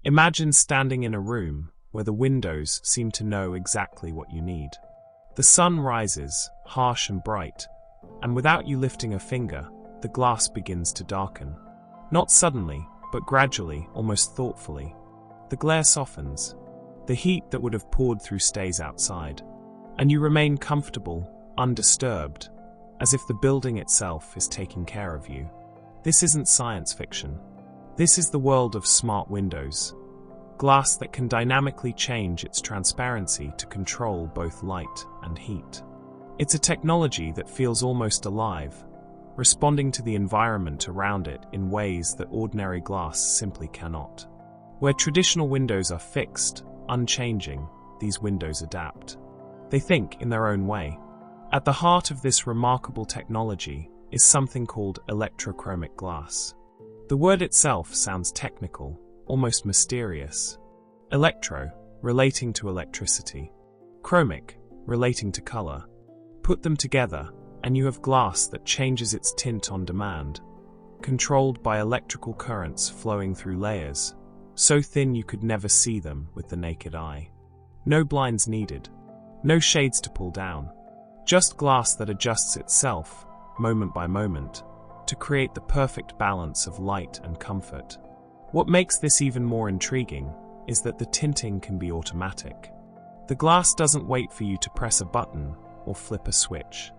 Imagine standing in a room where the windows seem to know exactly what you need. The sun rises, harsh and bright, and without you lifting a finger, the glass begins to darken. Not suddenly, but gradually, almost thoughtfully. The glare softens. The heat that would have poured through stays outside. And you remain comfortable, undisturbed, as if the building itself is taking care of you. This isn't science fiction. This is the world of smart windows. Glass that can dynamically change its transparency to control both light and heat. It's a technology that feels almost alive, responding to the environment around it in ways that ordinary glass simply cannot. Where traditional windows are fixed, unchanging, these windows adapt. They think in their own way. At the heart of this remarkable technology is something called electrochromic glass. The word itself sounds technical, almost mysterious. Electro, relating to electricity. Chromic, relating to color. Put them together, and you have glass that changes its tint on demand, controlled by electrical currents flowing through layers, so thin you could never see them with the naked eye. No blinds needed. No shades to pull down. Just glass that adjusts itself, moment by moment, to create the perfect balance of light and comfort. What makes this even more intriguing is that the tinting can be automatic. The glass doesn't wait for you to press a button or flip a switch.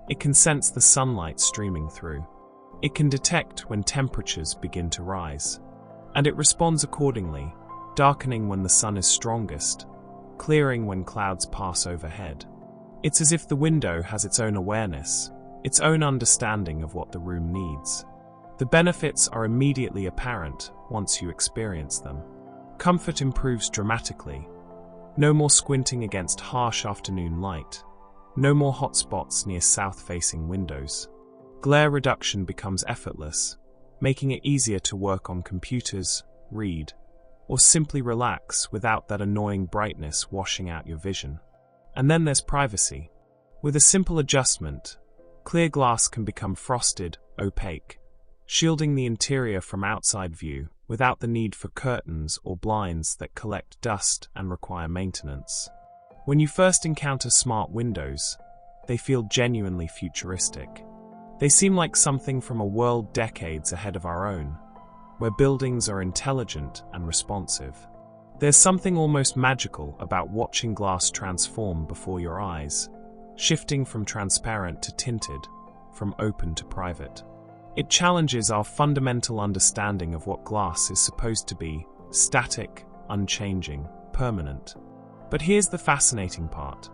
It can sense the sunlight streaming through. It can detect when temperatures begin to rise. And it responds accordingly, darkening when the sun is strongest, clearing when clouds pass overhead. It's as if the window has its own awareness, its own understanding of what the room needs. The benefits are immediately apparent once you experience them. Comfort improves dramatically. No more squinting against harsh afternoon light. No more hot spots near south-facing windows. Glare reduction becomes effortless, making it easier to work on computers, read, or simply relax without that annoying brightness washing out your vision. And then there's privacy. With a simple adjustment, clear glass can become frosted, opaque, shielding the interior from outside view without the need for curtains or blinds that collect dust and require maintenance. When you first encounter smart windows, they feel genuinely futuristic. They seem like something from a world decades ahead of our own, where buildings are intelligent and responsive. There's something almost magical about watching glass transform before your eyes, shifting from transparent to tinted, from open to private. It challenges our fundamental understanding of what glass is supposed to be: static, unchanging, permanent. But here's the fascinating part.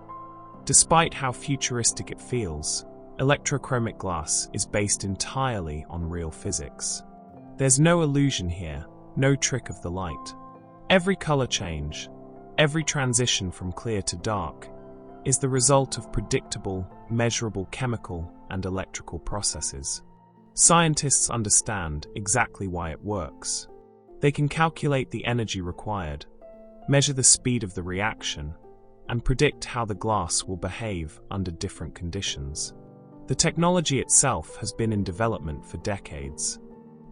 Despite how futuristic it feels, electrochromic glass is based entirely on real physics. There's no illusion here, no trick of the light. Every color change, every transition from clear to dark, is the result of predictable, measurable chemical and electrical processes. Scientists understand exactly why it works. They can calculate the energy required, measure the speed of the reaction, and predict how the glass will behave under different conditions. The technology itself has been in development for decades.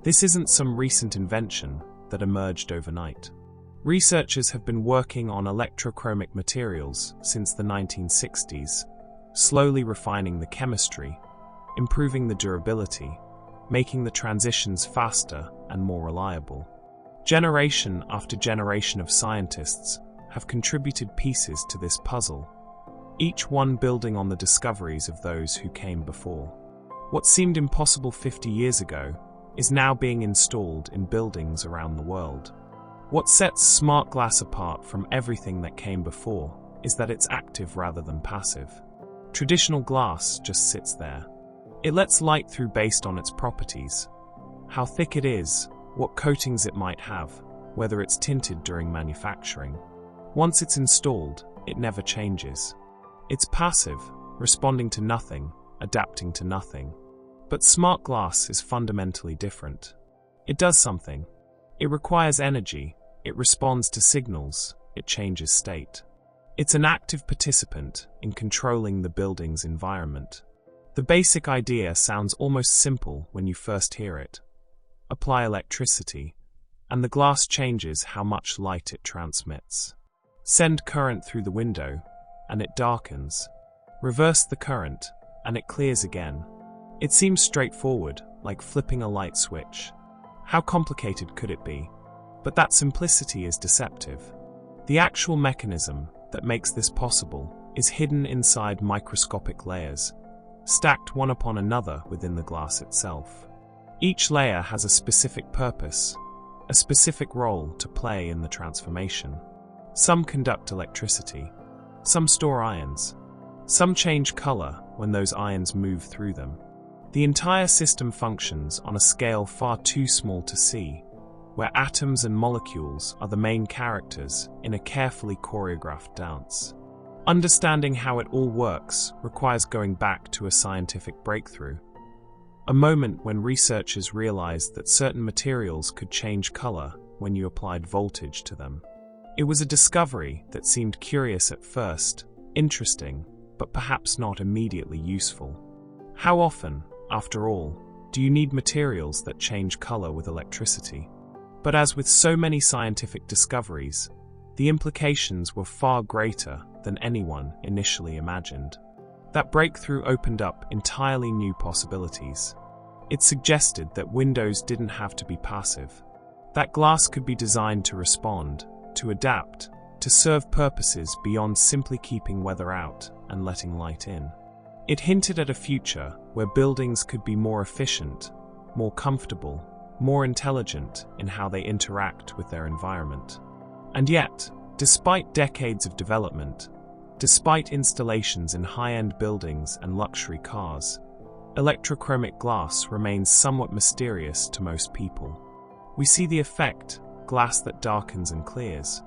This isn't some recent invention that emerged overnight. Researchers have been working on electrochromic materials since the 1960s, slowly refining the chemistry, improving the durability, making the transitions faster and more reliable. Generation after generation of scientists have contributed pieces to this puzzle, each one building on the discoveries of those who came before. What seemed impossible 50 years ago is now being installed in buildings around the world. What sets SmartGlass apart from everything that came before is that it's active rather than passive. Traditional glass just sits there. It lets light through based on its properties: how thick it is, what coatings it might have, whether it's tinted during manufacturing. Once it's installed, it never changes. It's passive, responding to nothing, adapting to nothing. But SmartGlass is fundamentally different. It does something. It requires energy, it responds to signals, it changes state. It's an active participant in controlling the building's environment. The basic idea sounds almost simple when you first hear it. Apply electricity, and the glass changes how much light it transmits. Send current through the window, and it darkens. Reverse the current, and it clears again. It seems straightforward, like flipping a light switch. How complicated could it be? But that simplicity is deceptive. The actual mechanism that makes this possible is hidden inside microscopic layers, stacked one upon another within the glass itself. Each layer has a specific purpose, a specific role to play in the transformation. Some conduct electricity, some store ions, some change color when those ions move through them. The entire system functions on a scale far too small to see, where atoms and molecules are the main characters in a carefully choreographed dance. Understanding how it all works requires going back to a scientific breakthrough, a moment when researchers realized that certain materials could change color when you applied voltage to them. It was a discovery that seemed curious at first, interesting, but perhaps not immediately useful. How often, after all, do you need materials that change color with electricity? But as with so many scientific discoveries, the implications were far greater than anyone initially imagined. That breakthrough opened up entirely new possibilities. It suggested that windows didn't have to be passive, that glass could be designed to respond, to adapt, to serve purposes beyond simply keeping weather out and letting light in. It hinted at a future where buildings could be more efficient, more comfortable, more intelligent in how they interact with their environment. And yet, despite decades of development, despite installations in high-end buildings and luxury cars, electrochromic glass remains somewhat mysterious to most people. We see the effect, glass that darkens and clears,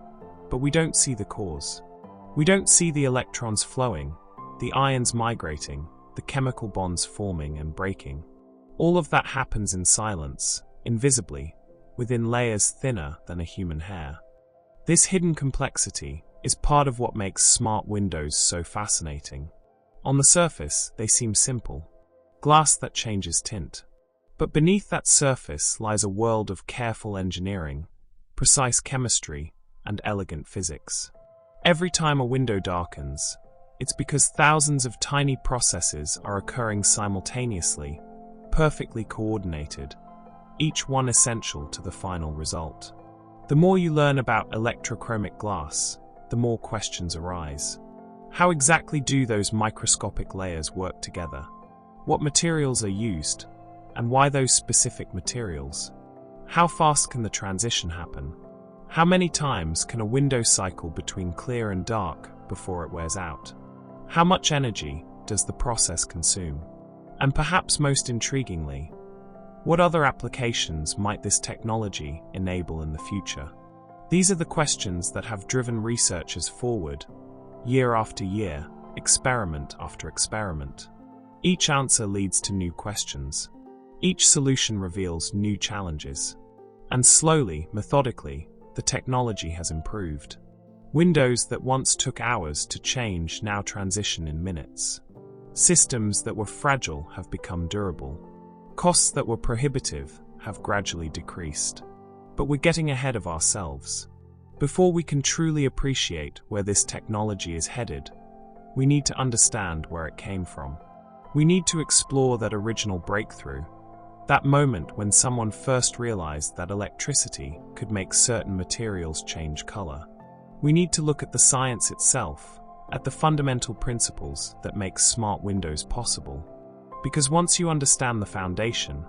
but we don't see the cause. We don't see the electrons flowing, the ions migrating, the chemical bonds forming and breaking. All of that happens in silence, invisibly, within layers thinner than a human hair. This hidden complexity is part of what makes smart windows so fascinating. On the surface, they seem simple. Glass that changes tint. But beneath that surface lies a world of careful engineering, precise chemistry, and elegant physics. Every time a window darkens, it's because thousands of tiny processes are occurring simultaneously, perfectly coordinated, each one essential to the final result. The more you learn about electrochromic glass, the more questions arise. How exactly do those microscopic layers work together? What materials are used, and why those specific materials? How fast can the transition happen? How many times can a window cycle between clear and dark before it wears out? How much energy does the process consume? And perhaps most intriguingly, what other applications might this technology enable in the future? These are the questions that have driven researchers forward, year after year, experiment after experiment. Each answer leads to new questions. Each solution reveals new challenges. And slowly, methodically, the technology has improved. Windows that once took hours to change now transition in minutes. Systems that were fragile have become durable. Costs that were prohibitive have gradually decreased. But we're getting ahead of ourselves. Before we can truly appreciate where this technology is headed, we need to understand where it came from. We need to explore that original breakthrough, that moment when someone first realized that electricity could make certain materials change color. We need to look at the science itself, at the fundamental principles that make smart windows possible. Because once you understand the foundation,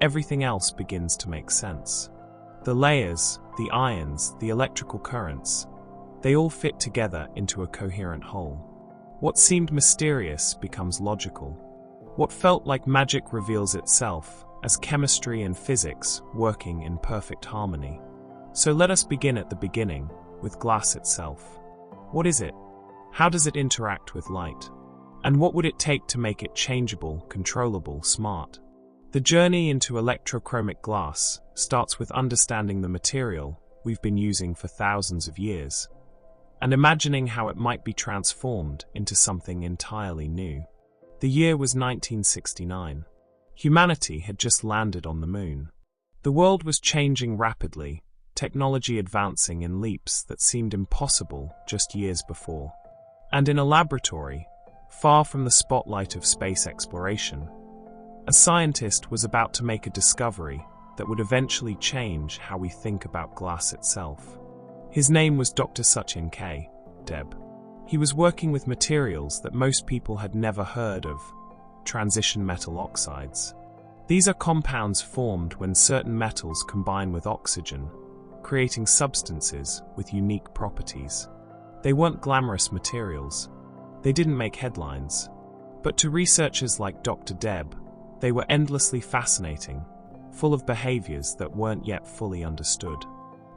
everything else begins to make sense. The layers, the ions, the electrical currents, they all fit together into a coherent whole. What seemed mysterious becomes logical. What felt like magic reveals itself as chemistry and physics working in perfect harmony. So let us begin at the beginning, with glass itself. What is it? How does it interact with light? And what would it take to make it changeable, controllable, smart? The journey into electrochromic glass starts with understanding the material we've been using for thousands of years, and imagining how it might be transformed into something entirely new. The year was 1969. Humanity had just landed on the moon. The world was changing rapidly, technology advancing in leaps that seemed impossible just years before. And in a laboratory, far from the spotlight of space exploration, a scientist was about to make a discovery that would eventually change how we think about glass itself. His name was Dr. Sachin K. Deb. He was working with materials that most people had never heard of: transition metal oxides. These are compounds formed when certain metals combine with oxygen, creating substances with unique properties. They weren't glamorous materials. They didn't make headlines. But to researchers like Dr. Deb, they were endlessly fascinating, full of behaviors that weren't yet fully understood.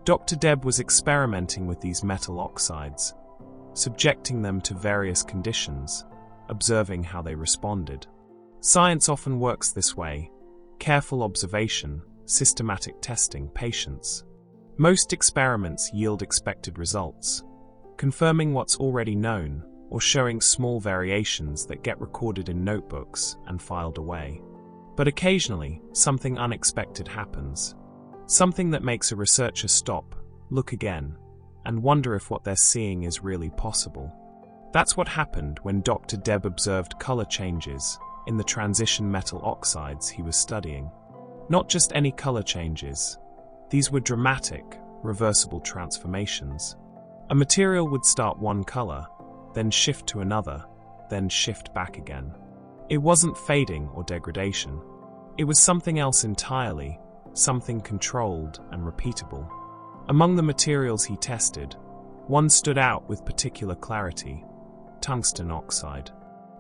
Dr. Deb was experimenting with these metal oxides, subjecting them to various conditions, observing how they responded. Science often works this way: careful observation, systematic testing, patience. Most experiments yield expected results, confirming what's already known or showing small variations that get recorded in notebooks and filed away. But occasionally, something unexpected happens. Something that makes a researcher stop, look again, and wonder if what they're seeing is really possible. That's what happened when Dr. Deb observed color changes in the transition metal oxides he was studying. Not just any color changes. These were dramatic, reversible transformations. A material would start one color, then shift to another, then shift back again. It wasn't fading or degradation. It was something else entirely, something controlled and repeatable. Among the materials he tested, one stood out with particular clarity: tungsten oxide.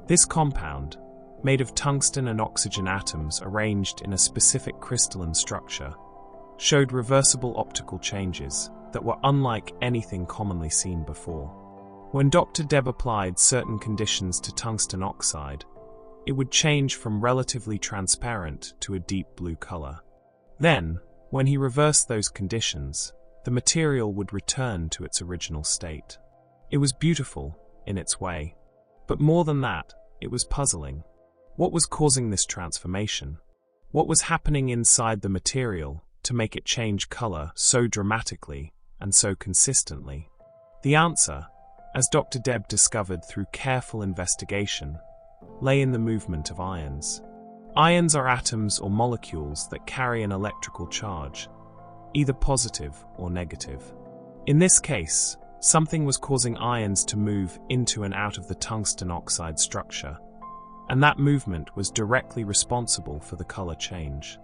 This compound, made of tungsten and oxygen atoms arranged in a specific crystalline structure, showed reversible optical changes that were unlike anything commonly seen before. When Dr. Deb applied certain conditions to tungsten oxide, it would change from relatively transparent to a deep blue color. Then, when he reversed those conditions, the material would return to its original state. It was beautiful, in its way. But more than that, it was puzzling. What was causing this transformation? What was happening inside the material to make it change color so dramatically and so consistently? The answer, as Dr. Deb discovered through careful investigation, lay in the movement of ions. Ions are atoms or molecules that carry an electrical charge, either positive or negative. In this case, something was causing ions to move into and out of the tungsten oxide structure, and that movement was directly responsible for the color change.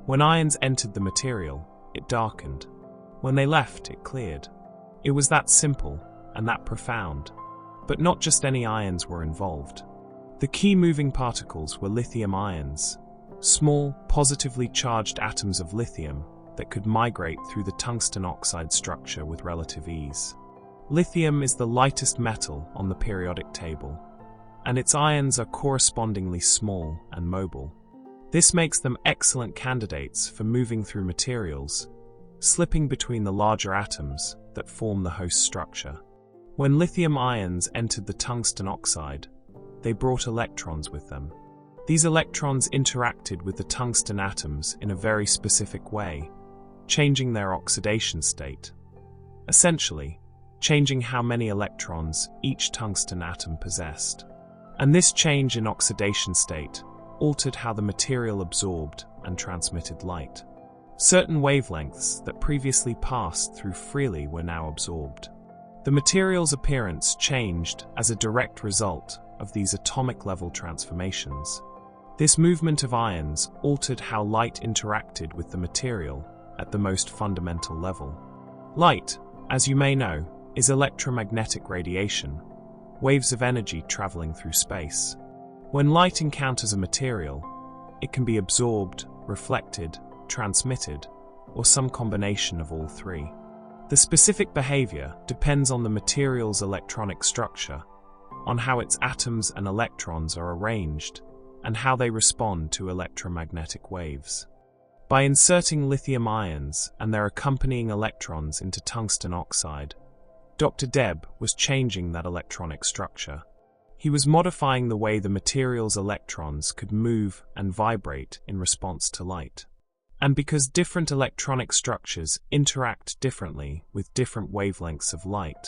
When ions entered the material, it darkened. When they left, it cleared. It was that simple and that profound. But not just any ions were involved. The key moving particles were lithium ions, small, positively charged atoms of lithium that could migrate through the tungsten oxide structure with relative ease. Lithium is the lightest metal on the periodic table, and its ions are correspondingly small and mobile. This makes them excellent candidates for moving through materials, slipping between the larger atoms that form the host structure. When lithium ions entered the tungsten oxide, they brought electrons with them. These electrons interacted with the tungsten atoms in a very specific way, changing their oxidation state. Essentially, changing how many electrons each tungsten atom possessed. And this change in oxidation state altered how the material absorbed and transmitted light. Certain wavelengths that previously passed through freely were now absorbed. The material's appearance changed as a direct result of these atomic-level transformations. This movement of ions altered how light interacted with the material at the most fundamental level. Light, as you may know, is electromagnetic radiation, waves of energy traveling through space. When light encounters a material, it can be absorbed, reflected, transmitted, or some combination of all three. The specific behavior depends on the material's electronic structure, on how its atoms and electrons are arranged, and how they respond to electromagnetic waves. By inserting lithium ions and their accompanying electrons into tungsten oxide, Dr. Deb was changing that electronic structure. He was modifying the way the material's electrons could move and vibrate in response to light. And because different electronic structures interact differently with different wavelengths of light,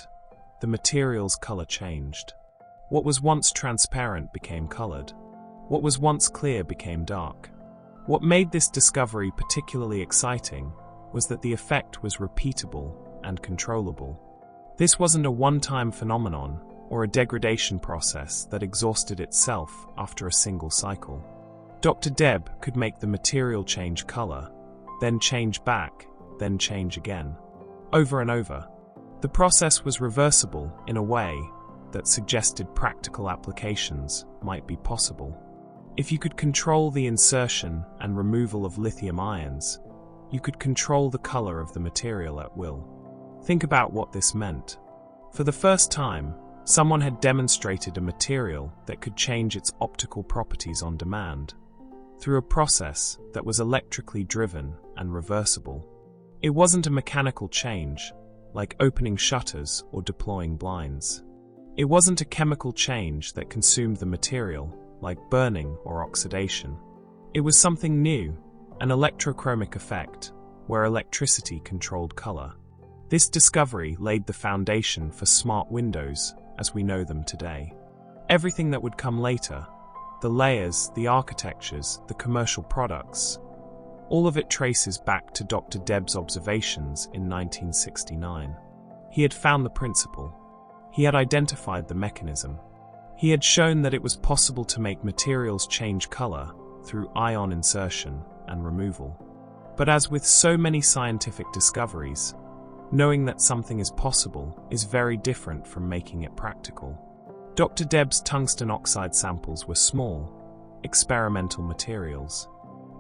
the material's color changed. What was once transparent became colored. What was once clear became dark. What made this discovery particularly exciting was that the effect was repeatable and controllable. This wasn't a one-time phenomenon or a degradation process that exhausted itself after a single cycle. Dr. Deb could make the material change color, then change back, then change again, over and over. The process was reversible in a way that suggested practical applications might be possible. If you could control the insertion and removal of lithium ions, you could control the color of the material at will. Think about what this meant. For the first time, someone had demonstrated a material that could change its optical properties on demand, through a process that was electrically driven and reversible. It wasn't a mechanical change, like opening shutters or deploying blinds. It wasn't a chemical change that consumed the material, like burning or oxidation. It was something new, an electrochromic effect, where electricity controlled color. This discovery laid the foundation for smart windows as we know them today. Everything that would come later, the layers, the architectures, the commercial products, all of it traces back to Dr. Deb's observations in 1969. He had found the principle. He had identified the mechanism. He had shown that it was possible to make materials change color through ion insertion and removal. But as with so many scientific discoveries, knowing that something is possible is very different from making it practical. Dr. Deb's tungsten oxide samples were small, experimental materials.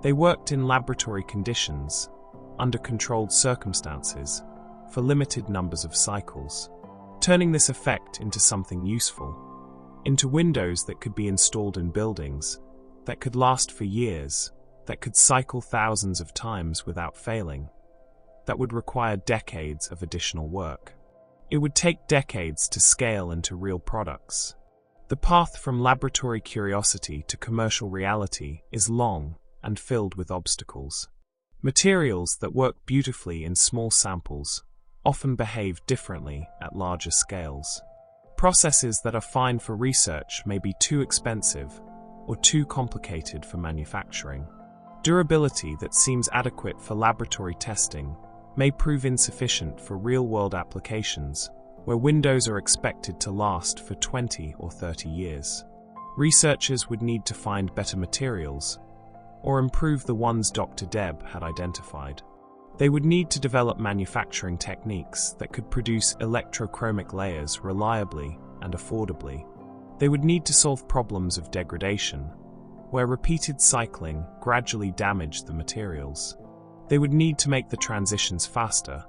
They worked in laboratory conditions, under controlled circumstances, for limited numbers of cycles, turning this effect into something useful, into windows that could be installed in buildings, that could last for years, that could cycle thousands of times without failing, that would require decades of additional work. It would take decades to scale into real products. The path from laboratory curiosity to commercial reality is long and filled with obstacles. Materials that work beautifully in small samples often behave differently at larger scales. Processes that are fine for research may be too expensive or too complicated for manufacturing. Durability that seems adequate for laboratory testing may prove insufficient for real-world applications, where windows are expected to last for 20 or 30 years. Researchers would need to find better materials, or improve the ones Dr. Deb had identified. They would need to develop manufacturing techniques that could produce electrochromic layers reliably and affordably. They would need to solve problems of degradation, where repeated cycling gradually damaged the materials. They would need to make the transitions faster,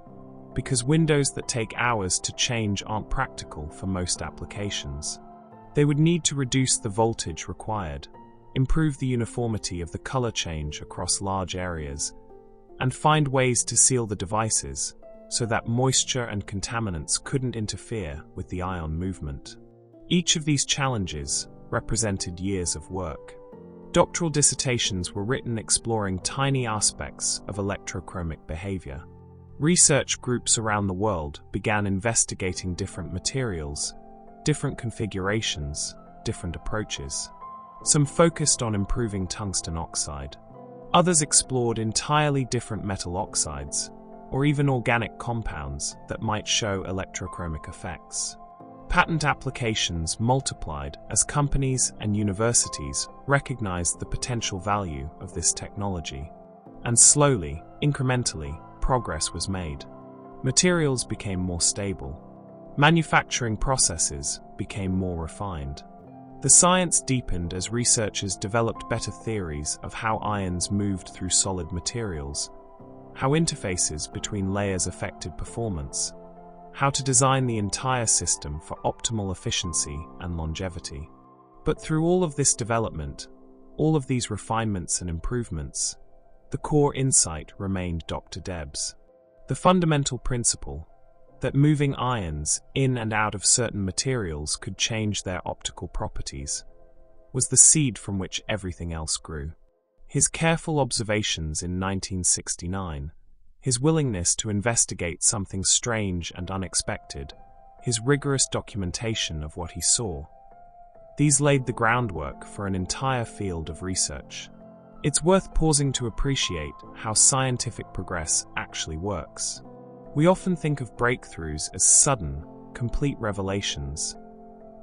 because windows that take hours to change aren't practical for most applications. They would need to reduce the voltage required, improve the uniformity of the color change across large areas, and find ways to seal the devices so that moisture and contaminants couldn't interfere with the ion movement. Each of these challenges represented years of work. Doctoral dissertations were written exploring tiny aspects of electrochromic behavior. Research groups around the world began investigating different materials, different configurations, different approaches. Some focused on improving tungsten oxide. Others explored entirely different metal oxides, or even organic compounds that might show electrochromic effects. Patent applications multiplied as companies and universities recognized the potential value of this technology. And slowly, incrementally, progress was made. Materials became more stable. Manufacturing processes became more refined. The science deepened as researchers developed better theories of how ions moved through solid materials, how interfaces between layers affected performance, how to design the entire system for optimal efficiency and longevity. But through all of this development, all of these refinements and improvements, the core insight remained Dr. Deb's. The fundamental principle that moving ions in and out of certain materials could change their optical properties was the seed from which everything else grew. His careful observations in 1969, his willingness to investigate something strange and unexpected, his rigorous documentation of what he saw. These laid the groundwork for an entire field of research. It's worth pausing to appreciate how scientific progress actually works. We often think of breakthroughs as sudden, complete revelations,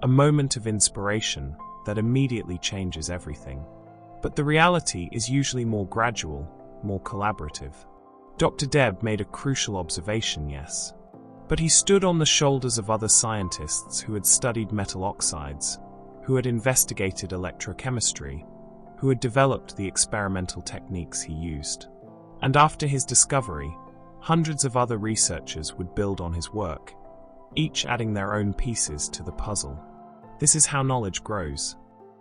a moment of inspiration that immediately changes everything. But the reality is usually more gradual, more collaborative. Dr. Deb made a crucial observation, yes. But he stood on the shoulders of other scientists who had studied metal oxides, who had investigated electrochemistry, who had developed the experimental techniques he used. And after his discovery, hundreds of other researchers would build on his work, each adding their own pieces to the puzzle. This is how knowledge grows.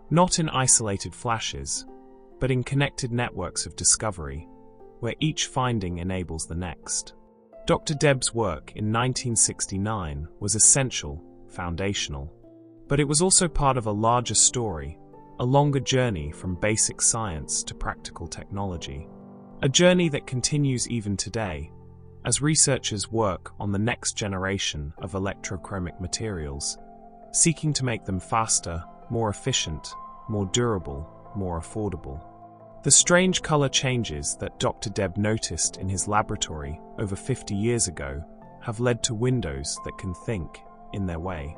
Not in isolated flashes, but in connected networks of discovery, where each finding enables the next. Dr. Deb's work in 1969 was essential, foundational. But it was also part of a larger story, a longer journey from basic science to practical technology. A journey that continues even today, as researchers work on the next generation of electrochromic materials, seeking to make them faster, more efficient, more durable, more affordable. The strange color changes that Dr. Deb noticed in his laboratory over 50 years ago have led to windows that can think in their way.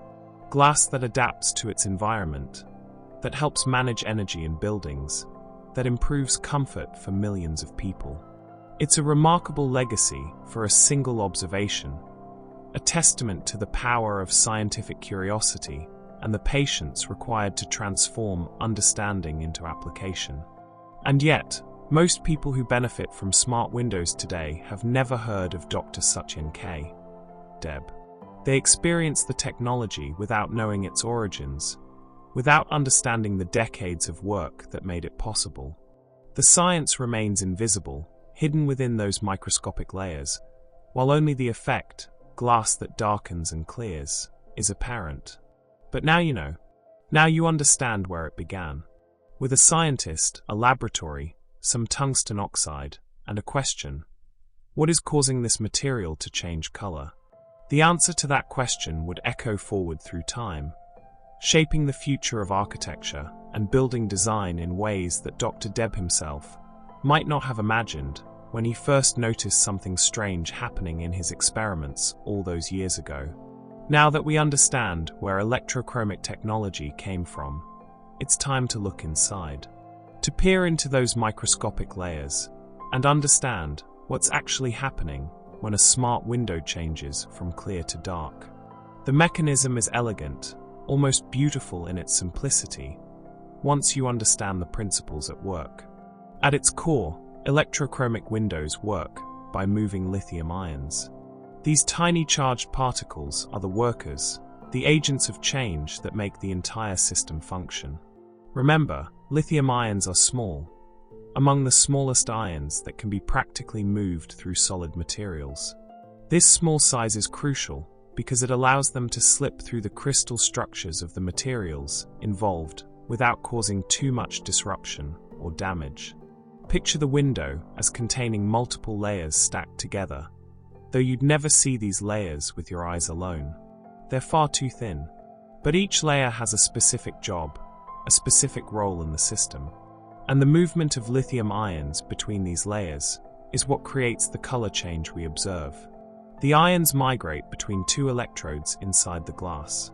Glass that adapts to its environment, that helps manage energy in buildings, that improves comfort for millions of people. It's a remarkable legacy for a single observation, a testament to the power of scientific curiosity and the patience required to transform understanding into application. And yet, most people who benefit from smart windows today have never heard of Dr. Sachin K. Deb. They experience the technology without knowing its origins, without understanding the decades of work that made it possible. The science remains invisible, hidden within those microscopic layers, while only the effect, glass that darkens and clears, is apparent. But now you know. Now you understand where it began. With a scientist, a laboratory, some tungsten oxide, and a question: what is causing this material to change color? The answer to that question would echo forward through time, shaping the future of architecture and building design in ways that Dr. Deb himself might not have imagined when he first noticed something strange happening in his experiments all those years ago. Now that we understand where electrochromic technology came from, it's time to look inside, to peer into those microscopic layers and understand what's actually happening when a smart window changes from clear to dark. The mechanism is elegant, almost beautiful in its simplicity, once you understand the principles at work. At its core, electrochromic windows work by moving lithium ions. These tiny charged particles are the workers, the agents of change that make the entire system function. Remember, lithium ions are small, among the smallest ions that can be practically moved through solid materials. This small size is crucial because it allows them to slip through the crystal structures of the materials involved without causing too much disruption or damage. Picture the window as containing multiple layers stacked together, though you'd never see these layers with your eyes alone. They're far too thin. But each layer has a specific job, a specific role in the system. And the movement of lithium ions between these layers is what creates the color change we observe. The ions migrate between two electrodes inside the glass.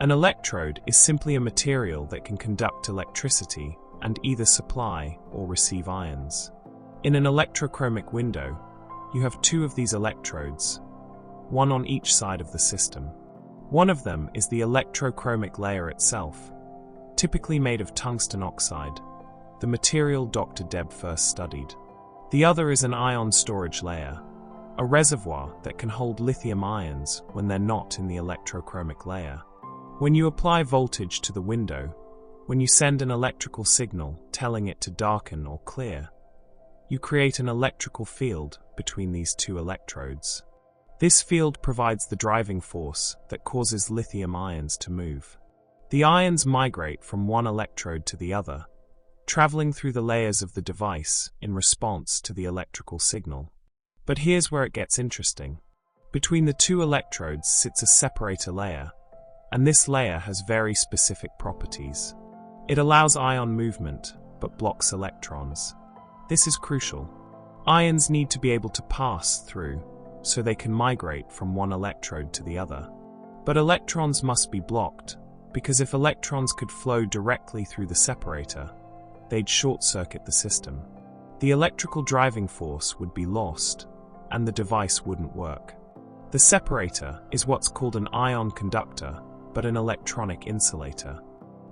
An electrode is simply a material that can conduct electricity and either supply or receive ions. In an electrochromic window, you have two of these electrodes, one on each side of the system. One of them is the electrochromic layer itself, typically made of tungsten oxide, the material Dr. Deb first studied. The other is an ion storage layer, a reservoir that can hold lithium ions when they're not in the electrochromic layer. When you apply voltage to the window, when you send an electrical signal telling it to darken or clear, you create an electrical field between these two electrodes. This field provides the driving force that causes lithium ions to move. The ions migrate from one electrode to the other, traveling through the layers of the device in response to the electrical signal. But here's where it gets interesting. Between the two electrodes sits a separator layer, and this layer has very specific properties. It allows ion movement, but blocks electrons. This is crucial. Ions need to be able to pass through, so they can migrate from one electrode to the other. But electrons must be blocked, because if electrons could flow directly through the separator, they'd short-circuit the system. The electrical driving force would be lost, and the device wouldn't work. The separator is what's called an ion conductor, but an electronic insulator.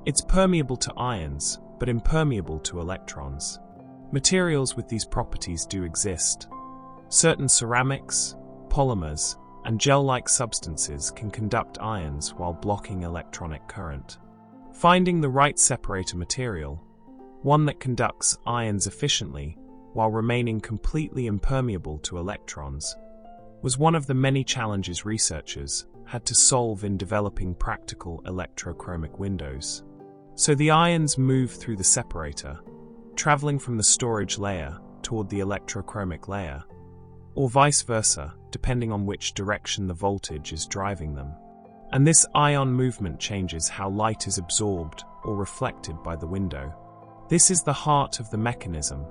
It's permeable to ions, but impermeable to electrons. Materials with these properties do exist. Certain ceramics, polymers, and gel-like substances can conduct ions while blocking electronic current. Finding the right separator material, one that conducts ions efficiently while remaining completely impermeable to electrons, was one of the many challenges researchers had to solve in developing practical electrochromic windows. So the ions move through the separator, traveling from the storage layer toward the electrochromic layer, or vice versa, depending on which direction the voltage is driving them. And this ion movement changes how light is absorbed or reflected by the window. This is the heart of the mechanism,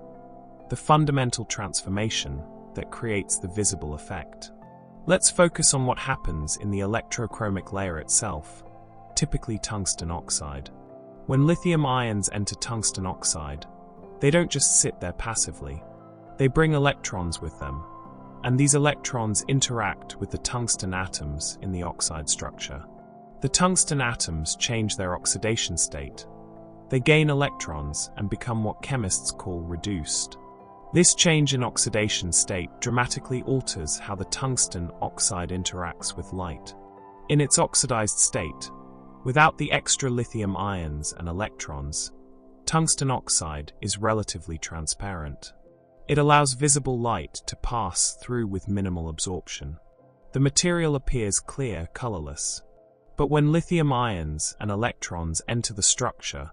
the fundamental transformation that creates the visible effect. Let's focus on what happens in the electrochromic layer itself, typically tungsten oxide. When lithium ions enter tungsten oxide, they don't just sit there passively. They bring electrons with them, and these electrons interact with the tungsten atoms in the oxide structure. The tungsten atoms change their oxidation state. They gain electrons and become what chemists call reduced. This change in oxidation state dramatically alters how the tungsten oxide interacts with light. In its oxidized state, without the extra lithium ions and electrons, tungsten oxide is relatively transparent. It allows visible light to pass through with minimal absorption. The material appears clear, colorless. But when lithium ions and electrons enter the structure,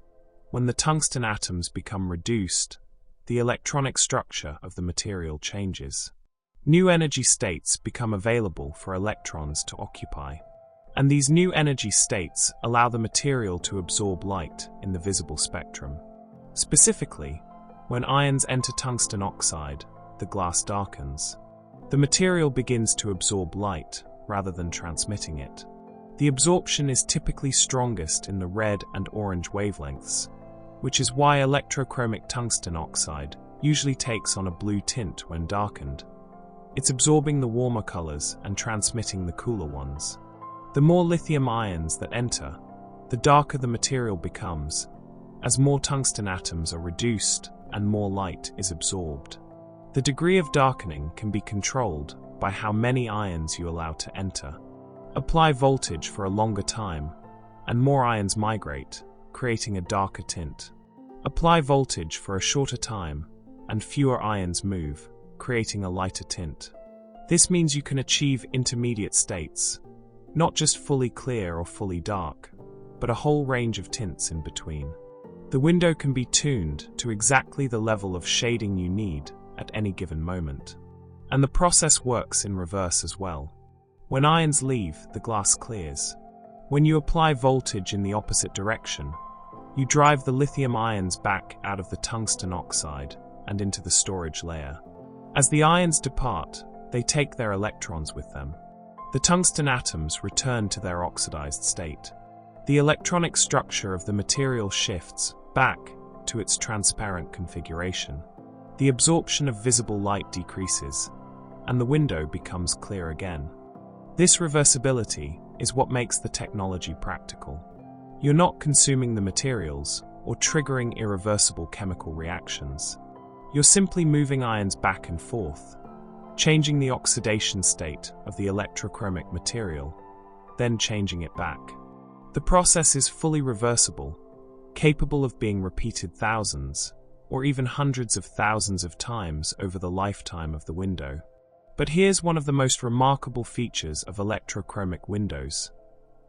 when the tungsten atoms become reduced, the electronic structure of the material changes. New energy states become available for electrons to occupy. And these new energy states allow the material to absorb light in the visible spectrum. Specifically, when ions enter tungsten oxide, the glass darkens. The material begins to absorb light rather than transmitting it. The absorption is typically strongest in the red and orange wavelengths, which is why electrochromic tungsten oxide usually takes on a blue tint when darkened. It's absorbing the warmer colors and transmitting the cooler ones. The more lithium ions that enter, the darker the material becomes, as more tungsten atoms are reduced and more light is absorbed. The degree of darkening can be controlled by how many ions you allow to enter. Apply voltage for a longer time, and more ions migrate, creating a darker tint. Apply voltage for a shorter time, and fewer ions move, creating a lighter tint. This means you can achieve intermediate states, not just fully clear or fully dark, but a whole range of tints in between. The window can be tuned to exactly the level of shading you need at any given moment. And the process works in reverse as well. When ions leave, the glass clears. When you apply voltage in the opposite direction, you drive the lithium ions back out of the tungsten oxide and into the storage layer. As the ions depart, they take their electrons with them. The tungsten atoms return to their oxidized state. The electronic structure of the material shifts back to its transparent configuration. The absorption of visible light decreases, and the window becomes clear again. This reversibility is what makes the technology practical. You're not consuming the materials or triggering irreversible chemical reactions. You're simply moving ions back and forth, changing the oxidation state of the electrochromic material, then changing it back. The process is fully reversible, capable of being repeated thousands, or even hundreds of thousands of times over the lifetime of the window. But here's one of the most remarkable features of electrochromic windows.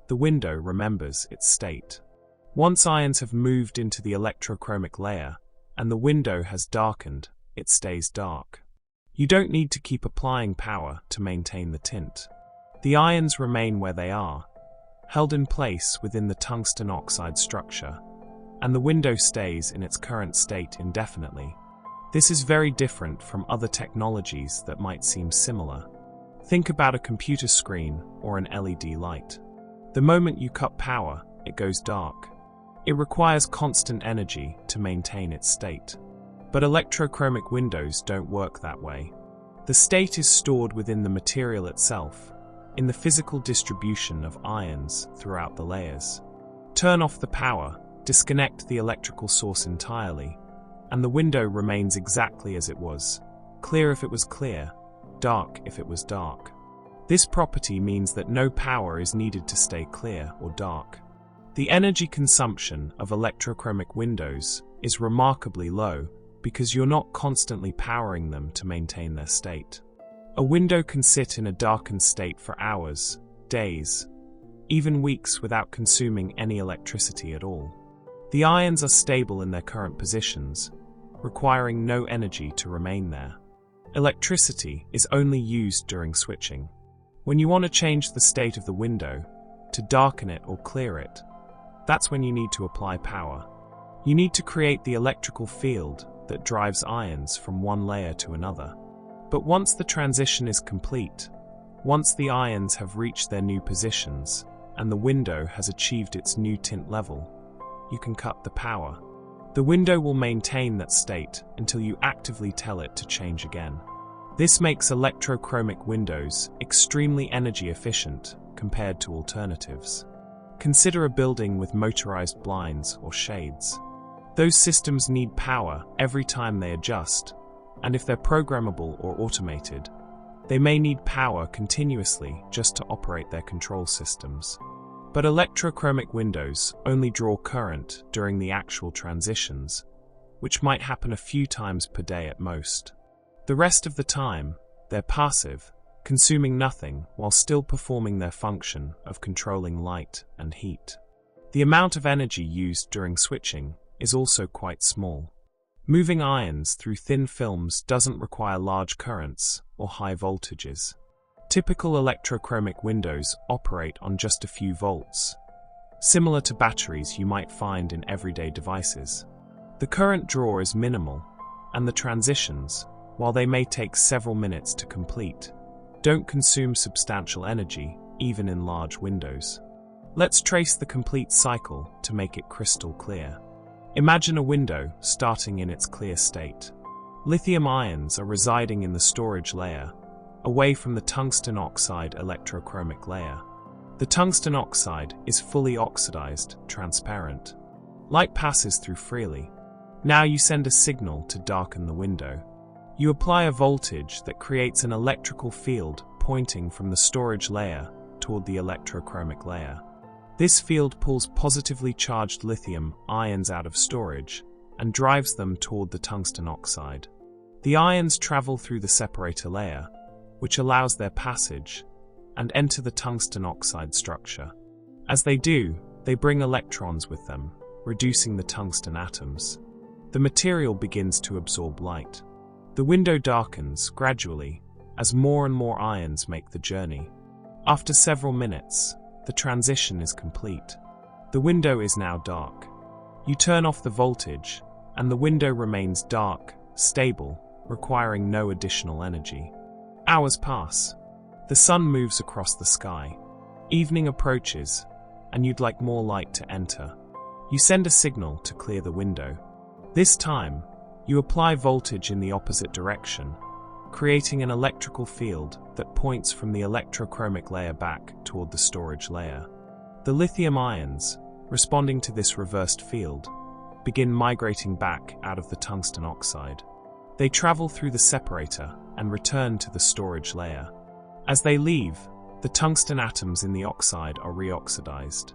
The window remembers its state. Once ions have moved into the electrochromic layer, and the window has darkened, it stays dark. You don't need to keep applying power to maintain the tint. The ions remain where they are, held in place within the tungsten oxide structure, and the window stays in its current state indefinitely. This is very different from other technologies that might seem similar. Think about a computer screen or an LED light. The moment you cut power, it goes dark. It requires constant energy to maintain its state. But electrochromic windows don't work that way. The state is stored within the material itself, in the physical distribution of ions throughout the layers. Turn off the power, disconnect the electrical source entirely, and the window remains exactly as it was. Clear if it was clear, dark if it was dark. This property means that no power is needed to stay clear or dark. The energy consumption of electrochromic windows is remarkably low because you're not constantly powering them to maintain their state. A window can sit in a darkened state for hours, days, even weeks without consuming any electricity at all. The ions are stable in their current positions, requiring no energy to remain there. Electricity is only used during switching. When you want to change the state of the window, to darken it or clear it, that's when you need to apply power. You need to create the electrical field that drives ions from one layer to another. But once the transition is complete, once the ions have reached their new positions, and the window has achieved its new tint level, you can cut the power. The window will maintain that state until you actively tell it to change again. This makes electrochromic windows extremely energy efficient compared to alternatives. Consider a building with motorized blinds or shades. Those systems need power every time they adjust, and if they're programmable or automated, they may need power continuously just to operate their control systems. But electrochromic windows only draw current during the actual transitions, which might happen a few times per day at most. The rest of the time, they're passive, consuming nothing while still performing their function of controlling light and heat. The amount of energy used during switching is also quite small. Moving ions through thin films doesn't require large currents or high voltages. Typical electrochromic windows operate on just a few volts, similar to batteries you might find in everyday devices. The current draw is minimal, and the transitions, while they may take several minutes to complete, don't consume substantial energy, even in large windows. Let's trace the complete cycle to make it crystal clear. Imagine a window starting in its clear state. Lithium ions are residing in the storage layer, away from the tungsten oxide electrochromic layer. The tungsten oxide is fully oxidized, transparent. Light passes through freely. Now you send a signal to darken the window. You apply a voltage that creates an electrical field pointing from the storage layer toward the electrochromic layer. This field pulls positively charged lithium ions out of storage and drives them toward the tungsten oxide. The ions travel through the separator layer, which allows their passage, and enter the tungsten oxide structure. As they do, they bring electrons with them, reducing the tungsten atoms. The material begins to absorb light. The window darkens gradually as more and more ions make the journey. After several minutes, the transition is complete. The window is now dark. You turn off the voltage, and the window remains dark, stable, requiring no additional energy. Hours pass. The sun moves across the sky. Evening approaches, and you'd like more light to enter. You send a signal to clear the window. This time, you apply voltage in the opposite direction, creating an electrical field that points from the electrochromic layer back toward the storage layer. The lithium ions, responding to this reversed field, begin migrating back out of the tungsten oxide. They travel through the separator and return to the storage layer. As they leave, the tungsten atoms in the oxide are reoxidized.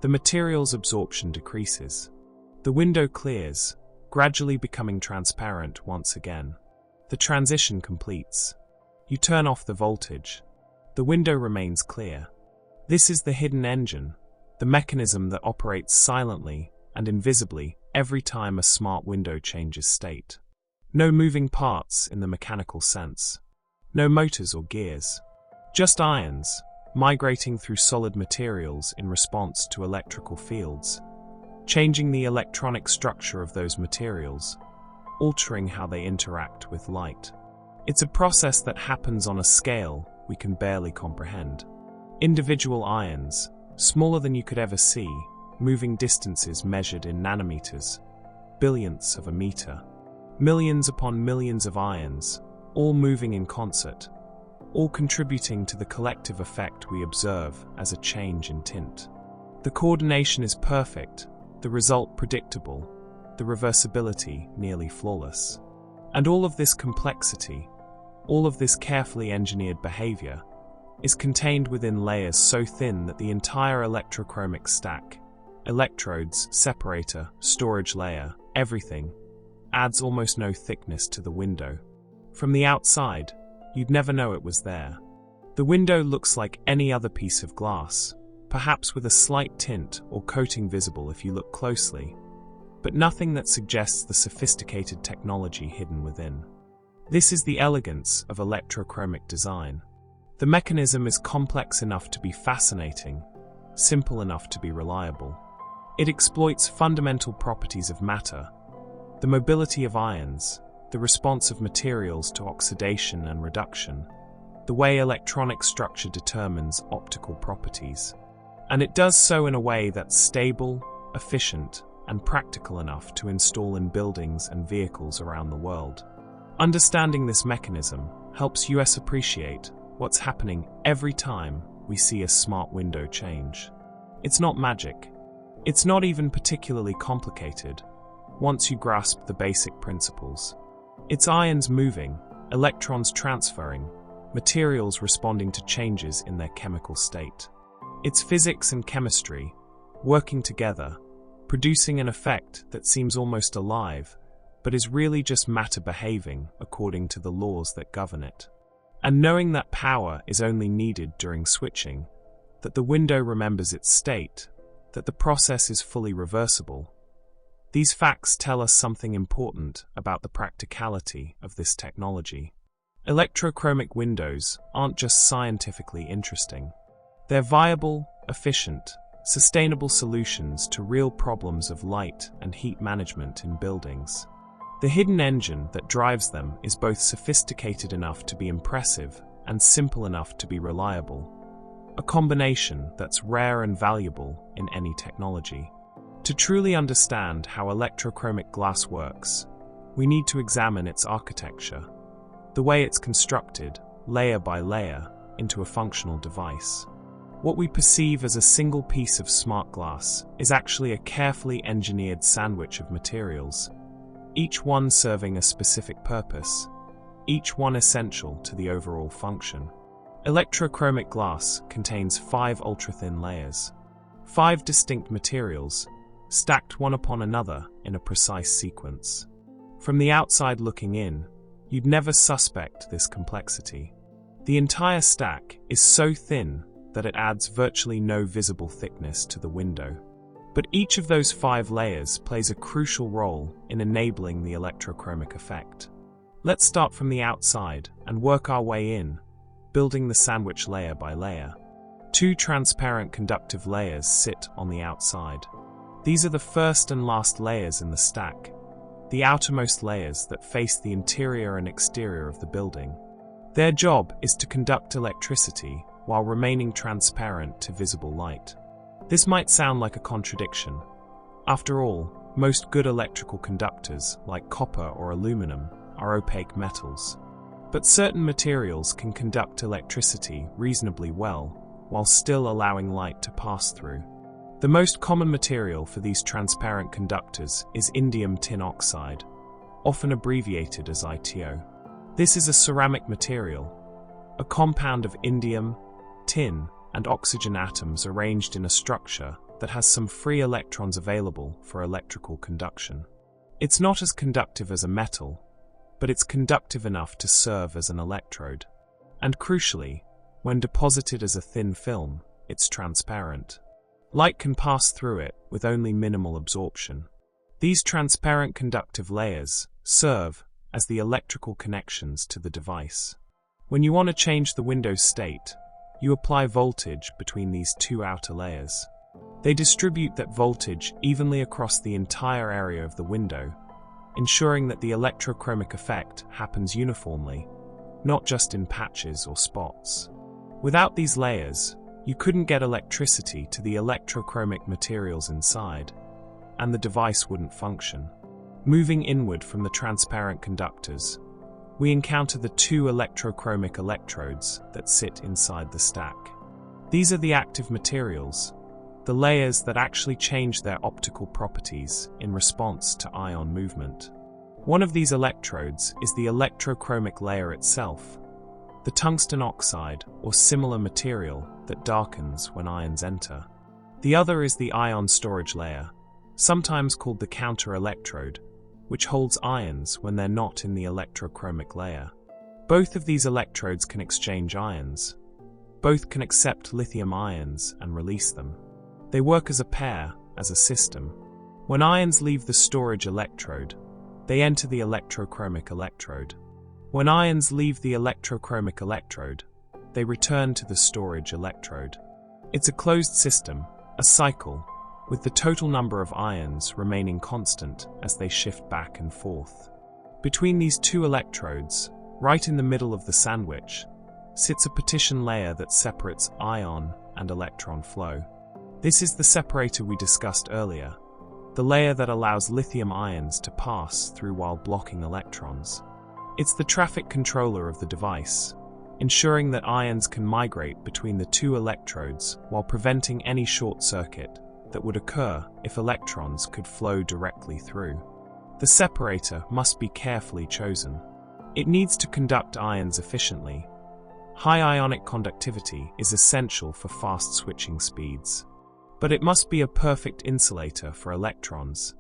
The material's absorption decreases. The window clears, gradually becoming transparent once again. The transition completes. You turn off the voltage. The window remains clear. This is the hidden engine, the mechanism that operates silently and invisibly every time a smart window changes state. No moving parts in the mechanical sense. No motors or gears. Just ions, migrating through solid materials in response to electrical fields, changing the electronic structure of those materials, altering how they interact with light. It's a process that happens on a scale we can barely comprehend. Individual ions, smaller than you could ever see, moving distances measured in nanometers, billionths of a meter. Millions upon millions of ions, all moving in concert, all contributing to the collective effect we observe as a change in tint. The coordination is perfect, the result predictable, the reversibility nearly flawless. And all of this complexity, all of this carefully engineered behavior, is contained within layers so thin that the entire electrochromic stack, electrodes, separator, storage layer, everything, adds almost no thickness to the window. From the outside, you'd never know it was there. The window looks like any other piece of glass, perhaps with a slight tint or coating visible if you look closely, but nothing that suggests the sophisticated technology hidden within. This is the elegance of electrochromic design. The mechanism is complex enough to be fascinating, simple enough to be reliable. It exploits fundamental properties of matter, the mobility of ions, the response of materials to oxidation and reduction, the way electronic structure determines optical properties. And it does so in a way that's stable, efficient, and practical enough to install in buildings and vehicles around the world. Understanding this mechanism helps us appreciate what's happening every time we see a smart window change. It's not magic. It's not even particularly complicated, once you grasp the basic principles. It's ions moving, electrons transferring, materials responding to changes in their chemical state. It's physics and chemistry, working together, producing an effect that seems almost alive, but is really just matter behaving according to the laws that govern it. And knowing that power is only needed during switching, that the window remembers its state, that the process is fully reversible, these facts tell us something important about the practicality of this technology. Electrochromic windows aren't just scientifically interesting. They're viable, efficient, sustainable solutions to real problems of light and heat management in buildings. The hidden engine that drives them is both sophisticated enough to be impressive and simple enough to be reliable, a combination that's rare and valuable in any technology. To truly understand how electrochromic glass works, we need to examine its architecture, the way it's constructed, layer by layer, into a functional device. What we perceive as a single piece of smart glass is actually a carefully engineered sandwich of materials, each one serving a specific purpose, each one essential to the overall function. Electrochromic glass contains 5 ultra-thin layers, 5 distinct materials, stacked one upon another in a precise sequence. From the outside looking in, you'd never suspect this complexity. The entire stack is so thin that it adds virtually no visible thickness to the window. But each of those 5 layers plays a crucial role in enabling the electrochromic effect. Let's start from the outside and work our way in, building the sandwich layer by layer. 2 transparent conductive layers sit on the outside. These are the first and last layers in the stack, the outermost layers that face the interior and exterior of the building. Their job is to conduct electricity while remaining transparent to visible light. This might sound like a contradiction. After all, most good electrical conductors, like copper or aluminum, are opaque metals. But certain materials can conduct electricity reasonably well, while still allowing light to pass through. The most common material for these transparent conductors is indium tin oxide, often abbreviated as ITO. This is a ceramic material, a compound of indium, tin, and oxygen atoms arranged in a structure that has some free electrons available for electrical conduction. It's not as conductive as a metal, but it's conductive enough to serve as an electrode. And crucially, when deposited as a thin film, it's transparent. Light can pass through it with only minimal absorption. These transparent conductive layers serve as the electrical connections to the device. When you want to change the window's state, you apply voltage between these two outer layers. They distribute that voltage evenly across the entire area of the window, ensuring that the electrochromic effect happens uniformly, not just in patches or spots. Without these layers, you couldn't get electricity to the electrochromic materials inside, and the device wouldn't function. Moving inward from the transparent conductors, we encounter the two electrochromic electrodes that sit inside the stack. These are the active materials, the layers that actually change their optical properties in response to ion movement. One of these electrodes is the electrochromic layer itself, the tungsten oxide or similar material that darkens when ions enter. The other is the ion storage layer, sometimes called the counter-electrode, which holds ions when they're not in the electrochromic layer. Both of these electrodes can exchange ions. Both can accept lithium ions and release them. They work as a pair, as a system. When ions leave the storage electrode, they enter the electrochromic electrode. When ions leave the electrochromic electrode, they return to the storage electrode. It's a closed system, a cycle, with the total number of ions remaining constant as they shift back and forth. Between these two electrodes, right in the middle of the sandwich, sits a partition layer that separates ion and electron flow. This is the separator we discussed earlier, the layer that allows lithium ions to pass through while blocking electrons. It's the traffic controller of the device, ensuring that ions can migrate between the two electrodes while preventing any short circuit that would occur if electrons could flow directly through. The separator must be carefully chosen. It needs to conduct ions efficiently. High ionic conductivity is essential for fast switching speeds. But it must be a perfect insulator for electrons.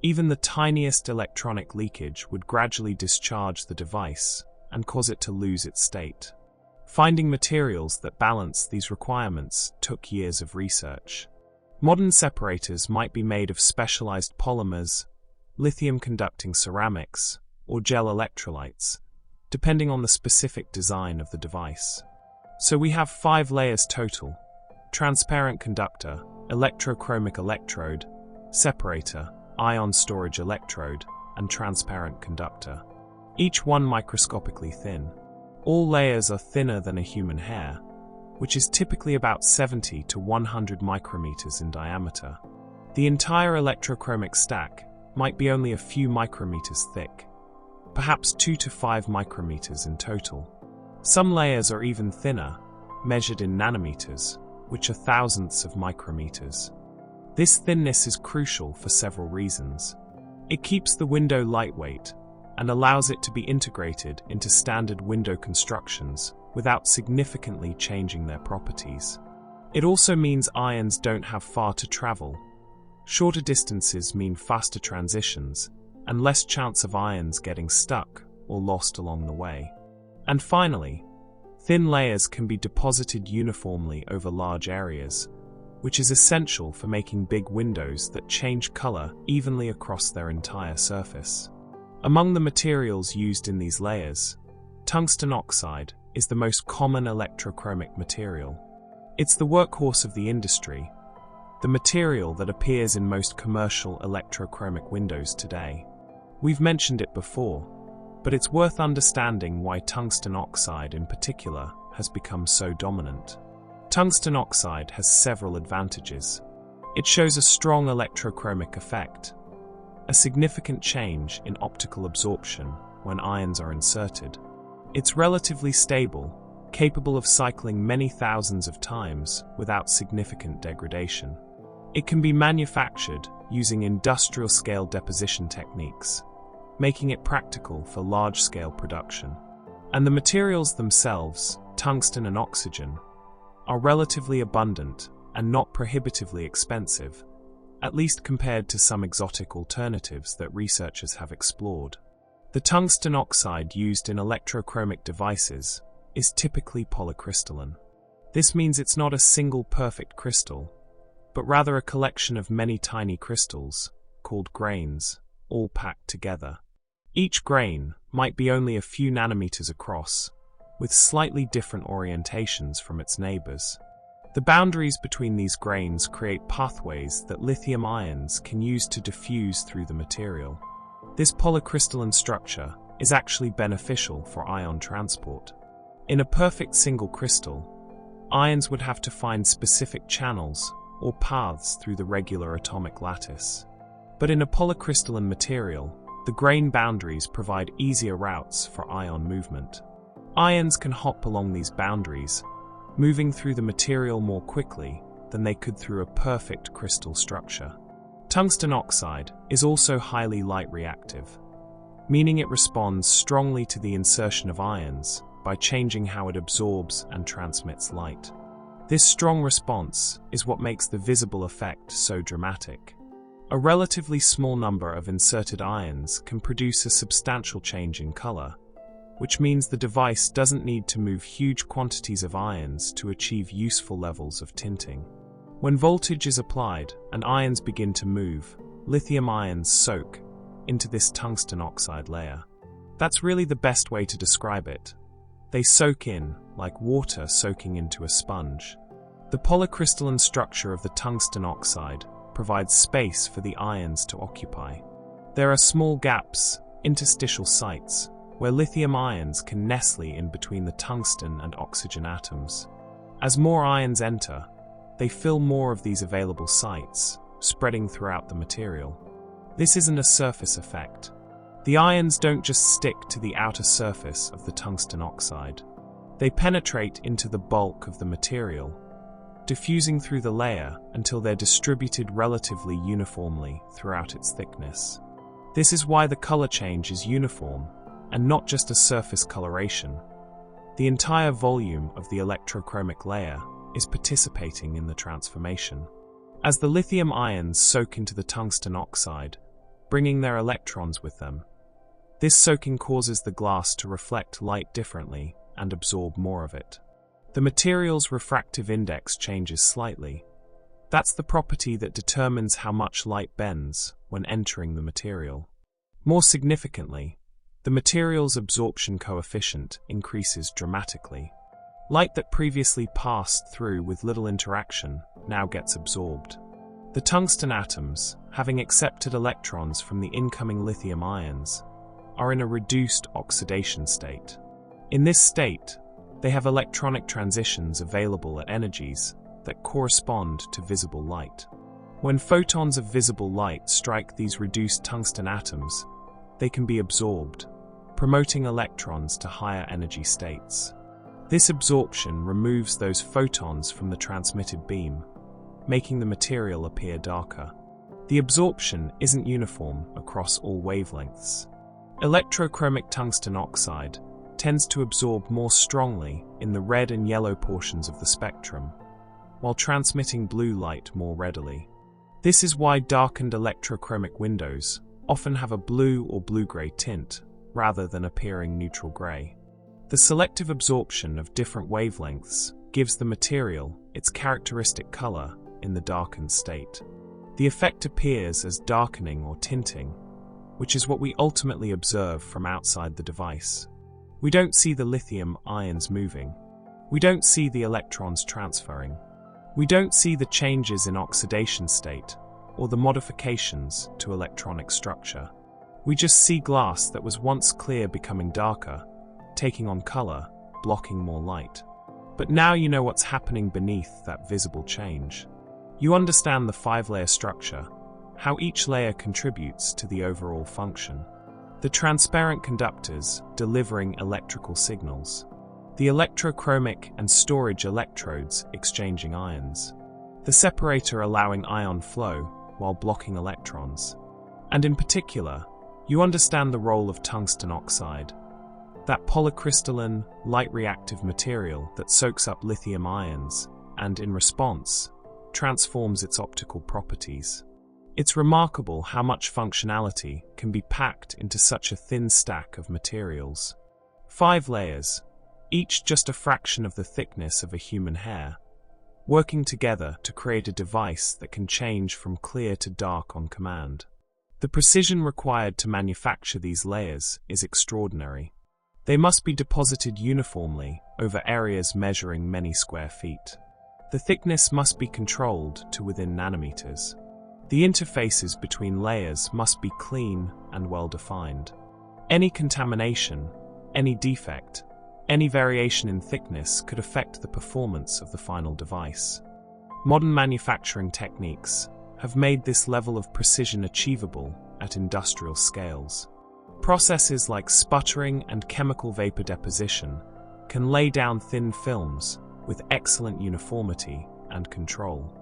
Even the tiniest electronic leakage would gradually discharge the device and cause it to lose its state. Finding materials that balance these requirements took years of research. Modern separators might be made of specialized polymers, lithium-conducting ceramics, or gel electrolytes, depending on the specific design of the device. So we have 5 layers total: transparent conductor, electrochromic electrode, separator, ion storage electrode, and transparent conductor. Each one microscopically thin. All layers are thinner than a human hair, which is typically about 70 to 100 micrometers in diameter. The entire electrochromic stack might be only a few micrometers thick, perhaps 2 to 5 micrometers in total. Some layers are even thinner, measured in nanometers, which are thousandths of micrometers. This thinness is crucial for several reasons. It keeps the window lightweight and allows it to be integrated into standard window constructions without significantly changing their properties. It also means ions don't have far to travel. Shorter distances mean faster transitions and less chance of ions getting stuck or lost along the way. And finally, thin layers can be deposited uniformly over large areas, which is essential for making big windows that change color evenly across their entire surface. Among the materials used in these layers, tungsten oxide is the most common electrochromic material. It's the workhorse of the industry, the material that appears in most commercial electrochromic windows today. We've mentioned it before, but it's worth understanding why tungsten oxide in particular has become so dominant. Tungsten oxide has several advantages. It shows a strong electrochromic effect, a significant change in optical absorption when ions are inserted. It's relatively stable, capable of cycling many thousands of times without significant degradation. It can be manufactured using industrial-scale deposition techniques, making it practical for large-scale production. And the materials themselves, tungsten and oxygen, are relatively abundant and not prohibitively expensive, at least compared to some exotic alternatives that researchers have explored. The tungsten oxide used in electrochromic devices is typically polycrystalline. This means it's not a single perfect crystal, but rather a collection of many tiny crystals, called grains, all packed together. Each grain might be only a few nanometers across, with slightly different orientations from its neighbors. The boundaries between these grains create pathways that lithium ions can use to diffuse through the material. This polycrystalline structure is actually beneficial for ion transport. In a perfect single crystal, ions would have to find specific channels or paths through the regular atomic lattice. But in a polycrystalline material, the grain boundaries provide easier routes for ion movement. Ions can hop along these boundaries, moving through the material more quickly than they could through a perfect crystal structure. Tungsten oxide is also highly light reactive, meaning it responds strongly to the insertion of ions by changing how it absorbs and transmits light. This strong response is what makes the visible effect so dramatic. A relatively small number of inserted ions can produce a substantial change in color, which means the device doesn't need to move huge quantities of ions to achieve useful levels of tinting. When voltage is applied and ions begin to move, lithium ions soak into this tungsten oxide layer. That's really the best way to describe it. They soak in, like water soaking into a sponge. The polycrystalline structure of the tungsten oxide provides space for the ions to occupy. There are small gaps, interstitial sites, where lithium ions can nestle in between the tungsten and oxygen atoms. As more ions enter, they fill more of these available sites, spreading throughout the material. This isn't a surface effect. The ions don't just stick to the outer surface of the tungsten oxide. They penetrate into the bulk of the material, diffusing through the layer until they're distributed relatively uniformly throughout its thickness. This is why the color change is uniform and not just a surface coloration. The entire volume of the electrochromic layer is participating in the transformation. As the lithium ions soak into the tungsten oxide, bringing their electrons with them, this soaking causes the glass to reflect light differently and absorb more of it. The material's refractive index changes slightly. That's the property that determines how much light bends when entering the material. More significantly, the material's absorption coefficient increases dramatically. Light that previously passed through with little interaction now gets absorbed. The tungsten atoms, having accepted electrons from the incoming lithium ions, are in a reduced oxidation state. In this state, they have electronic transitions available at energies that correspond to visible light. When photons of visible light strike these reduced tungsten atoms, they can be absorbed, promoting electrons to higher energy states. This absorption removes those photons from the transmitted beam, making the material appear darker. The absorption isn't uniform across all wavelengths. Electrochromic tungsten oxide tends to absorb more strongly in the red and yellow portions of the spectrum, while transmitting blue light more readily. This is why darkened electrochromic windows often have a blue or blue-gray tint, rather than appearing neutral gray. The selective absorption of different wavelengths gives the material its characteristic color in the darkened state. The effect appears as darkening or tinting, which is what we ultimately observe from outside the device. We don't see the lithium ions moving. We don't see the electrons transferring. We don't see the changes in oxidation state or the modifications to electronic structure. We just see glass that was once clear becoming darker, taking on color, blocking more light. But now you know what's happening beneath that visible change. You understand the 5-layer structure, how each layer contributes to the overall function. The transparent conductors delivering electrical signals. The electrochromic and storage electrodes exchanging ions. The separator allowing ion flow while blocking electrons. And in particular, you understand the role of tungsten oxide, that polycrystalline, light-reactive material that soaks up lithium ions and, in response, transforms its optical properties. It's remarkable how much functionality can be packed into such a thin stack of materials. 5 layers, each just a fraction of the thickness of a human hair, working together to create a device that can change from clear to dark on command. The precision required to manufacture these layers is extraordinary. They must be deposited uniformly over areas measuring many square feet. The thickness must be controlled to within nanometers. The interfaces between layers must be clean and well-defined. Any contamination, any defect, any variation in thickness could affect the performance of the final device. Modern manufacturing techniques have made this level of precision achievable at industrial scales. Processes like sputtering and chemical vapor deposition can lay down thin films with excellent uniformity and control.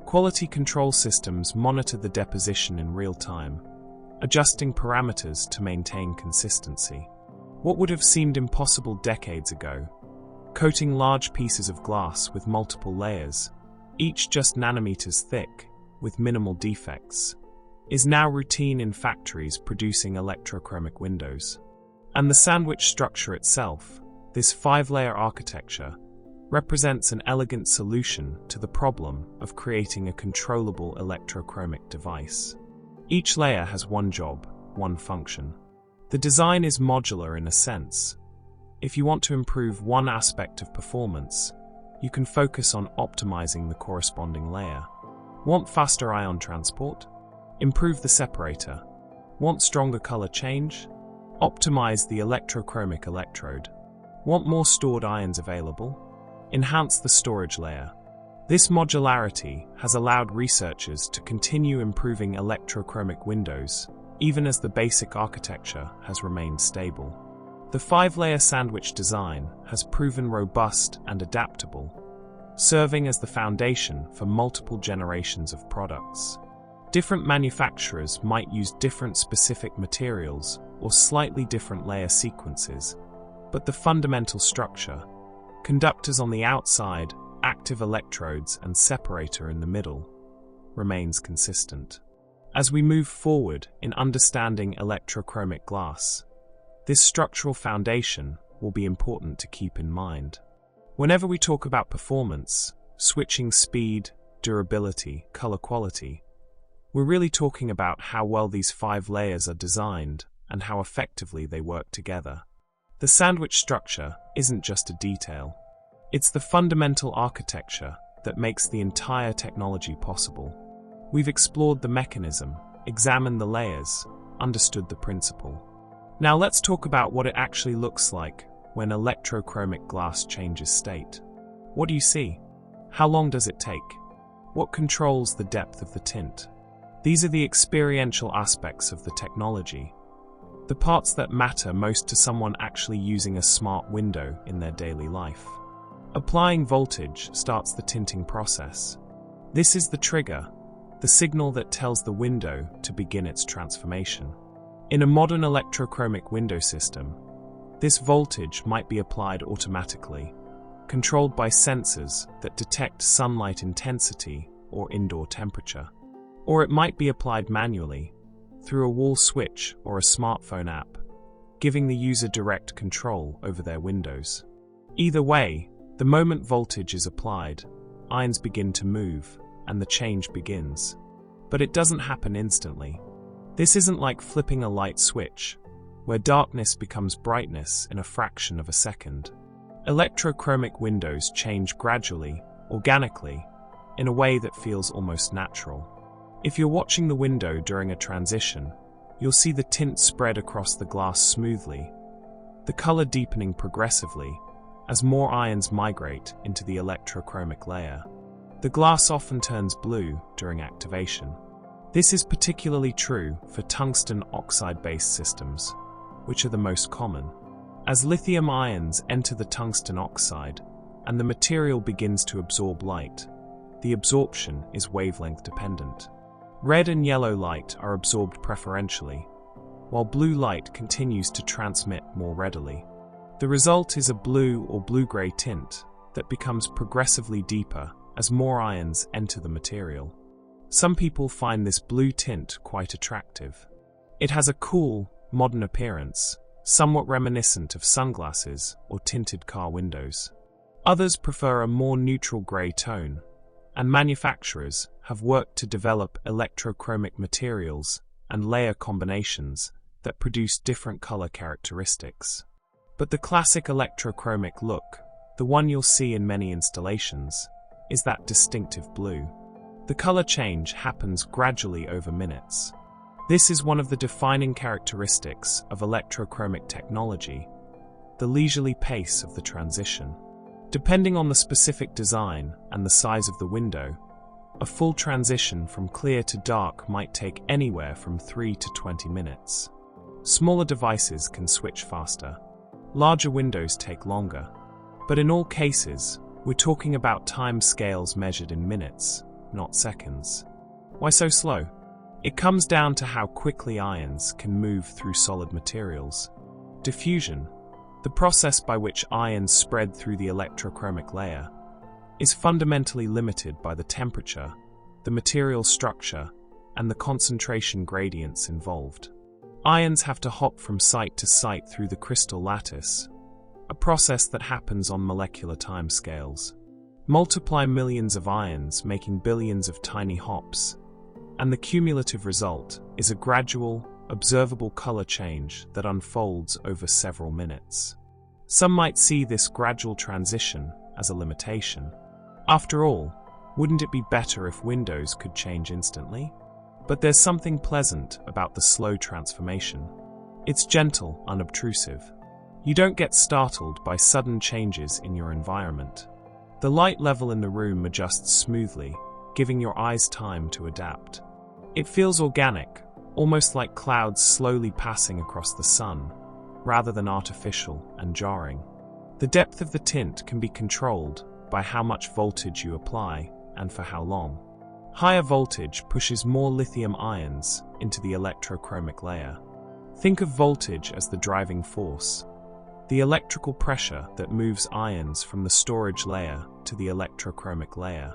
Quality control systems monitor the deposition in real time, adjusting parameters to maintain consistency. What would have seemed impossible decades ago, coating large pieces of glass with multiple layers, each just nanometers thick, with minimal defects, is now routine in factories producing electrochromic windows. And the sandwich structure itself, this 5-layer architecture, represents an elegant solution to the problem of creating a controllable electrochromic device. Each layer has one job, one function. The design is modular in a sense. If you want to improve one aspect of performance, you can focus on optimizing the corresponding layer. Want faster ion transport? Improve the separator. Want stronger color change? Optimize the electrochromic electrode. Want more stored ions available? Enhance the storage layer. This modularity has allowed researchers to continue improving electrochromic windows, even as the basic architecture has remained stable. The 5-layer sandwich design has proven robust and adaptable, serving as the foundation for multiple generations of products. Different manufacturers might use different specific materials or slightly different layer sequences, but the fundamental structure, conductors on the outside, active electrodes, and separator in the middle, remains consistent. As we move forward in understanding electrochromic glass, this structural foundation will be important to keep in mind. Whenever we talk about performance, switching speed, durability, color quality, we're really talking about how well these 5 layers are designed and how effectively they work together. The sandwich structure isn't just a detail. It's the fundamental architecture that makes the entire technology possible. We've explored the mechanism, examined the layers, understood the principle. Now let's talk about what it actually looks like when electrochromic glass changes state. What do you see? How long does it take? What controls the depth of the tint? These are the experiential aspects of the technology, the parts that matter most to someone actually using a smart window in their daily life. Applying voltage starts the tinting process. This is the trigger, the signal that tells the window to begin its transformation. In a modern electrochromic window system, this voltage might be applied automatically, controlled by sensors that detect sunlight intensity or indoor temperature. Or it might be applied manually, through a wall switch or a smartphone app, giving the user direct control over their windows. Either way, the moment voltage is applied, ions begin to move, and the change begins. But it doesn't happen instantly. This isn't like flipping a light switch, where darkness becomes brightness in a fraction of a second. Electrochromic windows change gradually, organically, in a way that feels almost natural. If you're watching the window during a transition, you'll see the tint spread across the glass smoothly, the color deepening progressively as more ions migrate into the electrochromic layer. The glass often turns blue during activation. This is particularly true for tungsten oxide-based systems, which are the most common. As lithium ions enter the tungsten oxide and the material begins to absorb light, the absorption is wavelength dependent. Red and yellow light are absorbed preferentially, while blue light continues to transmit more readily. The result is a blue or blue-gray tint that becomes progressively deeper as more ions enter the material. Some people find this blue tint quite attractive. It has a cool, modern appearance, somewhat reminiscent of sunglasses or tinted car windows. Others prefer a more neutral gray tone, and manufacturers have worked to develop electrochromic materials and layer combinations that produce different color characteristics. But the classic electrochromic look, the one you'll see in many installations, is that distinctive blue. The color change happens gradually over minutes. This is one of the defining characteristics of electrochromic technology, the leisurely pace of the transition. Depending on the specific design and the size of the window, a full transition from clear to dark might take anywhere from 3 to 20 minutes. Smaller devices can switch faster. Larger windows take longer. But in all cases, we're talking about time scales measured in minutes, not seconds. Why so slow? It comes down to how quickly ions can move through solid materials. Diffusion, the process by which ions spread through the electrochromic layer, is fundamentally limited by the temperature, the material structure, and the concentration gradients involved. Ions have to hop from site to site through the crystal lattice, a process that happens on molecular timescales. Multiply millions of ions, making billions of tiny hops, and the cumulative result is a gradual, observable color change that unfolds over several minutes. Some might see this gradual transition as a limitation. After all, wouldn't it be better if windows could change instantly? But there's something pleasant about the slow transformation. It's gentle, unobtrusive. You don't get startled by sudden changes in your environment. The light level in the room adjusts smoothly, giving your eyes time to adapt. It feels organic, almost like clouds slowly passing across the sun, rather than artificial and jarring. The depth of the tint can be controlled by how much voltage you apply and for how long. Higher voltage pushes more lithium ions into the electrochromic layer. Think of voltage as the driving force, the electrical pressure that moves ions from the storage layer to the electrochromic layer.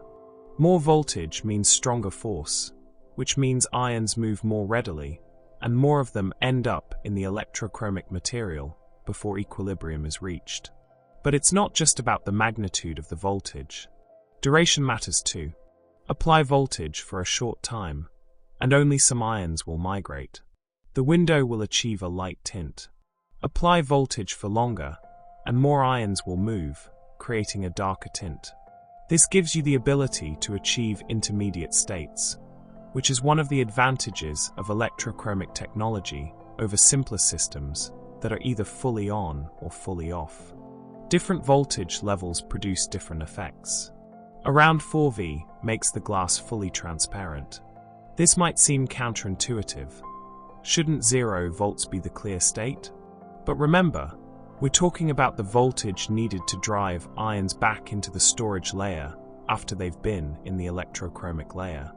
More voltage means stronger force, which means ions move more readily, and more of them end up in the electrochromic material before equilibrium is reached. But it's not just about the magnitude of the voltage. Duration matters too. Apply voltage for a short time, and only some ions will migrate. The window will achieve a light tint. Apply voltage for longer, and more ions will move, creating a darker tint. This gives you the ability to achieve intermediate states, which is one of the advantages of electrochromic technology over simpler systems that are either fully on or fully off. Different voltage levels produce different effects. Around 4V makes the glass fully transparent. This might seem counterintuitive. Shouldn't 0 volts be the clear state? But remember, we're talking about the voltage needed to drive ions back into the storage layer after they've been in the electrochromic layer.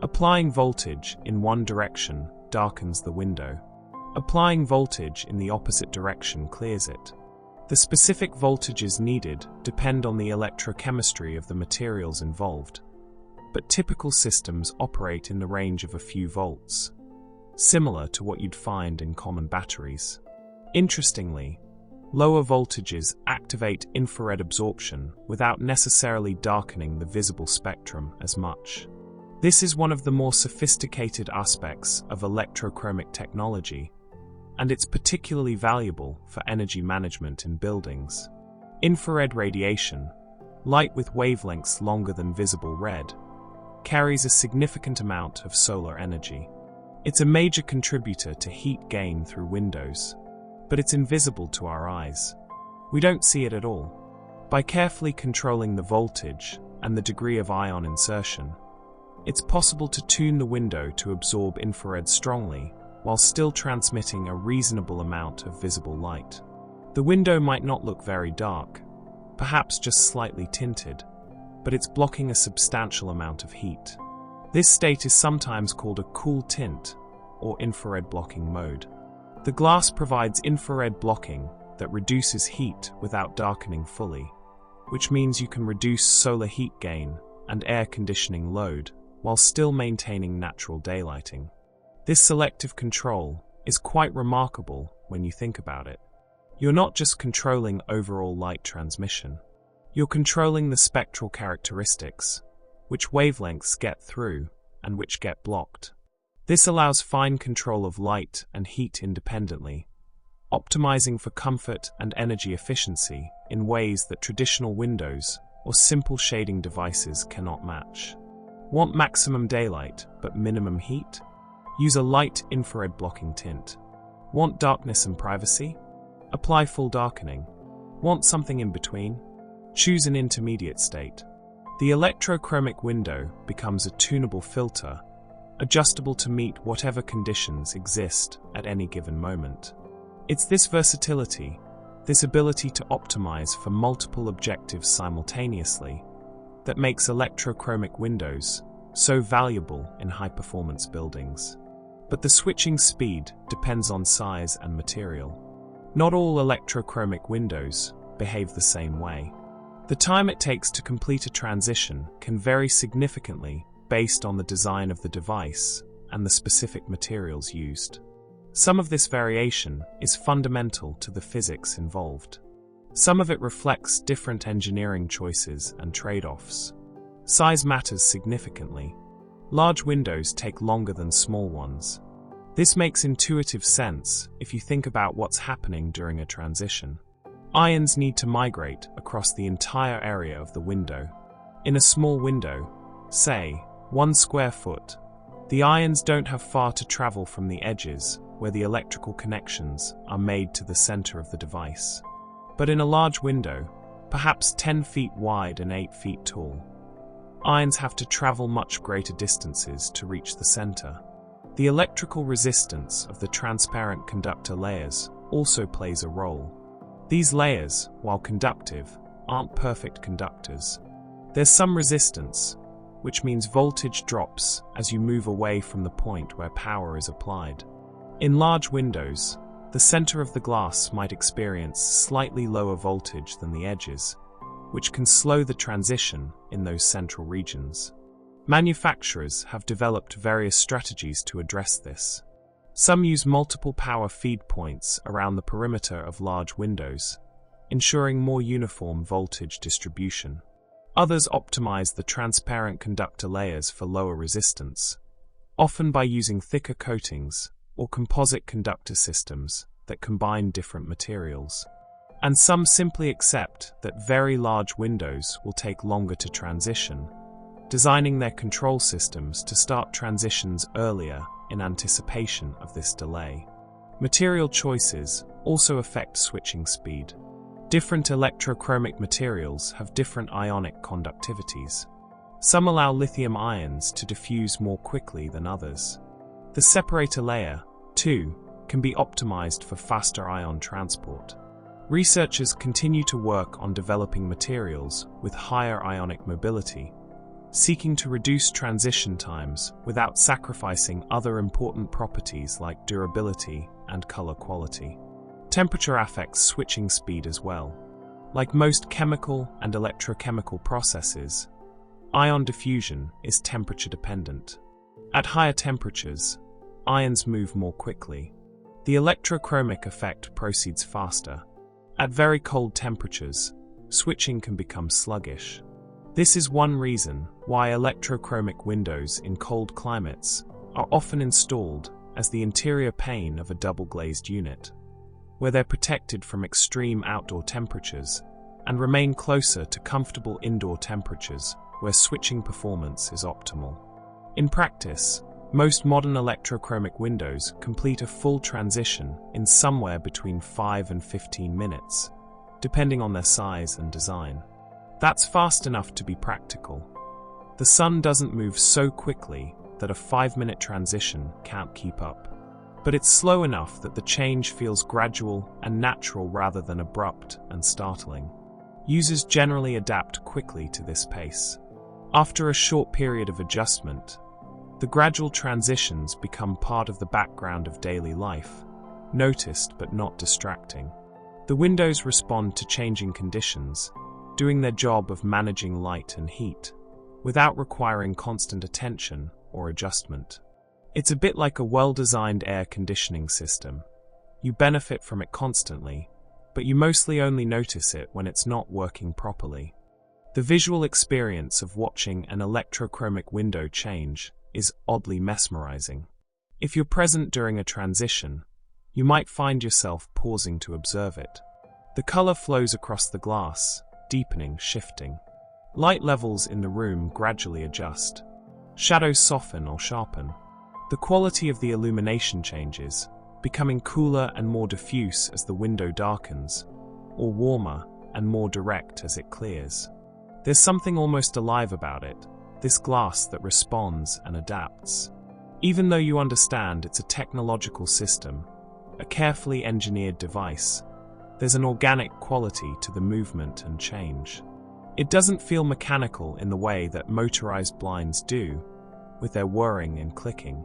Applying voltage in one direction darkens the window. Applying voltage in the opposite direction clears it. The specific voltages needed depend on the electrochemistry of the materials involved, but typical systems operate in the range of a few volts, similar to what you'd find in common batteries. Interestingly, lower voltages activate infrared absorption without necessarily darkening the visible spectrum as much. This is one of the more sophisticated aspects of electrochromic technology, and it's particularly valuable for energy management in buildings. Infrared radiation, light with wavelengths longer than visible red, carries a significant amount of solar energy. It's a major contributor to heat gain through windows, but it's invisible to our eyes. We don't see it at all. By carefully controlling the voltage and the degree of ion insertion, it's possible to tune the window to absorb infrared strongly while still transmitting a reasonable amount of visible light. The window might not look very dark, perhaps just slightly tinted, but it's blocking a substantial amount of heat. This state is sometimes called a cool tint or infrared blocking mode. The glass provides infrared blocking that reduces heat without darkening fully, which means you can reduce solar heat gain and air conditioning load while still maintaining natural daylighting. This selective control is quite remarkable when you think about it. You're not just controlling overall light transmission. You're controlling the spectral characteristics, which wavelengths get through and which get blocked. This allows fine control of light and heat independently, optimizing for comfort and energy efficiency in ways that traditional windows or simple shading devices cannot match. Want maximum daylight but minimum heat? Use a light infrared blocking tint. Want darkness and privacy? Apply full darkening. Want something in between? Choose an intermediate state. The electrochromic window becomes a tunable filter, adjustable to meet whatever conditions exist at any given moment. It's this versatility, this ability to optimize for multiple objectives simultaneously, that makes electrochromic windows so valuable in high-performance buildings. But the switching speed depends on size and material. Not all electrochromic windows behave the same way. The time it takes to complete a transition can vary significantly based on the design of the device and the specific materials used. Some of this variation is fundamental to the physics involved. Some of it reflects different engineering choices and trade-offs. Size matters significantly. Large windows take longer than small ones. This makes intuitive sense if you think about what's happening during a transition. Ions need to migrate across the entire area of the window. In a small window, say 1 square foot, the ions don't have far to travel from the edges where the electrical connections are made to the center of the device. But in a large window, perhaps 10 feet wide and 8 feet tall, ions have to travel much greater distances to reach the center. The electrical resistance of the transparent conductor layers also plays a role. These layers, while conductive, aren't perfect conductors. There's some resistance, which means voltage drops as you move away from the point where power is applied. In large windows, the center of the glass might experience slightly lower voltage than the edges, which can slow the transition in those central regions. Manufacturers have developed various strategies to address this. Some use multiple power feed points around the perimeter of large windows, ensuring more uniform voltage distribution. Others optimize the transparent conductor layers for lower resistance, often by using thicker coatings or composite conductor systems that combine different materials. And some simply accept that very large windows will take longer to transition, designing their control systems to start transitions earlier in anticipation of this delay. Material choices also affect switching speed. Different electrochromic materials have different ionic conductivities. Some allow lithium ions to diffuse more quickly than others. The separator layer, too, can be optimized for faster ion transport. Researchers continue to work on developing materials with higher ionic mobility, seeking to reduce transition times without sacrificing other important properties like durability and color quality. Temperature affects switching speed as well. Like most chemical and electrochemical processes, ion diffusion is temperature dependent. At higher temperatures, ions move more quickly. The electrochromic effect proceeds faster. At very cold temperatures, switching can become sluggish. This is one reason why electrochromic windows in cold climates are often installed as the interior pane of a double-glazed unit, where they're protected from extreme outdoor temperatures and remain closer to comfortable indoor temperatures where switching performance is optimal. In practice, most modern electrochromic windows complete a full transition in somewhere between 5 and 15 minutes, depending on their size and design. That's fast enough to be practical. The sun doesn't move so quickly that a 5-minute transition can't keep up. But it's slow enough that the change feels gradual and natural rather than abrupt and startling. Users generally adapt quickly to this pace. After a short period of adjustment, the gradual transitions become part of the background of daily life, noticed but not distracting. The windows respond to changing conditions, doing their job of managing light and heat, without requiring constant attention or adjustment. It's a bit like a well-designed air conditioning system. You benefit from it constantly, but you mostly only notice it when it's not working properly. The visual experience of watching an electrochromic window change is oddly mesmerizing. If you're present during a transition, you might find yourself pausing to observe it. The color flows across the glass, deepening, shifting. Light levels in the room gradually adjust. Shadows soften or sharpen. The quality of the illumination changes, becoming cooler and more diffuse as the window darkens, or warmer and more direct as it clears. There's something almost alive about it, this glass that responds and adapts. Even though you understand it's a technological system, a carefully engineered device, there's an organic quality to the movement and change. It doesn't feel mechanical in the way that motorized blinds do, with their whirring and clicking.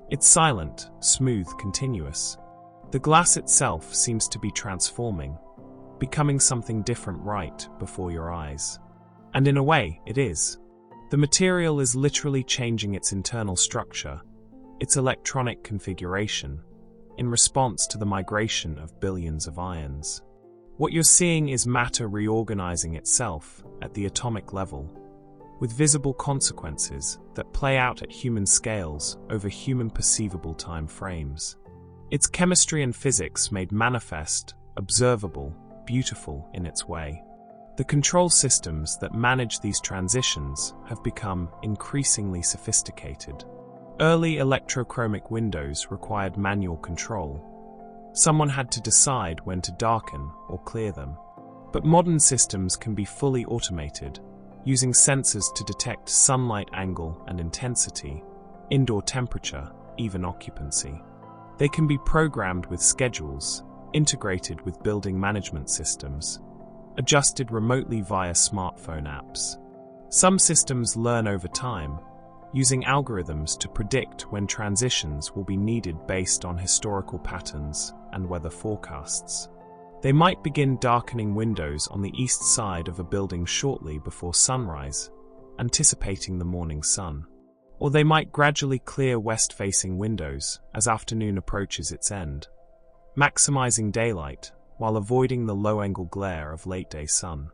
It's silent, smooth, continuous. The glass itself seems to be transforming, becoming something different right before your eyes. And in a way, it is. The material is literally changing its internal structure, its electronic configuration, in response to the migration of billions of ions. What you're seeing is matter reorganizing itself at the atomic level, with visible consequences that play out at human scales over human perceivable time frames. It's chemistry and physics made manifest, observable, beautiful in its way. The control systems that manage these transitions have become increasingly sophisticated. Early electrochromic windows required manual control. Someone had to decide when to darken or clear them. But modern systems can be fully automated, using sensors to detect sunlight angle and intensity, indoor temperature, even occupancy. They can be programmed with schedules, integrated with building management systems, adjusted remotely via smartphone apps. Some systems learn over time, using algorithms to predict when transitions will be needed based on historical patterns and weather forecasts. They might begin darkening windows on the east side of a building shortly before sunrise, anticipating the morning sun. Or they might gradually clear west-facing windows as afternoon approaches its end, maximizing daylight while avoiding the low-angle glare of late-day sun.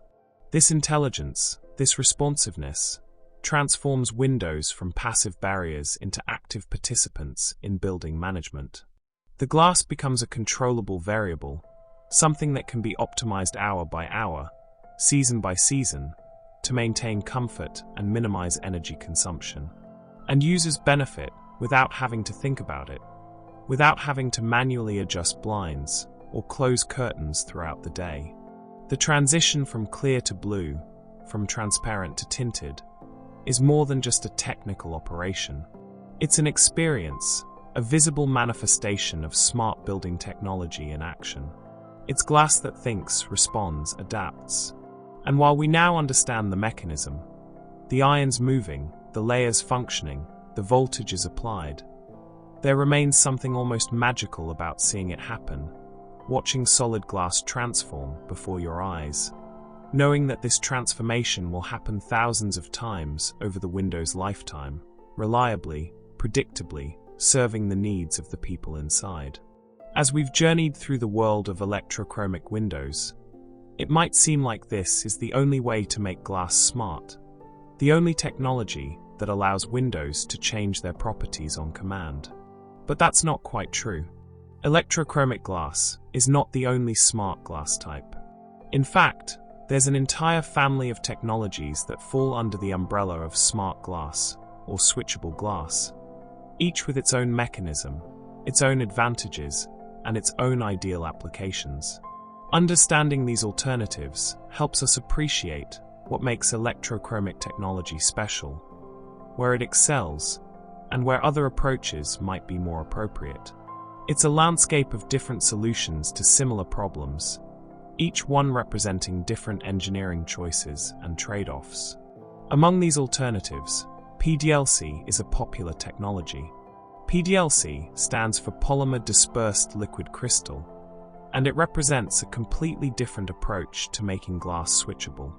This intelligence, this responsiveness, transforms windows from passive barriers into active participants in building management. The glass becomes a controllable variable, something that can be optimized hour by hour, season by season, to maintain comfort and minimize energy consumption. And users benefit without having to think about it, without having to manually adjust blinds or close curtains throughout the day. The transition from clear to blue, from transparent to tinted, is more than just a technical operation. It's an experience, a visible manifestation of smart building technology in action. It's glass that thinks, responds, adapts. And while we now understand the mechanism, the ions moving, the layers functioning, the voltages applied, there remains something almost magical about seeing it happen, watching solid glass transform before your eyes, knowing that this transformation will happen thousands of times over the window's lifetime, reliably, predictably, serving the needs of the people inside. As we've journeyed through the world of electrochromic windows, it might seem like this is the only way to make glass smart, the only technology that allows windows to change their properties on command. But that's not quite true. Electrochromic glass is not the only smart glass type. In fact, there's an entire family of technologies that fall under the umbrella of smart glass, or switchable glass, each with its own mechanism, its own advantages, and its own ideal applications. Understanding these alternatives helps us appreciate what makes electrochromic technology special, where it excels, and where other approaches might be more appropriate. It's a landscape of different solutions to similar problems, each one representing different engineering choices and trade-offs. Among these alternatives, PDLC is a popular technology. PDLC stands for Polymer Dispersed Liquid Crystal, and it represents a completely different approach to making glass switchable.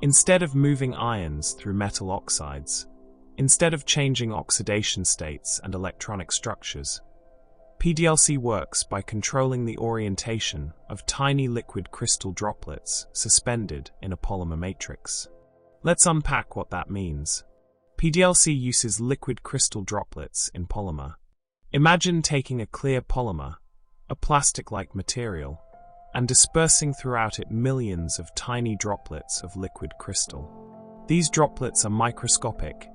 Instead of moving ions through metal oxides, instead of changing oxidation states and electronic structures, PDLC works by controlling the orientation of tiny liquid crystal droplets suspended in a polymer matrix. Let's unpack what that means. PDLC uses liquid crystal droplets in polymer. Imagine taking a clear polymer, a plastic-like material, and dispersing throughout it millions of tiny droplets of liquid crystal. These droplets are microscopic,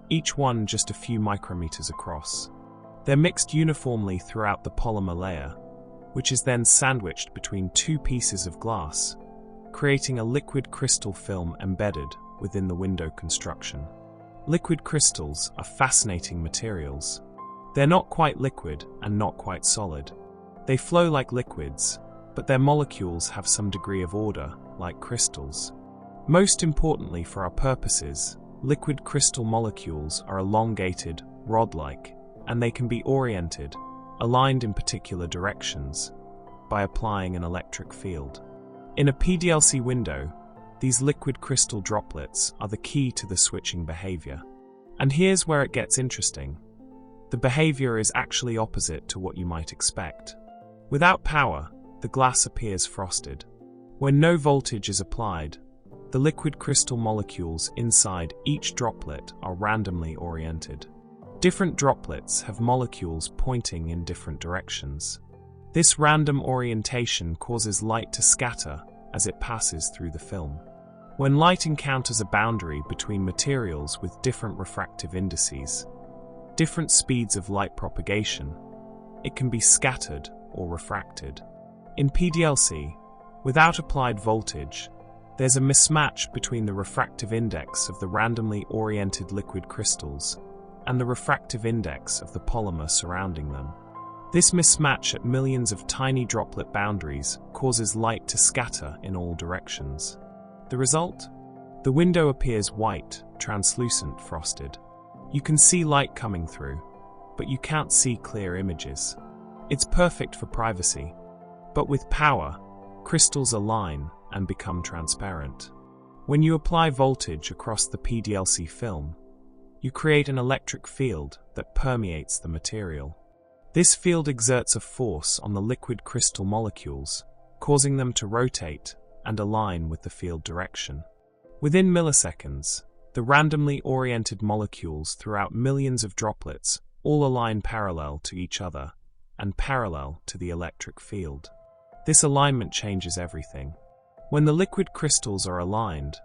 each one just a few micrometers across. They're mixed uniformly throughout the polymer layer, which is then sandwiched between two pieces of glass, creating a liquid crystal film embedded within the window construction. Liquid crystals are fascinating materials. They're not quite liquid and not quite solid. They flow like liquids, but their molecules have some degree of order, like crystals. Most importantly for our purposes, liquid crystal molecules are elongated, rod-like, and they can be oriented, aligned in particular directions, by applying an electric field. In a PDLC window, these liquid crystal droplets are the key to the switching behavior. And here's where it gets interesting. The behavior is actually opposite to what you might expect. Without power, the glass appears frosted. When no voltage is applied, the liquid crystal molecules inside each droplet are randomly oriented. Different droplets have molecules pointing in different directions. This random orientation causes light to scatter as it passes through the film. When light encounters a boundary between materials with different refractive indices, different speeds of light propagation, it can be scattered or refracted. In PDLC, without applied voltage, there's a mismatch between the refractive index of the randomly oriented liquid crystals and the refractive index of the polymer surrounding them. This mismatch at millions of tiny droplet boundaries causes light to scatter in all directions. The result? The window appears white, translucent, frosted. You can see light coming through, but you can't see clear images. It's perfect for privacy. But with power, crystals align and become transparent. When you apply voltage across the PDLC film, you create an electric field that permeates the material. This field exerts a force on the liquid crystal molecules, causing them to rotate and align with the field direction. Within milliseconds, the randomly oriented molecules throughout millions of droplets all align parallel to each other and parallel to the electric field. This alignment changes everything. When the liquid crystals are aligned,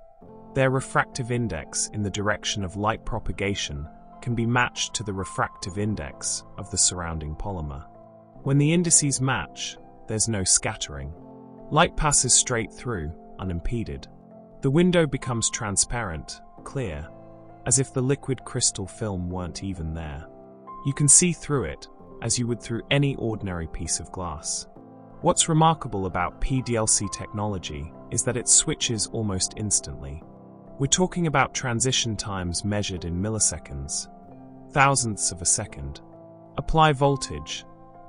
their refractive index in the direction of light propagation can be matched to the refractive index of the surrounding polymer. When the indices match, there's no scattering. Light passes straight through, unimpeded. The window becomes transparent, clear, as if the liquid crystal film weren't even there. You can see through it, as you would through any ordinary piece of glass. What's remarkable about PDLC technology is that it switches almost instantly. We're talking about transition times measured in milliseconds, thousandths of a second. Apply voltage,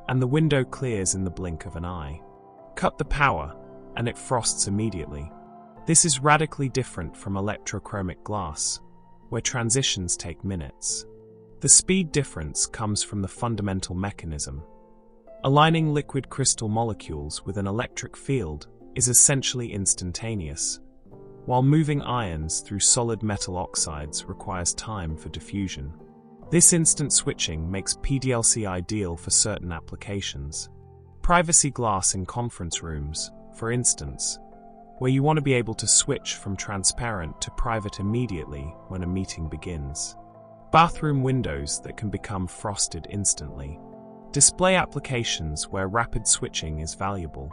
and the window clears in the blink of an eye. Cut the power, and it frosts immediately. This is radically different from electrochromic glass, where transitions take minutes. The speed difference comes from the fundamental mechanism. Aligning liquid crystal molecules with an electric field is essentially instantaneous, while moving ions through solid metal oxides requires time for diffusion. This instant switching makes PDLC ideal for certain applications. Privacy glass in conference rooms, for instance, where you want to be able to switch from transparent to private immediately when a meeting begins. Bathroom windows that can become frosted instantly. Display applications where rapid switching is valuable.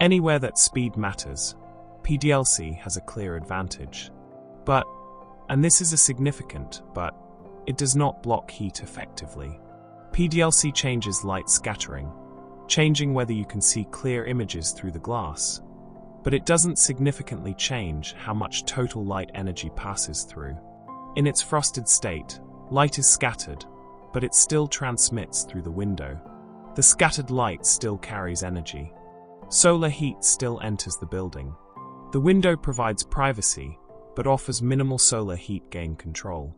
Anywhere that speed matters, PDLC has a clear advantage. But, and this is a significant but, it does not block heat effectively. PDLC changes light scattering, changing whether you can see clear images through the glass, but it doesn't significantly change how much total light energy passes through. In its frosted state, light is scattered, but it still transmits through the window. The scattered light still carries energy. Solar heat still enters the building. The window provides privacy, but offers minimal solar heat gain control.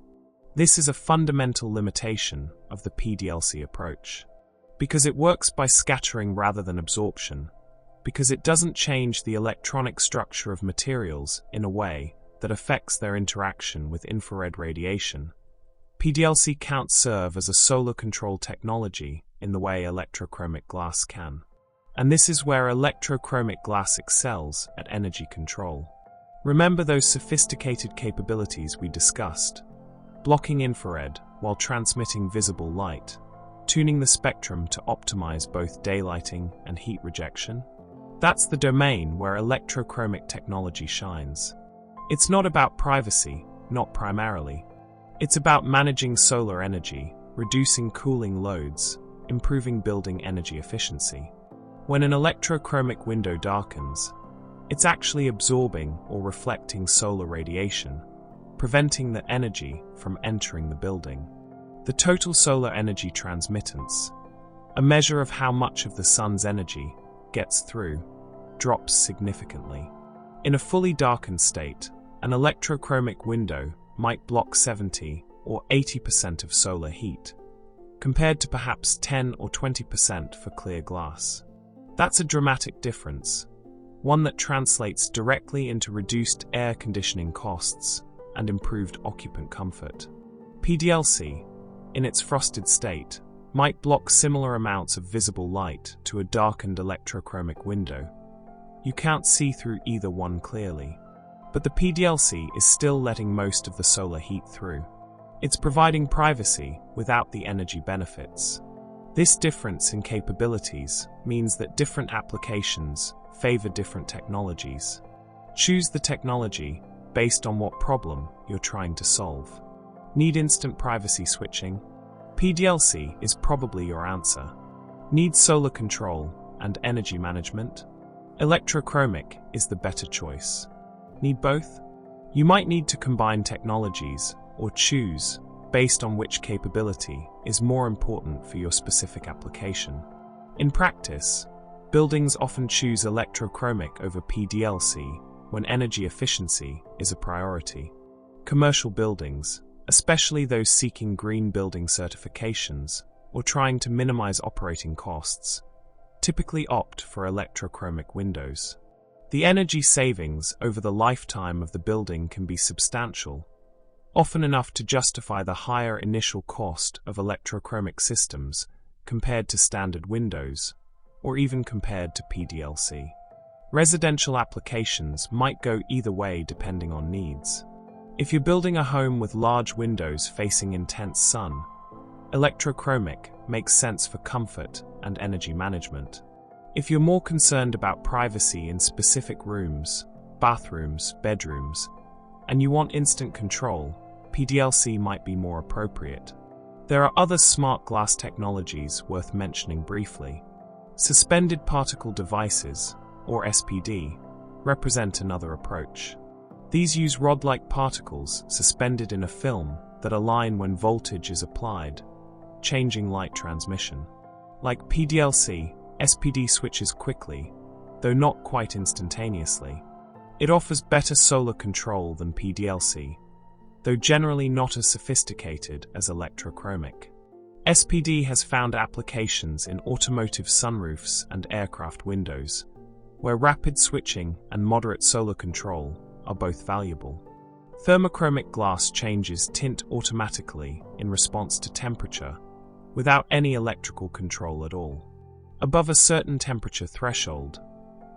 This is a fundamental limitation of the PDLC approach. Because it works by scattering rather than absorption, because it doesn't change the electronic structure of materials in a way that affects their interaction with infrared radiation, PDLC can't serve as a solar control technology in the way electrochromic glass can. And this is where electrochromic glass excels at energy control. Remember those sophisticated capabilities we discussed? Blocking infrared while transmitting visible light, tuning the spectrum to optimize both daylighting and heat rejection? That's the domain where electrochromic technology shines. It's not about privacy, not primarily. It's about managing solar energy, reducing cooling loads, improving building energy efficiency. When an electrochromic window darkens, it's actually absorbing or reflecting solar radiation, preventing the energy from entering the building. The total solar energy transmittance, a measure of how much of the sun's energy gets through, drops significantly. In a fully darkened state, an electrochromic window might block 70 or 80% of solar heat, compared to perhaps 10 or 20% for clear glass. That's a dramatic difference, one that translates directly into reduced air conditioning costs and improved occupant comfort. PDLC, in its frosted state, might block similar amounts of visible light to a darkened electrochromic window. You can't see through either one clearly, but the PDLC is still letting most of the solar heat through. It's providing privacy without the energy benefits. This difference in capabilities means that different applications favor different technologies. Choose the technology based on what problem you're trying to solve. Need instant privacy switching? PDLC is probably your answer. Need solar control and energy management? Electrochromic is the better choice. Need both? You might need to combine technologies or choose based on which capability is more important for your specific application. In practice, buildings often choose electrochromic over PDLC when energy efficiency is a priority. Commercial buildings, especially those seeking green building certifications or trying to minimize operating costs, typically opt for electrochromic windows. The energy savings over the lifetime of the building can be substantial, often enough to justify the higher initial cost of electrochromic systems compared to standard windows, or even compared to PDLC. Residential applications might go either way depending on needs. If you're building a home with large windows facing intense sun, electrochromic makes sense for comfort and energy management. If you're more concerned about privacy in specific rooms, bathrooms, bedrooms, and you want instant control, PDLC might be more appropriate. There are other smart glass technologies worth mentioning briefly. Suspended particle devices, or SPD, represent another approach. These use rod-like particles suspended in a film that align when voltage is applied, changing light transmission. Like PDLC, SPD switches quickly, though not quite instantaneously. It offers better solar control than PDLC, though generally not as sophisticated as electrochromic. SPD has found applications in automotive sunroofs and aircraft windows, where rapid switching and moderate solar control are both valuable. Thermochromic glass changes tint automatically in response to temperature, without any electrical control at all. Above a certain temperature threshold,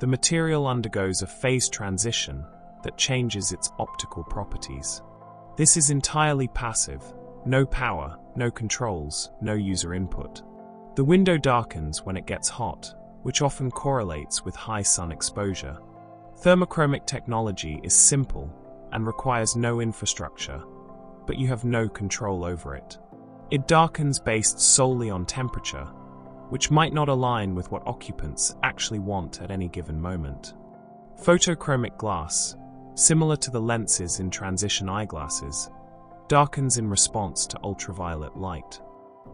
the material undergoes a phase transition that changes its optical properties. This is entirely passive, no power, no controls, no user input. The window darkens when it gets hot, which often correlates with high sun exposure. Thermochromic technology is simple and requires no infrastructure, but you have no control over it. It darkens based solely on temperature, which might not align with what occupants actually want at any given moment. Photochromic glass, similar to the lenses in transition eyeglasses, darkens in response to ultraviolet light.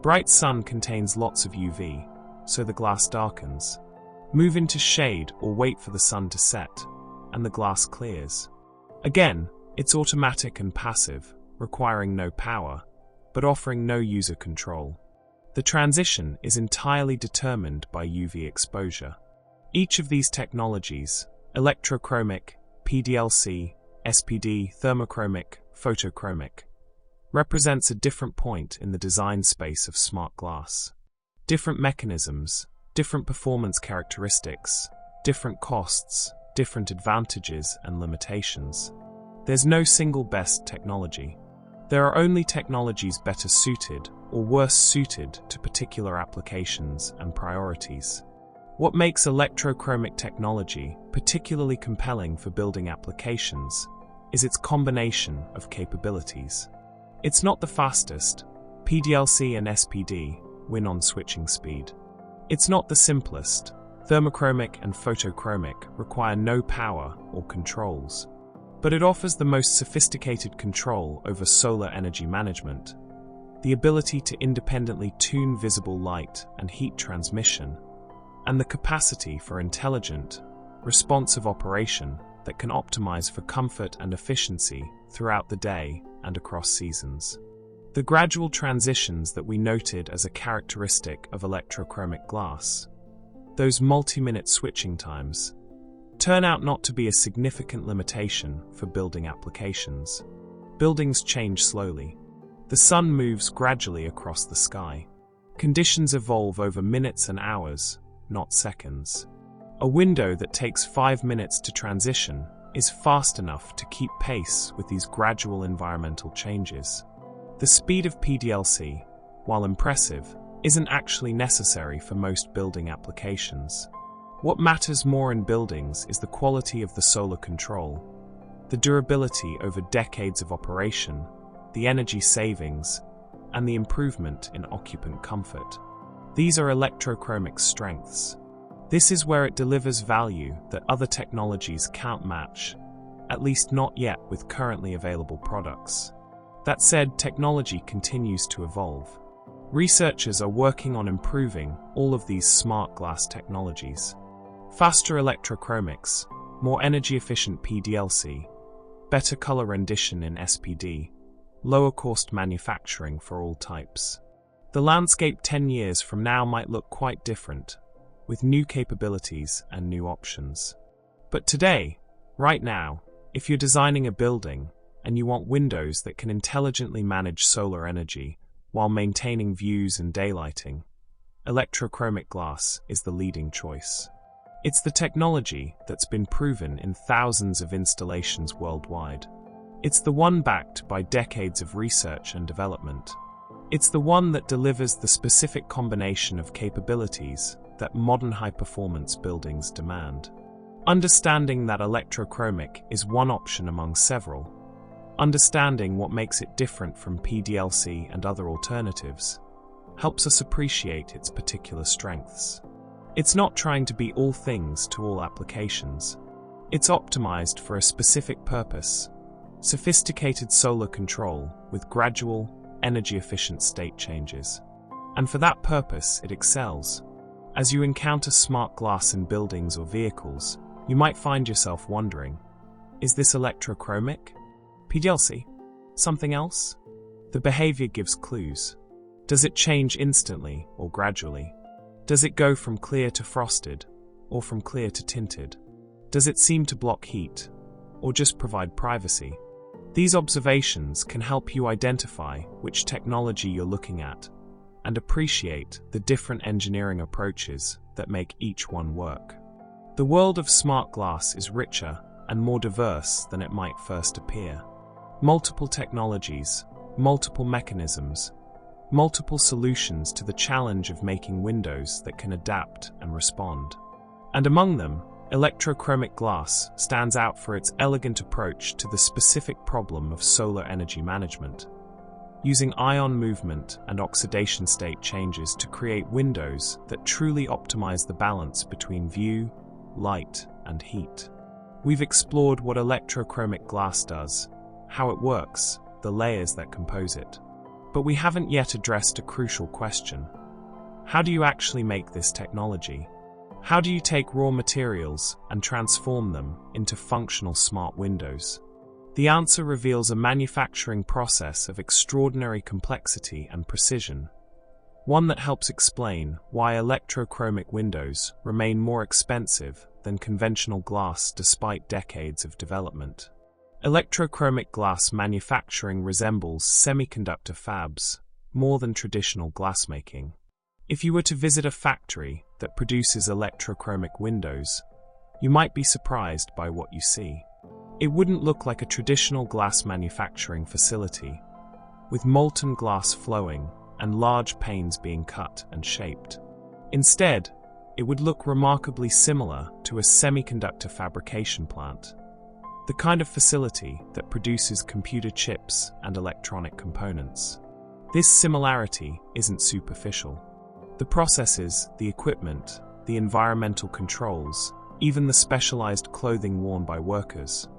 Bright sun contains lots of UV, so the glass darkens. Move into shade or wait for the sun to set, and the glass clears. Again, it's automatic and passive, requiring no power, but offering no user control. The transition is entirely determined by UV exposure. Each of these technologies, electrochromic, PDLC, SPD, thermochromic, photochromic, represents a different point in the design space of smart glass. Different mechanisms, different performance characteristics, different costs, different advantages and limitations. There's no single best technology. There are only technologies better suited or worse suited to particular applications and priorities. What makes electrochromic technology particularly compelling for building applications is its combination of capabilities. It's not the fastest. PDLC and SPD win on switching speed. It's not the simplest. Thermochromic and photochromic require no power or controls. But it offers the most sophisticated control over solar energy management, the ability to independently tune visible light and heat transmission, and the capacity for intelligent, responsive operation that can optimize for comfort and efficiency throughout the day and across seasons. The gradual transitions that we noted as a characteristic of electrochromic glass, those multi-minute switching times, turn out not to be a significant limitation for building applications. Buildings change slowly. The sun moves gradually across the sky. Conditions evolve over minutes and hours, not seconds. A window that takes 5 minutes to transition is fast enough to keep pace with these gradual environmental changes. The speed of PDLC, while impressive, isn't actually necessary for most building applications. What matters more in buildings is the quality of the solar control, the durability over decades of operation, the energy savings, and the improvement in occupant comfort. These are electrochromic's strengths. This is where it delivers value that other technologies can't match, at least not yet with currently available products. That said, technology continues to evolve. Researchers are working on improving all of these smart glass technologies. Faster electrochromics, more energy-efficient PDLC, better color rendition in SPD, lower-cost manufacturing for all types. The landscape 10 years from now might look quite different, with new capabilities and new options. But today, right now, if you're designing a building and you want windows that can intelligently manage solar energy while maintaining views and daylighting, electrochromic glass is the leading choice. It's the technology that's been proven in thousands of installations worldwide. It's the one backed by decades of research and development. It's the one that delivers the specific combination of capabilities that modern high-performance buildings demand. Understanding that electrochromic is one option among several, understanding what makes it different from PDLC and other alternatives, helps us appreciate its particular strengths. It's not trying to be all things to all applications. It's optimized for a specific purpose: sophisticated solar control with gradual, energy-efficient state changes. And for that purpose, it excels. As you encounter smart glass in buildings or vehicles, you might find yourself wondering, is this electrochromic? PDLC? Something else? The behavior gives clues. Does it change instantly or gradually? Does it go from clear to frosted, or from clear to tinted? Does it seem to block heat, or just provide privacy? These observations can help you identify which technology you're looking at, and appreciate the different engineering approaches that make each one work. The world of smart glass is richer and more diverse than it might first appear. Multiple technologies, multiple mechanisms, multiple solutions to the challenge of making windows that can adapt and respond. And among them, electrochromic glass stands out for its elegant approach to the specific problem of solar energy management, using ion movement and oxidation state changes to create windows that truly optimize the balance between view, light, and heat. We've explored what electrochromic glass does, how it works, the layers that compose it. But we haven't yet addressed a crucial question. How do you actually make this technology? How do you take raw materials and transform them into functional smart windows? The answer reveals a manufacturing process of extraordinary complexity and precision, one that helps explain why electrochromic windows remain more expensive than conventional glass despite decades of development. Electrochromic glass manufacturing resembles semiconductor fabs more than traditional glassmaking. If you were to visit a factory that produces electrochromic windows, you might be surprised by what you see. It wouldn't look like a traditional glass manufacturing facility, with molten glass flowing and large panes being cut and shaped. Instead, it would look remarkably similar to a semiconductor fabrication plant, the kind of facility that produces computer chips and electronic components. This similarity isn't superficial. The processes, the equipment, the environmental controls, even the specialized clothing worn by workers,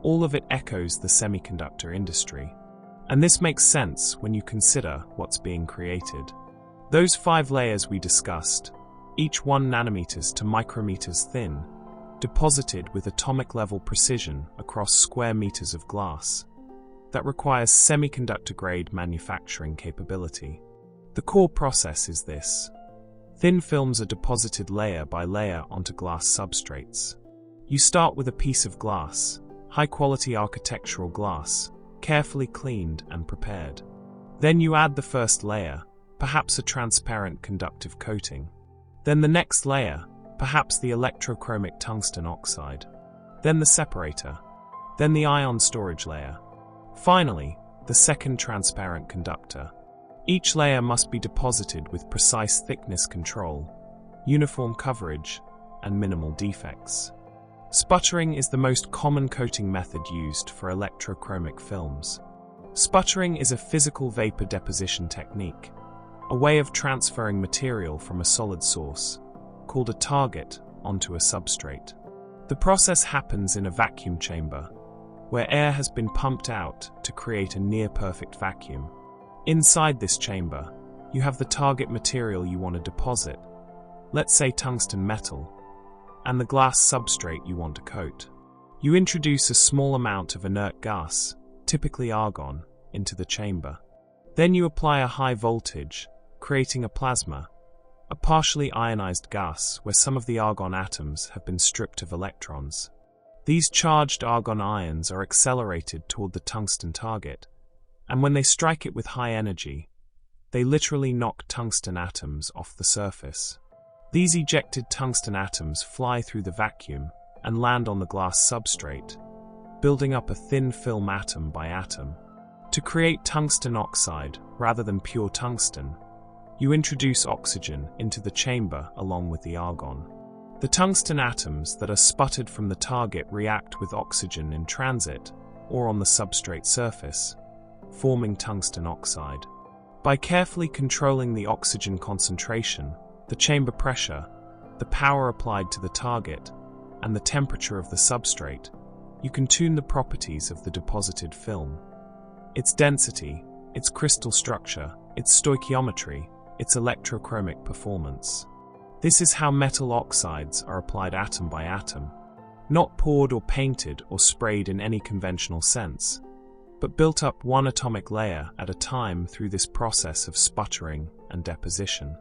all of it echoes the semiconductor industry. And this makes sense when you consider what's being created. Those 5 layers we discussed, each 1 nanometers to micrometers thin, deposited with atomic-level precision across square meters of glass, that requires semiconductor-grade manufacturing capability. The core process is this. Thin films are deposited layer by layer onto glass substrates. You start with a piece of glass, high-quality architectural glass, carefully cleaned and prepared. Then you add the first layer, perhaps a transparent conductive coating. Then the next layer, perhaps the electrochromic tungsten oxide. Then the separator. Then the ion storage layer. Finally, the second transparent conductor. Each layer must be deposited with precise thickness control, uniform coverage, and minimal defects. Sputtering is the most common coating method used for electrochromic films. Sputtering is a physical vapor deposition technique, a way of transferring material from a solid source, called a target, onto a substrate. The process happens in a vacuum chamber, where air has been pumped out to create a near-perfect vacuum. Inside this chamber, you have the target material you want to deposit, let's say tungsten metal, and the glass substrate you want to coat. You introduce a small amount of inert gas, typically argon, into the chamber. Then you apply a high voltage, creating a plasma, a partially ionized gas where some of the argon atoms have been stripped of electrons. These charged argon ions are accelerated toward the tungsten target, and when they strike it with high energy, they literally knock tungsten atoms off the surface. These ejected tungsten atoms fly through the vacuum and land on the glass substrate, building up a thin film atom by atom. To create tungsten oxide rather than pure tungsten, you introduce oxygen into the chamber along with the argon. The tungsten atoms that are sputtered from the target react with oxygen in transit or on the substrate surface, forming tungsten oxide. By carefully controlling the oxygen concentration, the chamber pressure, the power applied to the target, and the temperature of the substrate, you can tune the properties of the deposited film. Its density, its crystal structure, its stoichiometry, its electrochromic performance. This is how metal oxides are applied atom by atom, not poured or painted or sprayed in any conventional sense, but built up one atomic layer at a time through this process of sputtering and deposition.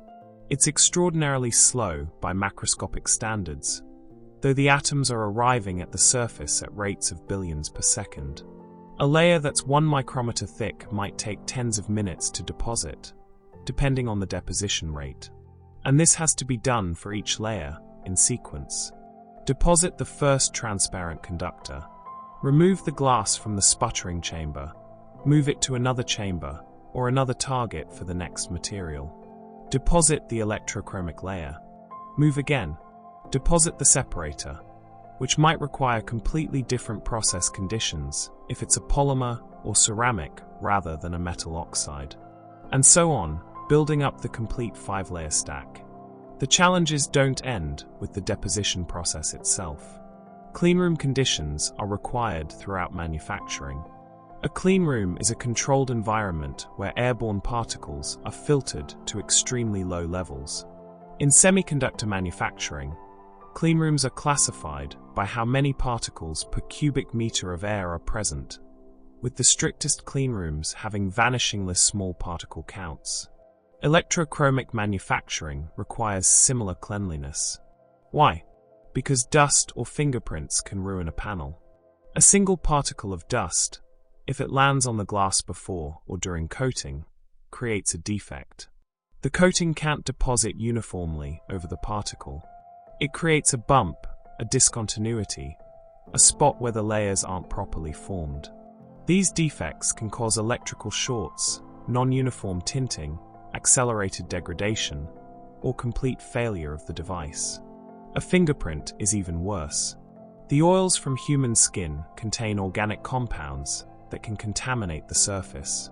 It's extraordinarily slow by macroscopic standards, though the atoms are arriving at the surface at rates of billions per second. A layer that's 1 micrometer thick might take tens of minutes to deposit, depending on the deposition rate. And this has to be done for each layer, in sequence. Deposit the first transparent conductor. Remove the glass from the sputtering chamber. Move it to another chamber, or another target for the next material. Deposit the electrochromic layer. Move again. Deposit the separator, which might require completely different process conditions if it's a polymer or ceramic rather than a metal oxide. And so on, building up the complete 5-layer stack. The challenges don't end with the deposition process itself. Cleanroom conditions are required throughout manufacturing. A cleanroom is a controlled environment where airborne particles are filtered to extremely low levels. In semiconductor manufacturing, cleanrooms are classified by how many particles per cubic meter of air are present, with the strictest cleanrooms having vanishingly small particle counts. Electrochromic manufacturing requires similar cleanliness. Why? Because dust or fingerprints can ruin a panel. A single particle of dust, if it lands on the glass before or during coating, creates a defect. The coating can't deposit uniformly over the particle. It creates a bump, a discontinuity, a spot where the layers aren't properly formed. These defects can cause electrical shorts, non-uniform tinting, accelerated degradation, or complete failure of the device. A fingerprint is even worse. The oils from human skin contain organic compounds that can contaminate the surface.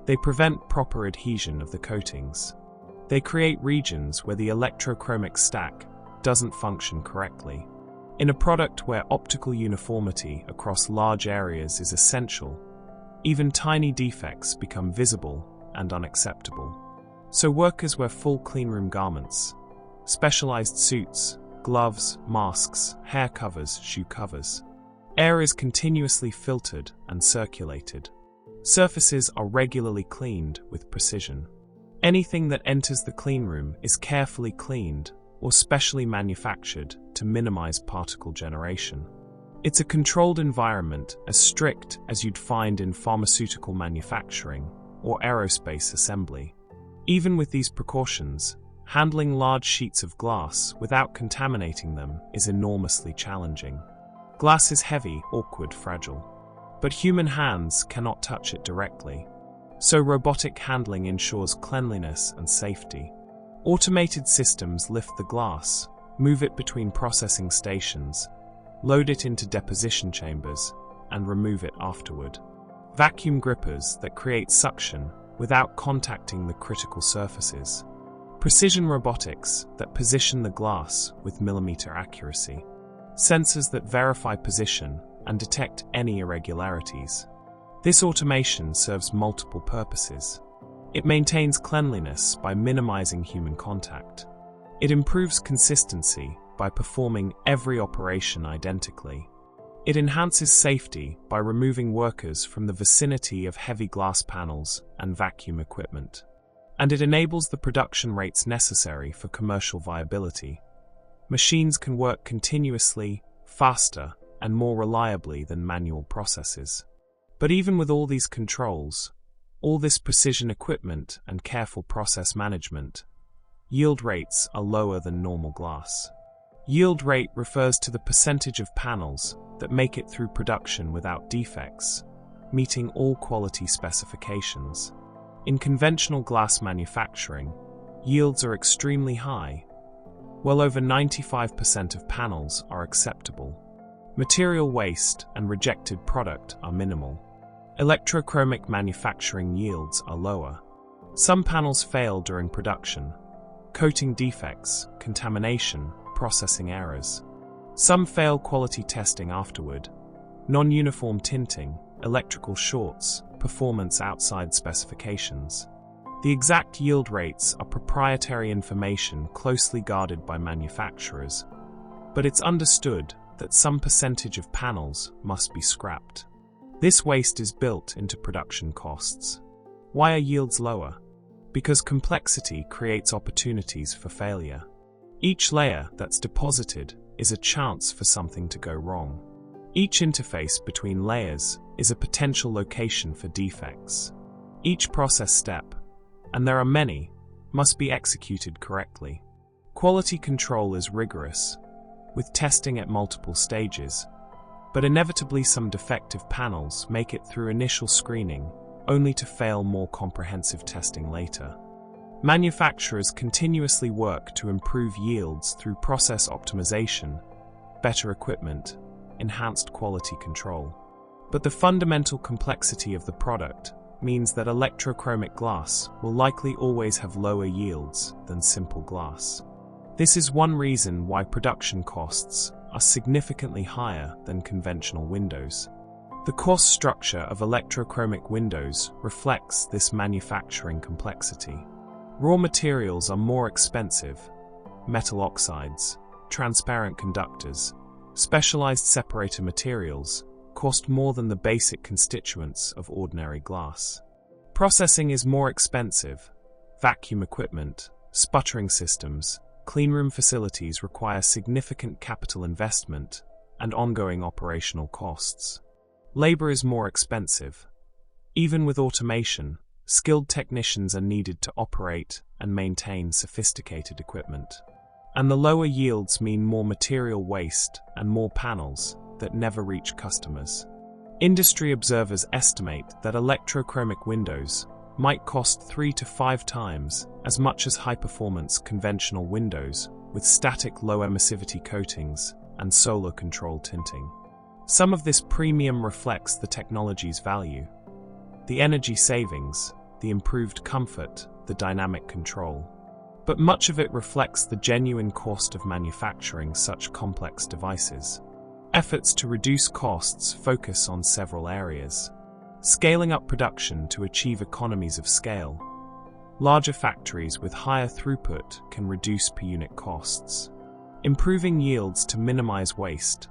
They prevent proper adhesion of the coatings. They create regions where the electrochromic stack doesn't function correctly. In a product where optical uniformity across large areas is essential, even tiny defects become visible and unacceptable. So workers wear full cleanroom garments, specialized suits, gloves, masks, hair covers, shoe covers. Air is continuously filtered and circulated. Surfaces are regularly cleaned with precision. Anything that enters the cleanroom is carefully cleaned or specially manufactured to minimize particle generation. It's a controlled environment as strict as you'd find in pharmaceutical manufacturing or aerospace assembly. Even with these precautions, handling large sheets of glass without contaminating them is enormously challenging. Glass is heavy, awkward, fragile. But human hands cannot touch it directly. So robotic handling ensures cleanliness and safety. Automated systems lift the glass, move it between processing stations, load it into deposition chambers, and remove it afterward. Vacuum grippers that create suction without contacting the critical surfaces. Precision robotics that position the glass with millimeter accuracy. Sensors that verify position and detect any irregularities. This automation serves multiple purposes. It maintains cleanliness by minimizing human contact. It improves consistency by performing every operation identically. It enhances safety by removing workers from the vicinity of heavy glass panels and vacuum equipment. And it enables the production rates necessary for commercial viability. Machines can work continuously, faster, and more reliably than manual processes. But even with all these controls, all this precision equipment and careful process management, yield rates are lower than normal glass. Yield rate refers to the percentage of panels that make it through production without defects, meeting all quality specifications. In conventional glass manufacturing, yields are extremely high. Well over 95% of panels are acceptable. Material waste and rejected product are minimal. Electrochromic manufacturing yields are lower. Some panels fail during production. Coating defects, contamination, processing errors. Some fail quality testing afterward. Non-uniform tinting, electrical shorts, performance outside specifications. The exact yield rates are proprietary information closely guarded by manufacturers, but it's understood that some percentage of panels must be scrapped. This waste is built into production costs. Why are yields lower? Because complexity creates opportunities for failure. Each layer that's deposited is a chance for something to go wrong. Each interface between layers is a potential location for defects. Each process step, and there are many, must be executed correctly. Quality control is rigorous, with testing at multiple stages, but inevitably some defective panels make it through initial screening, only to fail more comprehensive testing later. Manufacturers continuously work to improve yields through process optimization, better equipment, enhanced quality control. But the fundamental complexity of the product means that electrochromic glass will likely always have lower yields than simple glass. This is one reason why production costs are significantly higher than conventional windows. The cost structure of electrochromic windows reflects this manufacturing complexity. Raw materials are more expensive: metal oxides, transparent conductors, specialized separator materials cost more than the basic constituents of ordinary glass. Processing is more expensive. Vacuum equipment, sputtering systems, cleanroom facilities require significant capital investment and ongoing operational costs. Labor is more expensive. Even with automation, skilled technicians are needed to operate and maintain sophisticated equipment. And the lower yields mean more material waste and more panels that never reach customers. Industry observers estimate that electrochromic windows might cost 3 to 5 times as much as high-performance conventional windows with static low-emissivity coatings and solar-controlled tinting. Some of this premium reflects the technology's value. The energy savings, the improved comfort, the dynamic control. But much of it reflects the genuine cost of manufacturing such complex devices. Efforts to reduce costs focus on several areas. Scaling up production to achieve economies of scale. Larger factories with higher throughput can reduce per-unit costs. Improving yields to minimize waste.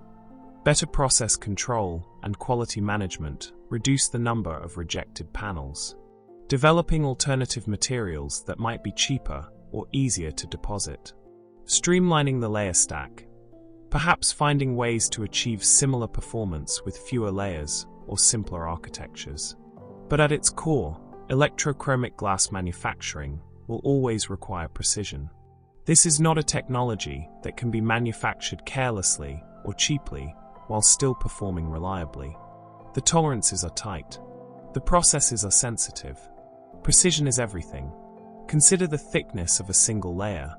Better process control and quality management reduce the number of rejected panels. Developing alternative materials that might be cheaper or easier to deposit. Streamlining the layer stack. Perhaps finding ways to achieve similar performance with fewer layers or simpler architectures. But at its core, electrochromic glass manufacturing will always require precision. This is not a technology that can be manufactured carelessly or cheaply while still performing reliably. The tolerances are tight. The processes are sensitive. Precision is everything. Consider the thickness of a single layer,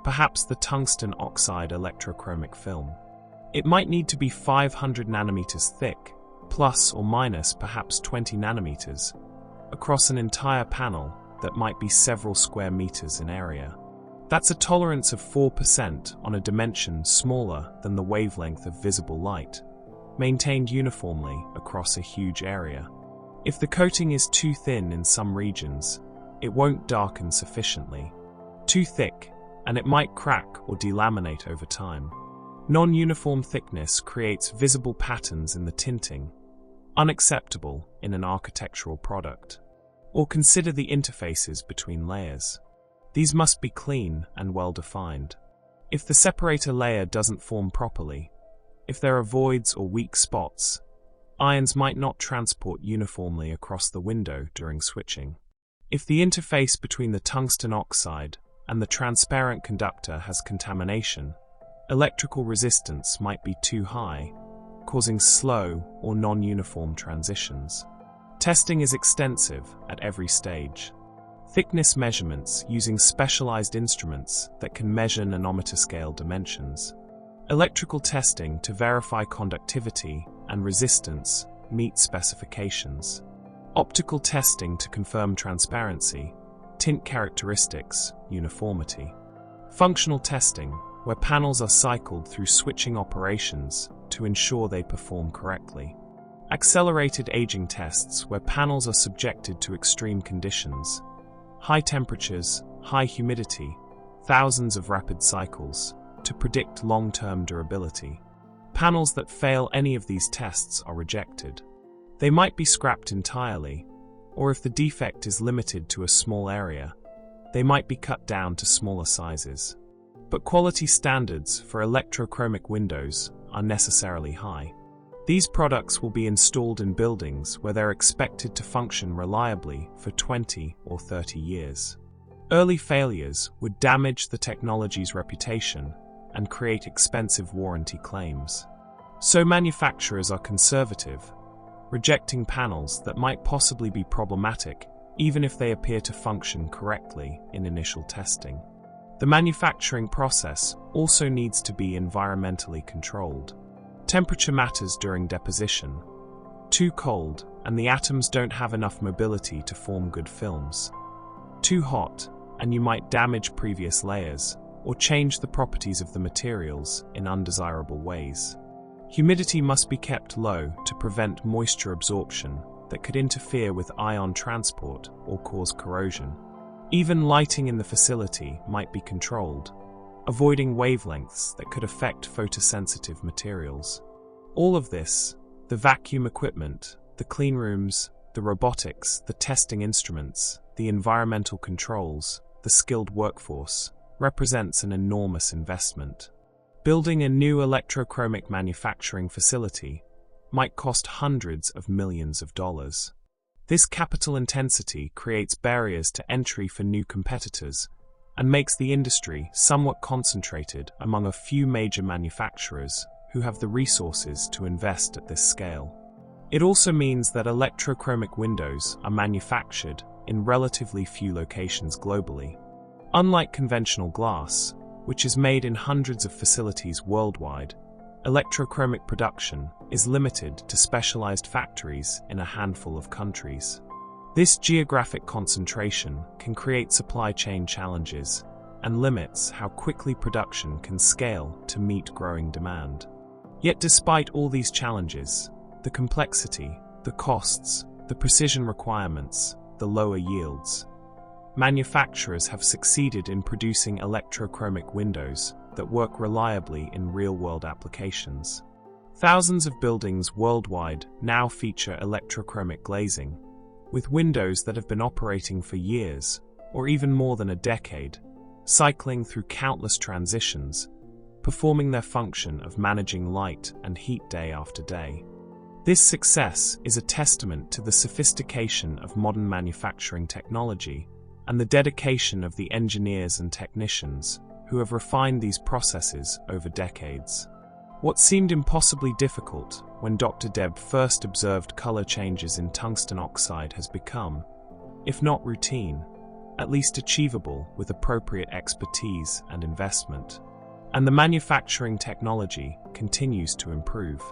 perhaps the tungsten oxide electrochromic film. It might need to be 500 nanometers thick, plus or minus perhaps 20 nanometers, across an entire panel that might be several square meters in area. That's a tolerance of 4% on a dimension smaller than the wavelength of visible light, maintained uniformly across a huge area. If the coating is too thin in some regions, it won't darken sufficiently. Too thick, and it might crack or delaminate over time. Non-uniform thickness creates visible patterns in the tinting, unacceptable in an architectural product. Or consider the interfaces between layers. These must be clean and well-defined. If the separator layer doesn't form properly, if there are voids or weak spots, ions might not transport uniformly across the window during switching. If the interface between the tungsten oxide and the transparent conductor has contamination, electrical resistance might be too high, causing slow or non-uniform transitions. Testing is extensive at every stage. Thickness measurements using specialized instruments that can measure nanometer scale dimensions. Electrical testing to verify conductivity and resistance meet specifications. Optical testing to confirm transparency, tint characteristics, uniformity. Functional testing, where panels are cycled through switching operations to ensure they perform correctly. Accelerated aging tests, where panels are subjected to extreme conditions. High temperatures, high humidity, thousands of rapid cycles, to predict long-term durability. Panels that fail any of these tests are rejected. They might be scrapped entirely, or if the defect is limited to a small area, they might be cut down to smaller sizes. But quality standards for electrochromic windows are necessarily high. These products will be installed in buildings where they're expected to function reliably for 20 or 30 years. Early failures would damage the technology's reputation and create expensive warranty claims. So manufacturers are conservative, rejecting panels that might possibly be problematic even if they appear to function correctly in initial testing. The manufacturing process also needs to be environmentally controlled. Temperature matters during deposition. Too cold, and the atoms don't have enough mobility to form good films. Too hot, and you might damage previous layers, or change the properties of the materials in undesirable ways. Humidity must be kept low to prevent moisture absorption that could interfere with ion transport or cause corrosion. Even lighting in the facility might be controlled, avoiding wavelengths that could affect photosensitive materials. All of this, the vacuum equipment, the clean rooms, the robotics, the testing instruments, the environmental controls, the skilled workforce, represents an enormous investment. Building a new electrochromic manufacturing facility might cost hundreds of millions of dollars. This capital intensity creates barriers to entry for new competitors and makes the industry somewhat concentrated among a few major manufacturers who have the resources to invest at this scale. It also means that electrochromic windows are manufactured in relatively few locations globally. Unlike conventional glass, which is made in hundreds of facilities worldwide, electrochromic production is limited to specialized factories in a handful of countries. This geographic concentration can create supply chain challenges and limits how quickly production can scale to meet growing demand. Yet despite all these challenges, the complexity, the costs, the precision requirements, the lower yields, manufacturers have succeeded in producing electrochromic windows that work reliably in real-world applications. Thousands of buildings worldwide now feature electrochromic glazing, with windows that have been operating for years, or even more than a decade, cycling through countless transitions, performing their function of managing light and heat day after day. This success is a testament to the sophistication of modern manufacturing technology and the dedication of the engineers and technicians who have refined these processes over decades. What seemed impossibly difficult when Dr. Deb first observed color changes in tungsten oxide has become, if not routine, at least achievable with appropriate expertise and investment. And the manufacturing technology continues to improve.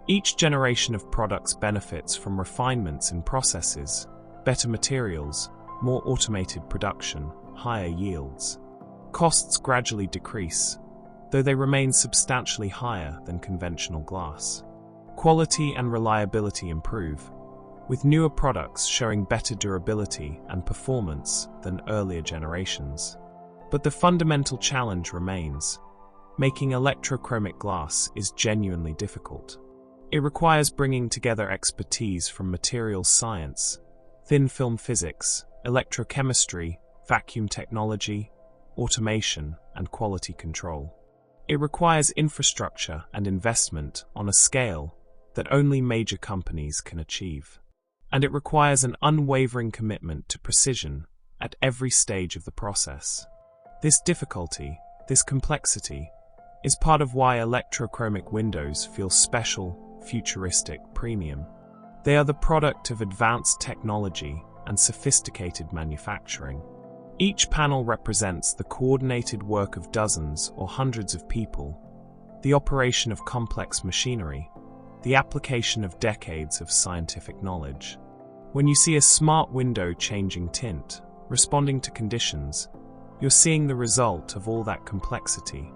Each generation of products benefits from refinements in processes, better materials, more automated production, higher yields. Costs gradually decrease, though they remain substantially higher than conventional glass. Quality and reliability improve, with newer products showing better durability and performance than earlier generations. But the fundamental challenge remains. Making electrochromic glass is genuinely difficult. It requires bringing together expertise from materials science, thin film physics, electrochemistry, vacuum technology, automation, and quality control. It requires infrastructure and investment on a scale that only major companies can achieve. And it requires an unwavering commitment to precision at every stage of the process. This difficulty, this complexity, is part of why electrochromic windows feel special, futuristic, premium. They are the product of advanced technology and sophisticated manufacturing. Each panel represents the coordinated work of dozens or hundreds of people, the operation of complex machinery, the application of decades of scientific knowledge. When you see a smart window changing tint, responding to conditions, you're seeing the result of all that complexity,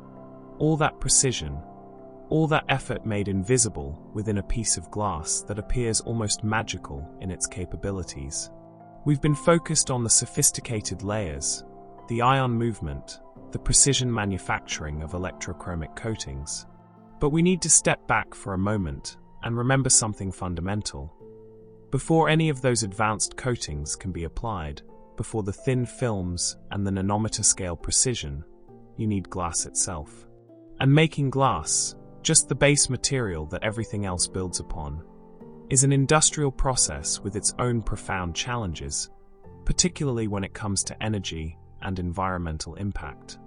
all that precision, all that effort made invisible within a piece of glass that appears almost magical in its capabilities. We've been focused on the sophisticated layers, the ion movement, the precision manufacturing of electrochromic coatings. But we need to step back for a moment and remember something fundamental. Before any of those advanced coatings can be applied, before the thin films and the nanometer scale precision, you need glass itself. And making glass, just the base material that everything else builds upon, is an industrial process with its own profound challenges, particularly when it comes to energy and environmental impact.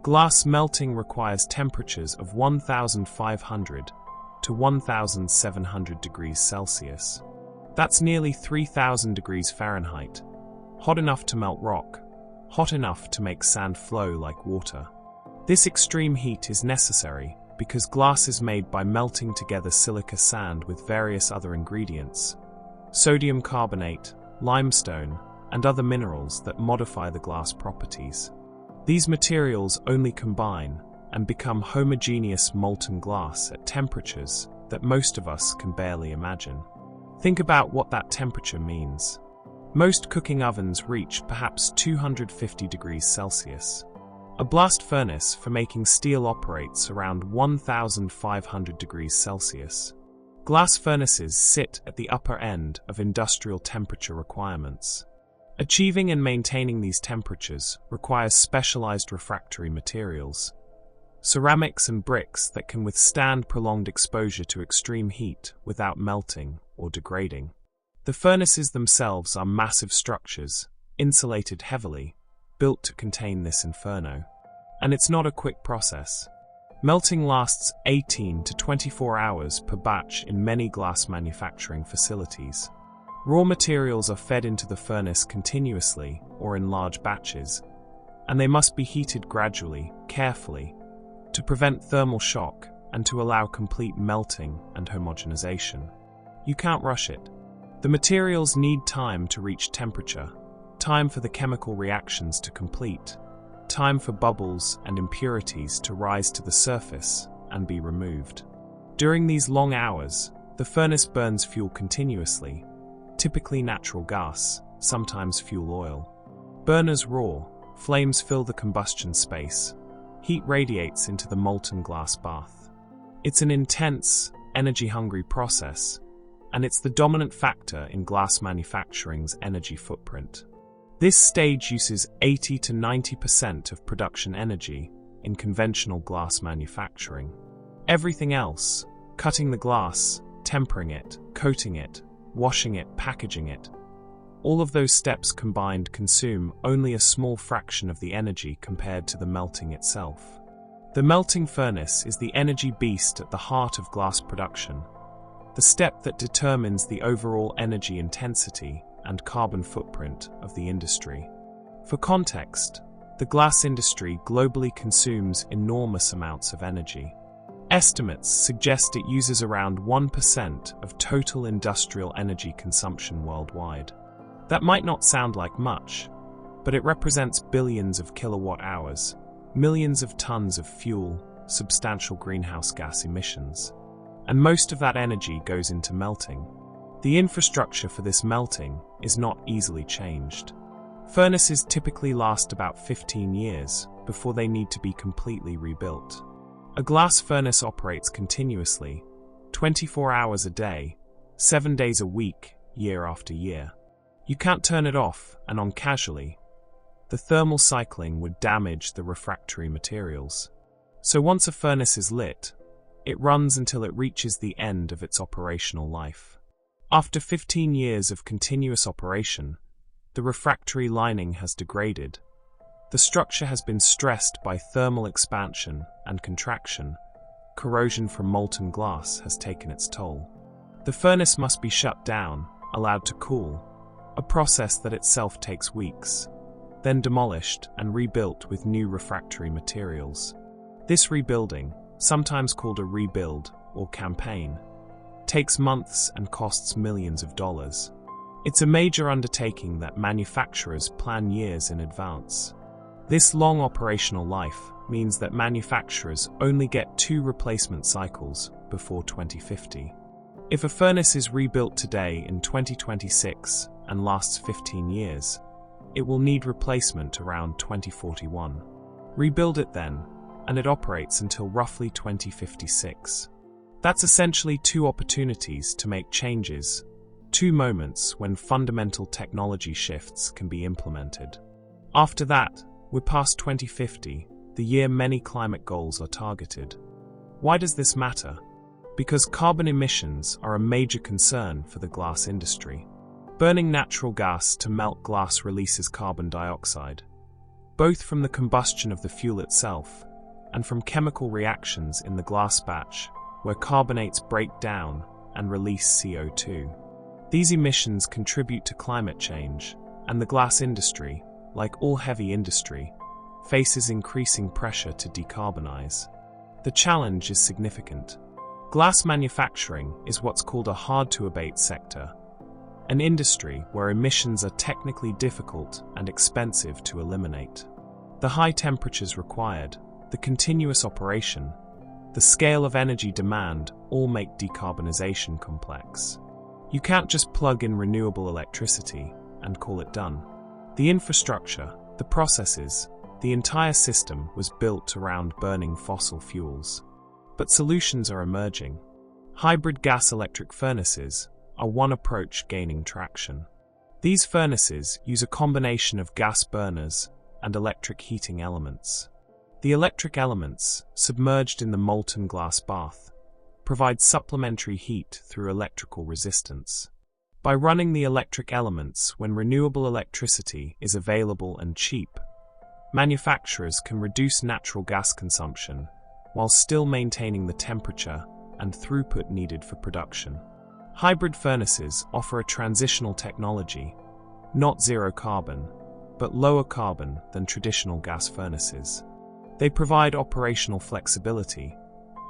Glass melting requires temperatures of 1,500 to 1,700 degrees Celsius. That's nearly 3,000 degrees Fahrenheit, hot enough to melt rock, hot enough to make sand flow like water. This extreme heat is necessary because glass is made by melting together silica sand with various other ingredients, sodium carbonate, limestone, and other minerals that modify the glass properties. These materials only combine and become homogeneous molten glass at temperatures that most of us can barely imagine. Think about what that temperature means. Most cooking ovens reach perhaps 250 degrees Celsius. A blast furnace for making steel operates around 1,500 degrees Celsius. Glass furnaces sit at the upper end of industrial temperature requirements. Achieving and maintaining these temperatures requires specialized refractory materials, ceramics and bricks that can withstand prolonged exposure to extreme heat without melting or degrading. The furnaces themselves are massive structures, insulated heavily, built to contain this inferno. And it's not a quick process. Melting lasts 18 to 24 hours per batch in many glass manufacturing facilities. Raw materials are fed into the furnace continuously or in large batches, and they must be heated gradually, carefully, to prevent thermal shock and to allow complete melting and homogenization. You can't rush it. The materials need time to reach temperature, time for the chemical reactions to complete, time for bubbles and impurities to rise to the surface and be removed. During these long hours, the furnace burns fuel continuously, typically natural gas, sometimes fuel oil. Burners roar, flames fill the combustion space, heat radiates into the molten glass bath. It's an intense, energy-hungry process, and it's the dominant factor in glass manufacturing's energy footprint. This stage uses 80 to 90% of production energy in conventional glass manufacturing. Everything else, cutting the glass, tempering it, coating it, washing it, packaging it, all of those steps combined consume only a small fraction of the energy compared to the melting itself. The melting furnace is the energy beast at the heart of glass production, the step that determines the overall energy intensity and carbon footprint of the industry. For context, the glass industry globally consumes enormous amounts of energy. Estimates suggest it uses around 1% of total industrial energy consumption worldwide. That might not sound like much, but it represents billions of kilowatt-hours, millions of tons of fuel, substantial greenhouse gas emissions. And most of that energy goes into melting. The infrastructure for this melting is not easily changed. Furnaces typically last about 15 years before they need to be completely rebuilt. A glass furnace operates continuously, 24 hours a day, 7 days a week, year after year. You can't turn it off and on casually. The thermal cycling would damage the refractory materials. So once a furnace is lit, it runs until it reaches the end of its operational life. After 15 years of continuous operation, the refractory lining has degraded. The structure has been stressed by thermal expansion and contraction. Corrosion from molten glass has taken its toll. The furnace must be shut down, allowed to cool, a process that itself takes weeks, then demolished and rebuilt with new refractory materials. This rebuilding, sometimes called a rebuild or campaign, takes months and costs millions of dollars. It's a major undertaking that manufacturers plan years in advance. This long operational life means that manufacturers only get 2 replacement cycles before 2050. If a furnace is rebuilt today in 2026 and lasts 15 years, it will need replacement around 2041. Rebuild it then, and it operates until roughly 2056. That's essentially 2 opportunities to make changes, 2 moments when fundamental technology shifts can be implemented. After that, we're past 2050, the year many climate goals are targeted. Why does this matter? Because carbon emissions are a major concern for the glass industry. Burning natural gas to melt glass releases carbon dioxide, both from the combustion of the fuel itself and from chemical reactions in the glass batch, where carbonates break down and release CO2. These emissions contribute to climate change, and the glass industry, like all heavy industry, faces increasing pressure to decarbonize. The challenge is significant. Glass manufacturing is what's called a hard-to-abate sector, an industry where emissions are technically difficult and expensive to eliminate. The high temperatures required, the continuous operation, the scale of energy demand all make decarbonization complex. You can't just plug in renewable electricity and call it done. The infrastructure, the processes, the entire system was built around burning fossil fuels. But solutions are emerging. Hybrid gas-electric furnaces are one approach gaining traction. These furnaces use a combination of gas burners and electric heating elements. The electric elements, submerged in the molten glass bath, provide supplementary heat through electrical resistance. By running the electric elements when renewable electricity is available and cheap, manufacturers can reduce natural gas consumption while still maintaining the temperature and throughput needed for production. Hybrid furnaces offer a transitional technology, not zero carbon, but lower carbon than traditional gas furnaces. They provide operational flexibility,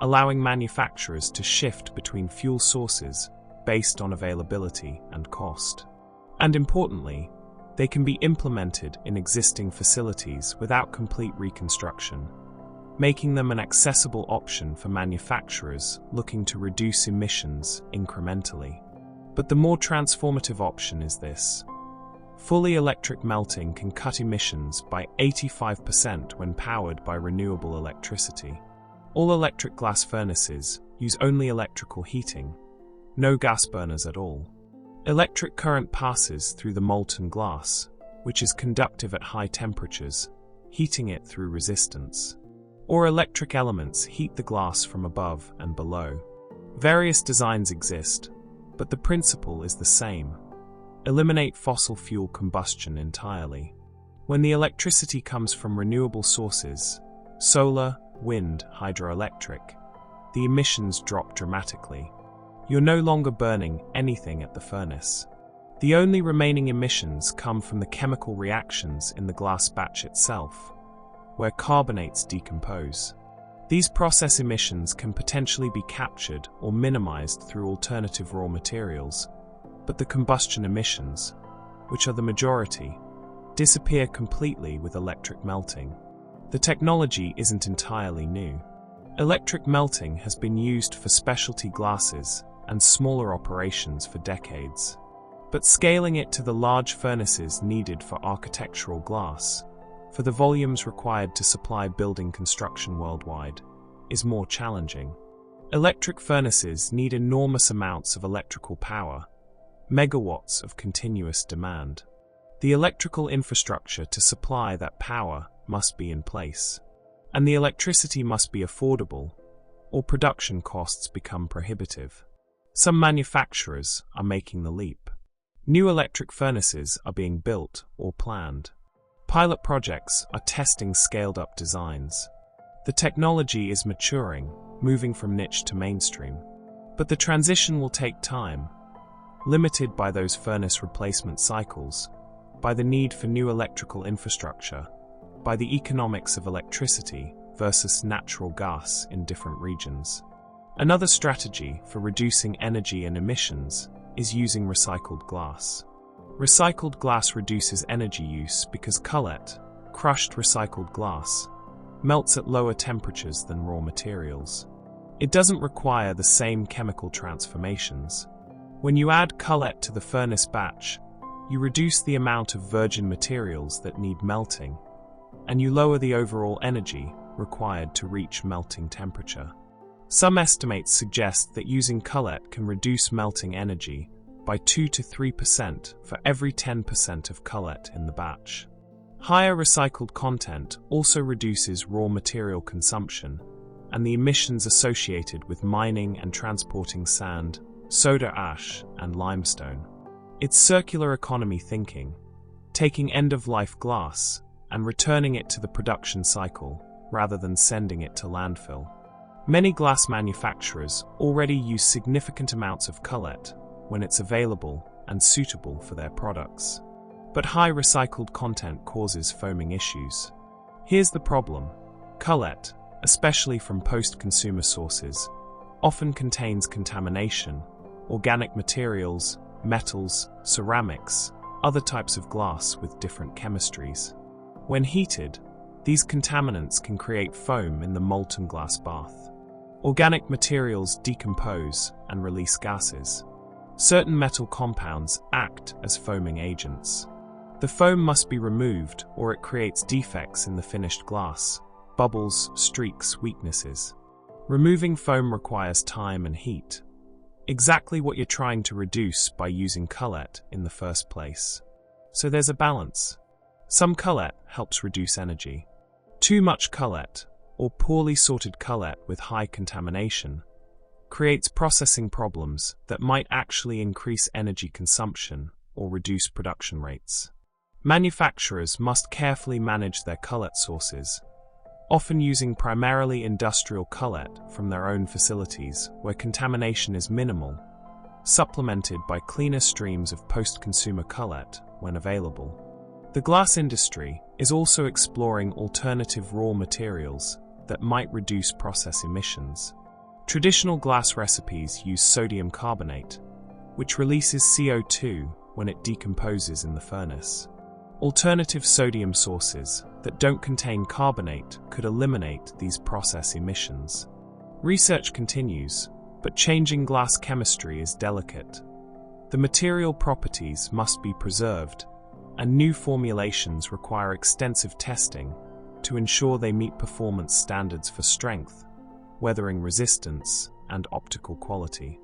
allowing manufacturers to shift between fuel sources based on availability and cost. And importantly, they can be implemented in existing facilities without complete reconstruction, making them an accessible option for manufacturers looking to reduce emissions incrementally. But the more transformative option is this. Fully electric melting can cut emissions by 85% when powered by renewable electricity. All electric glass furnaces use only electrical heating, no gas burners at all. Electric current passes through the molten glass, which is conductive at high temperatures, heating it through resistance. Or electric elements heat the glass from above and below. Various designs exist, but the principle is the same. Eliminate fossil fuel combustion entirely. When the electricity comes from renewable sources, solar, wind, hydroelectric, the emissions drop dramatically. You're no longer burning anything at the furnace. The only remaining emissions come from the chemical reactions in the glass batch itself, where carbonates decompose. These process emissions can potentially be captured or minimized through alternative raw materials, but the combustion emissions, which are the majority, disappear completely with electric melting. The technology isn't entirely new. Electric melting has been used for specialty glasses and smaller operations for decades. But scaling it to the large furnaces needed for architectural glass, for the volumes required to supply building construction worldwide, is more challenging. Electric furnaces need enormous amounts of electrical power, megawatts of continuous demand. The electrical infrastructure to supply that power must be in place, and the electricity must be affordable, or production costs become prohibitive. Some manufacturers are making the leap. New electric furnaces are being built or planned. Pilot projects are testing scaled-up designs. The technology is maturing, moving from niche to mainstream. But the transition will take time, limited by those furnace replacement cycles, by the need for new electrical infrastructure, by the economics of electricity versus natural gas in different regions. Another strategy for reducing energy and emissions is using recycled glass. Recycled glass reduces energy use because cullet, crushed recycled glass, melts at lower temperatures than raw materials. It doesn't require the same chemical transformations. When you add cullet to the furnace batch, you reduce the amount of virgin materials that need melting, and you lower the overall energy required to reach melting temperature. Some estimates suggest that using cullet can reduce melting energy by 2 to 3% for every 10% of cullet in the batch. Higher recycled content also reduces raw material consumption and the emissions associated with mining and transporting sand, soda ash, and limestone. It's circular economy thinking, taking end-of-life glass and returning it to the production cycle rather than sending it to landfill. Many glass manufacturers already use significant amounts of cullet when it's available and suitable for their products. But high recycled content causes foaming issues. Here's the problem. Cullet, especially from post-consumer sources, often contains contamination, organic materials, metals, ceramics, other types of glass with different chemistries. When heated, these contaminants can create foam in the molten glass bath. Organic materials decompose and release gases. Certain metal compounds act as foaming agents. The foam must be removed or it creates defects in the finished glass, bubbles, streaks, weaknesses. Removing foam requires time and heat, exactly what you're trying to reduce by using cullet in the first place. So there's a balance. Some cullet helps reduce energy. Too much cullet, or poorly sorted cullet with high contamination, creates processing problems that might actually increase energy consumption or reduce production rates. Manufacturers must carefully manage their cullet sources, often using primarily industrial cullet from their own facilities where contamination is minimal, supplemented by cleaner streams of post-consumer cullet when available. The glass industry is also exploring alternative raw materials that might reduce process emissions. Traditional glass recipes use sodium carbonate, which releases CO2 when it decomposes in the furnace. Alternative sodium sources that don't contain carbonate could eliminate these process emissions. Research continues, but changing glass chemistry is delicate. The material properties must be preserved, and new formulations require extensive testing to ensure they meet performance standards for strength, weathering resistance, and optical quality.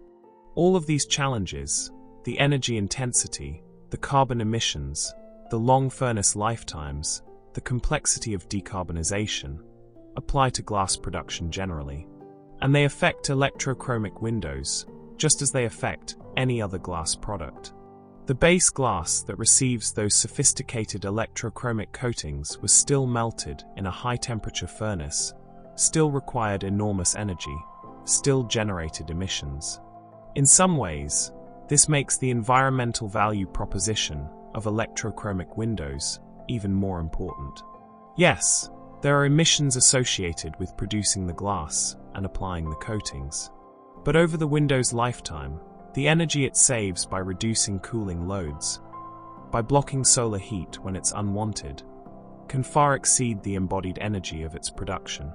All of these challenges, the energy intensity, the carbon emissions, the long furnace lifetimes, the complexity of decarbonization, apply to glass production generally. And they affect electrochromic windows, just as they affect any other glass product. The base glass that receives those sophisticated electrochromic coatings was still melted in a high-temperature furnace, still required enormous energy, still generated emissions. In some ways, this makes the environmental value proposition of electrochromic windows even more important. Yes, there are emissions associated with producing the glass and applying the coatings. But over the window's lifetime, the energy it saves by reducing cooling loads, by blocking solar heat when it's unwanted, can far exceed the embodied energy of its production.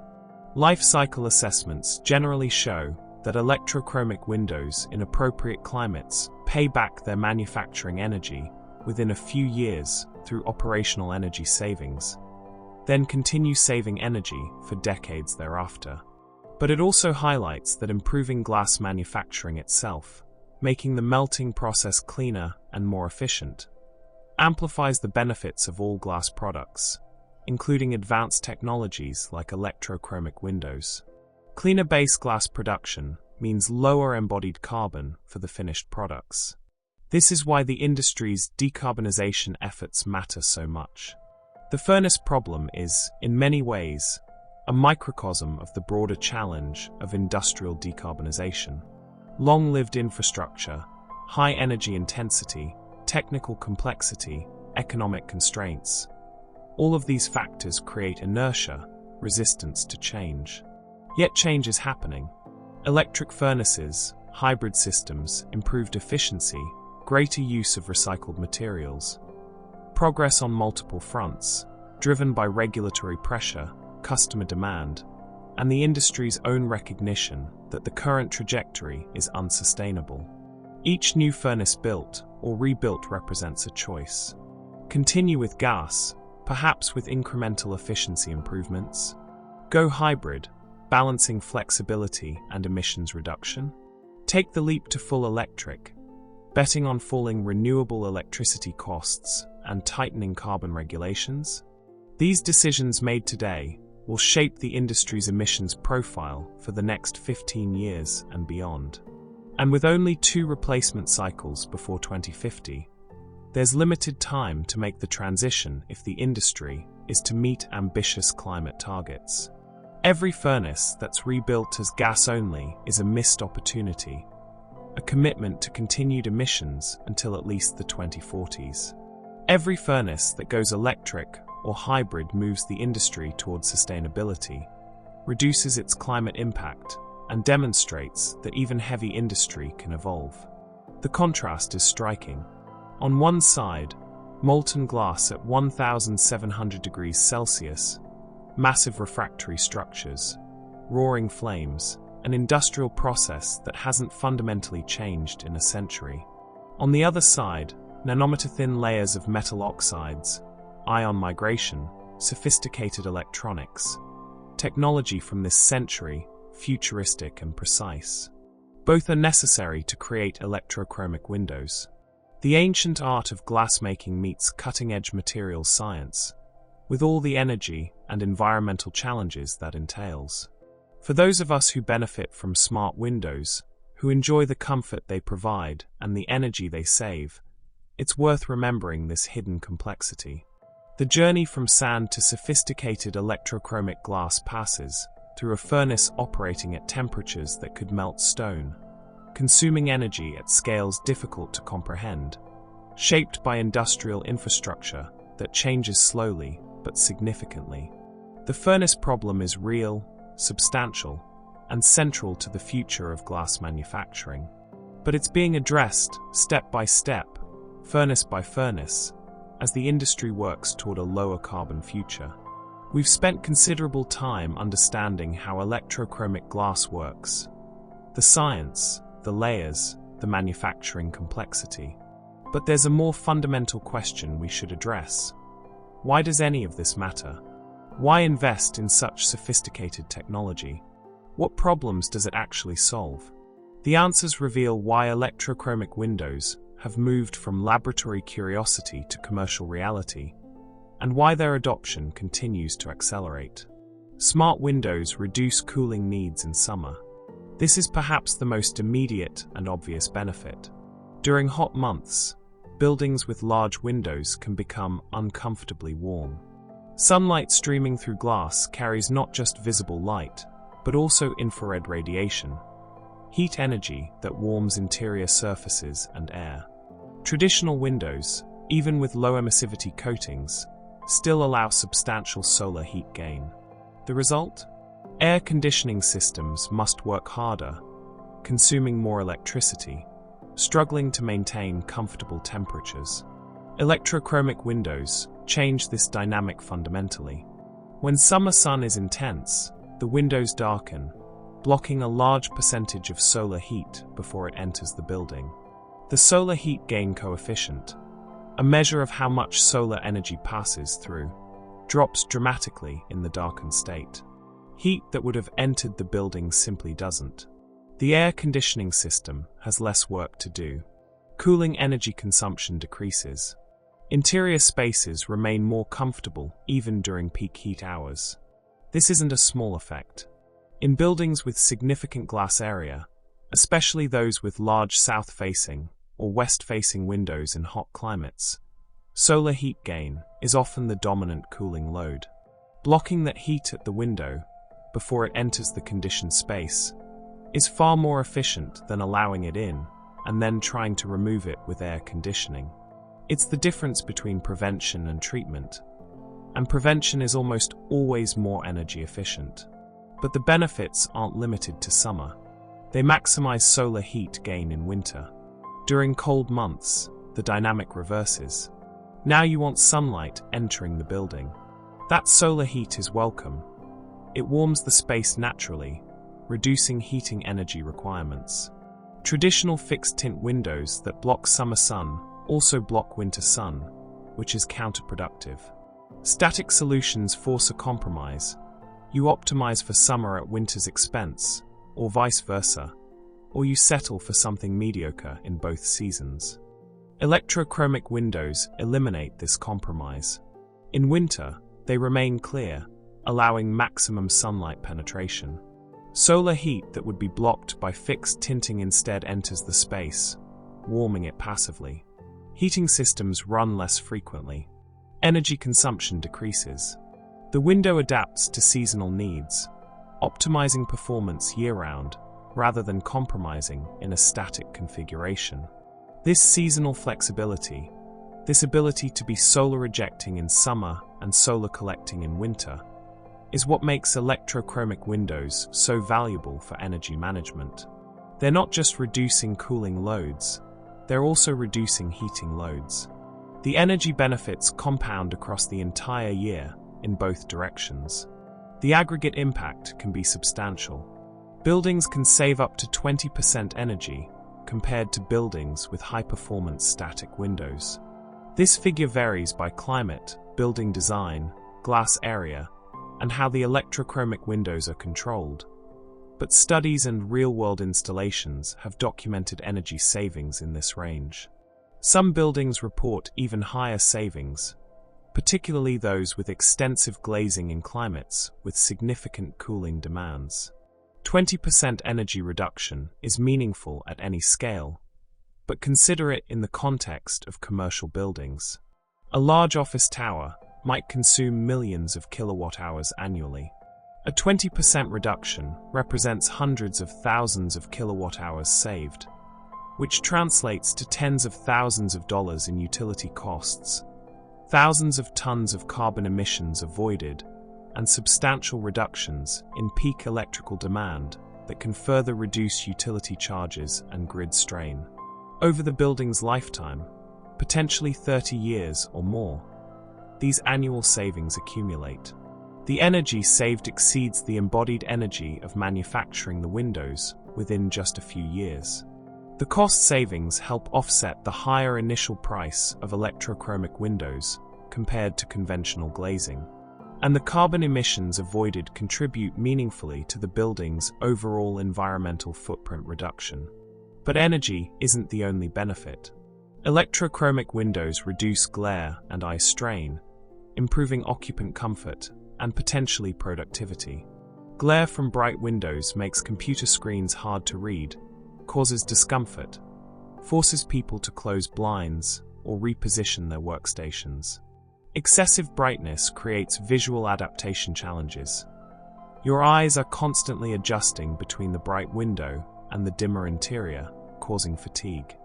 Life cycle assessments generally show that electrochromic windows in appropriate climates pay back their manufacturing energy within a few years through operational energy savings, then continue saving energy for decades thereafter. But it also highlights that improving glass manufacturing itself, making the melting process cleaner and more efficient, amplifies the benefits of all glass products, including advanced technologies like electrochromic windows. Cleaner base glass production means lower embodied carbon for the finished products. This is why the industry's decarbonization efforts matter so much. The furnace problem is, in many ways, a microcosm of the broader challenge of industrial decarbonization. Long-lived infrastructure, high energy intensity, technical complexity, economic constraints. All of these factors create inertia, resistance to change. Yet change is happening. Electric furnaces, hybrid systems, improved efficiency, greater use of recycled materials. Progress on multiple fronts, driven by regulatory pressure, customer demand, and the industry's own recognition that the current trajectory is unsustainable. Each new furnace built or rebuilt represents a choice. Continue with gas, perhaps with incremental efficiency improvements. Go hybrid, balancing flexibility and emissions reduction. Take the leap to full electric, betting on falling renewable electricity costs and tightening carbon regulations. These decisions made today will shape the industry's emissions profile for the next 15 years and beyond. And with only 2 replacement cycles before 2050, there's limited time to make the transition if the industry is to meet ambitious climate targets. Every furnace that's rebuilt as gas only is a missed opportunity, a commitment to continued emissions until at least the 2040s. Every furnace that goes electric or hybrid moves the industry towards sustainability, reduces its climate impact, and demonstrates that even heavy industry can evolve. The contrast is striking. On one side, molten glass at 1,700 degrees Celsius, massive refractory structures, roaring flames, an industrial process that hasn't fundamentally changed in a century. On the other side, nanometer-thin layers of metal oxides, ion migration, sophisticated electronics, technology from this century, futuristic and precise. Both are necessary to create electrochromic windows. The ancient art of glassmaking meets cutting-edge materials science, with all the energy and environmental challenges that entails. For those of us who benefit from smart windows, who enjoy the comfort they provide and the energy they save, it's worth remembering this hidden complexity. The journey from sand to sophisticated electrochromic glass passes through a furnace operating at temperatures that could melt stone, consuming energy at scales difficult to comprehend, shaped by industrial infrastructure that changes slowly but significantly. The furnace problem is real, substantial, and central to the future of glass manufacturing. But it's being addressed step by step, furnace by furnace, as the industry works toward a lower carbon future. We've spent considerable time understanding how electrochromic glass works, the science, the layers, the manufacturing complexity. But there's a more fundamental question we should address. Why does any of this matter? Why invest in such sophisticated technology? What problems does it actually solve? The answers reveal why electrochromic windows have moved from laboratory curiosity to commercial reality, and why their adoption continues to accelerate. Smart windows reduce cooling needs in summer. This is perhaps the most immediate and obvious benefit. During hot months, buildings with large windows can become uncomfortably warm. Sunlight streaming through glass carries not just visible light, but also infrared radiation, heat energy that warms interior surfaces and air. Traditional windows, even with low emissivity coatings, still allow substantial solar heat gain. The result? Air conditioning systems must work harder, consuming more electricity, struggling to maintain comfortable temperatures. Electrochromic windows change this dynamic fundamentally. When summer sun is intense, the windows darken, blocking a large percentage of solar heat before it enters the building. The solar heat gain coefficient, a measure of how much solar energy passes through, drops dramatically in the darkened state. Heat that would have entered the building simply doesn't. The air conditioning system has less work to do. Cooling energy consumption decreases. Interior spaces remain more comfortable even during peak heat hours. This isn't a small effect. In buildings with significant glass area, especially those with large south-facing or west-facing windows in hot climates, solar heat gain is often the dominant cooling load. Blocking that heat at the window before it enters the conditioned space is far more efficient than allowing it in and then trying to remove it with air conditioning. It's the difference between prevention and treatment, and prevention is almost always more energy efficient. But the benefits aren't limited to summer. They maximize solar heat gain in winter. During cold months, the dynamic reverses. Now you want sunlight entering the building. That solar heat is welcome. It warms the space naturally, reducing heating energy requirements. Traditional fixed-tint windows that block summer sun also block winter sun, which is counterproductive. Static solutions force a compromise. You optimize for summer at winter's expense, or vice versa, or you settle for something mediocre in both seasons. Electrochromic windows eliminate this compromise. In winter, they remain clear, allowing maximum sunlight penetration. Solar heat that would be blocked by fixed tinting instead enters the space, warming it passively. Heating systems run less frequently. Energy consumption decreases. The window adapts to seasonal needs, optimizing performance year-round rather than compromising in a static configuration. This seasonal flexibility, this ability to be solar ejecting in summer and solar collecting in winter, is what makes electrochromic windows so valuable for energy management. They're not just reducing cooling loads, they're also reducing heating loads. The energy benefits compound across the entire year in both directions. The aggregate impact can be substantial. Buildings can save up to 20% energy compared to buildings with high-performance static windows. This figure varies by climate, building design, glass area, and how the electrochromic windows are controlled. But studies and real-world installations have documented energy savings in this range. Some buildings report even higher savings, particularly those with extensive glazing in climates with significant cooling demands. 20% energy reduction is meaningful at any scale, but consider it in the context of commercial buildings. A large office tower might consume millions of kilowatt-hours annually. A 20% reduction represents hundreds of thousands of kilowatt-hours saved, which translates to tens of thousands of dollars in utility costs, thousands of tons of carbon emissions avoided, and substantial reductions in peak electrical demand that can further reduce utility charges and grid strain. Over the building's lifetime, potentially 30 years or more, these annual savings accumulate. The energy saved exceeds the embodied energy of manufacturing the windows within just a few years. The cost savings help offset the higher initial price of electrochromic windows compared to conventional glazing, and the carbon emissions avoided contribute meaningfully to the building's overall environmental footprint reduction. But energy isn't the only benefit. Electrochromic windows reduce glare and eye strain, improving occupant comfort and potentially productivity. Glare from bright windows makes computer screens hard to read, causes discomfort, forces people to close blinds or reposition their workstations. Excessive brightness creates visual adaptation challenges. Your eyes are constantly adjusting between the bright window and the dimmer interior, causing fatigue.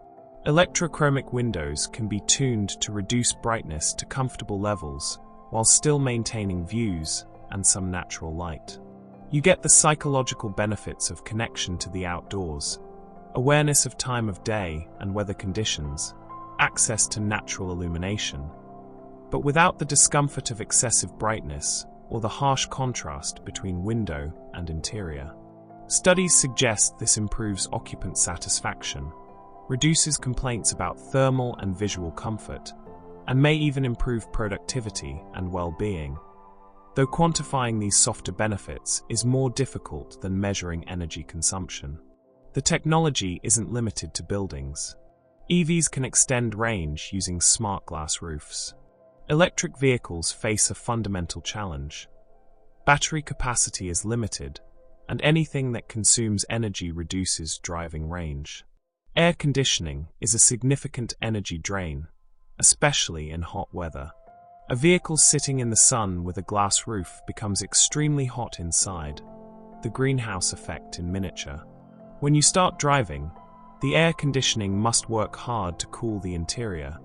Electrochromic windows can be tuned to reduce brightness to comfortable levels while still maintaining views and some natural light. You get the psychological benefits of connection to the outdoors, awareness of time of day and weather conditions, access to natural illumination, but without the discomfort of excessive brightness or the harsh contrast between window and interior. Studies suggest this improves occupant satisfaction, reduces complaints about thermal and visual comfort, and may even improve productivity and well-being, though quantifying these softer benefits is more difficult than measuring energy consumption. The technology isn't limited to buildings. EVs can extend range using SmartGlass roofs. Electric vehicles face a fundamental challenge. Battery capacity is limited, and anything that consumes energy reduces driving range. Air conditioning is a significant energy drain, especially in hot weather. A vehicle sitting in the sun with a glass roof becomes extremely hot inside, the greenhouse effect in miniature. When you start driving, the air conditioning must work hard to cool the interior,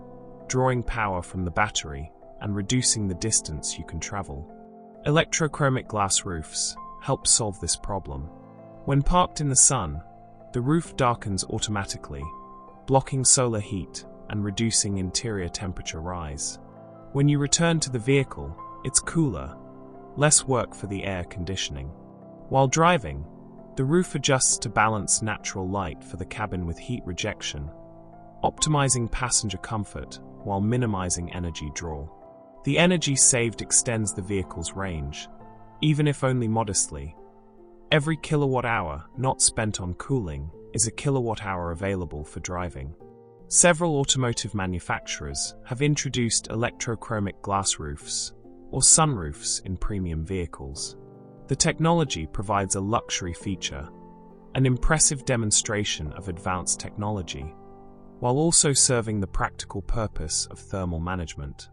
drawing power from the battery and reducing the distance you can travel. Electrochromic glass roofs help solve this problem. When parked in the sun, the roof darkens automatically, blocking solar heat and reducing interior temperature rise. When you return to the vehicle, it's cooler, less work for the air conditioning. While driving, the roof adjusts to balance natural light for the cabin with heat rejection, optimizing passenger comfort while minimizing energy draw. The energy saved extends the vehicle's range, even if only modestly. Every kilowatt-hour not spent on cooling is a kilowatt-hour available for driving. Several automotive manufacturers have introduced electrochromic glass roofs, or sunroofs, in premium vehicles. The technology provides a luxury feature, an impressive demonstration of advanced technology, while also serving the practical purpose of thermal management.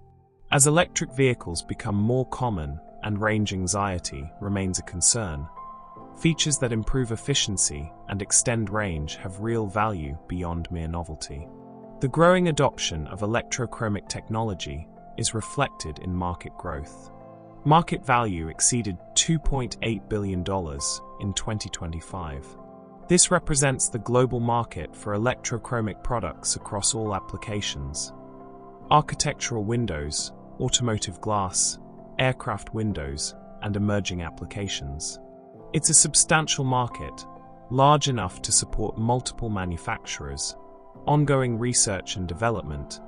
As electric vehicles become more common and range anxiety remains a concern, features that improve efficiency and extend range have real value beyond mere novelty. The growing adoption of electrochromic technology is reflected in market growth. Market value exceeded $2.8 billion in 2025. This represents the global market for electrochromic products across all applications: architectural windows, automotive glass, aircraft windows, and emerging applications. It's a substantial market, large enough to support multiple manufacturers, ongoing research and development,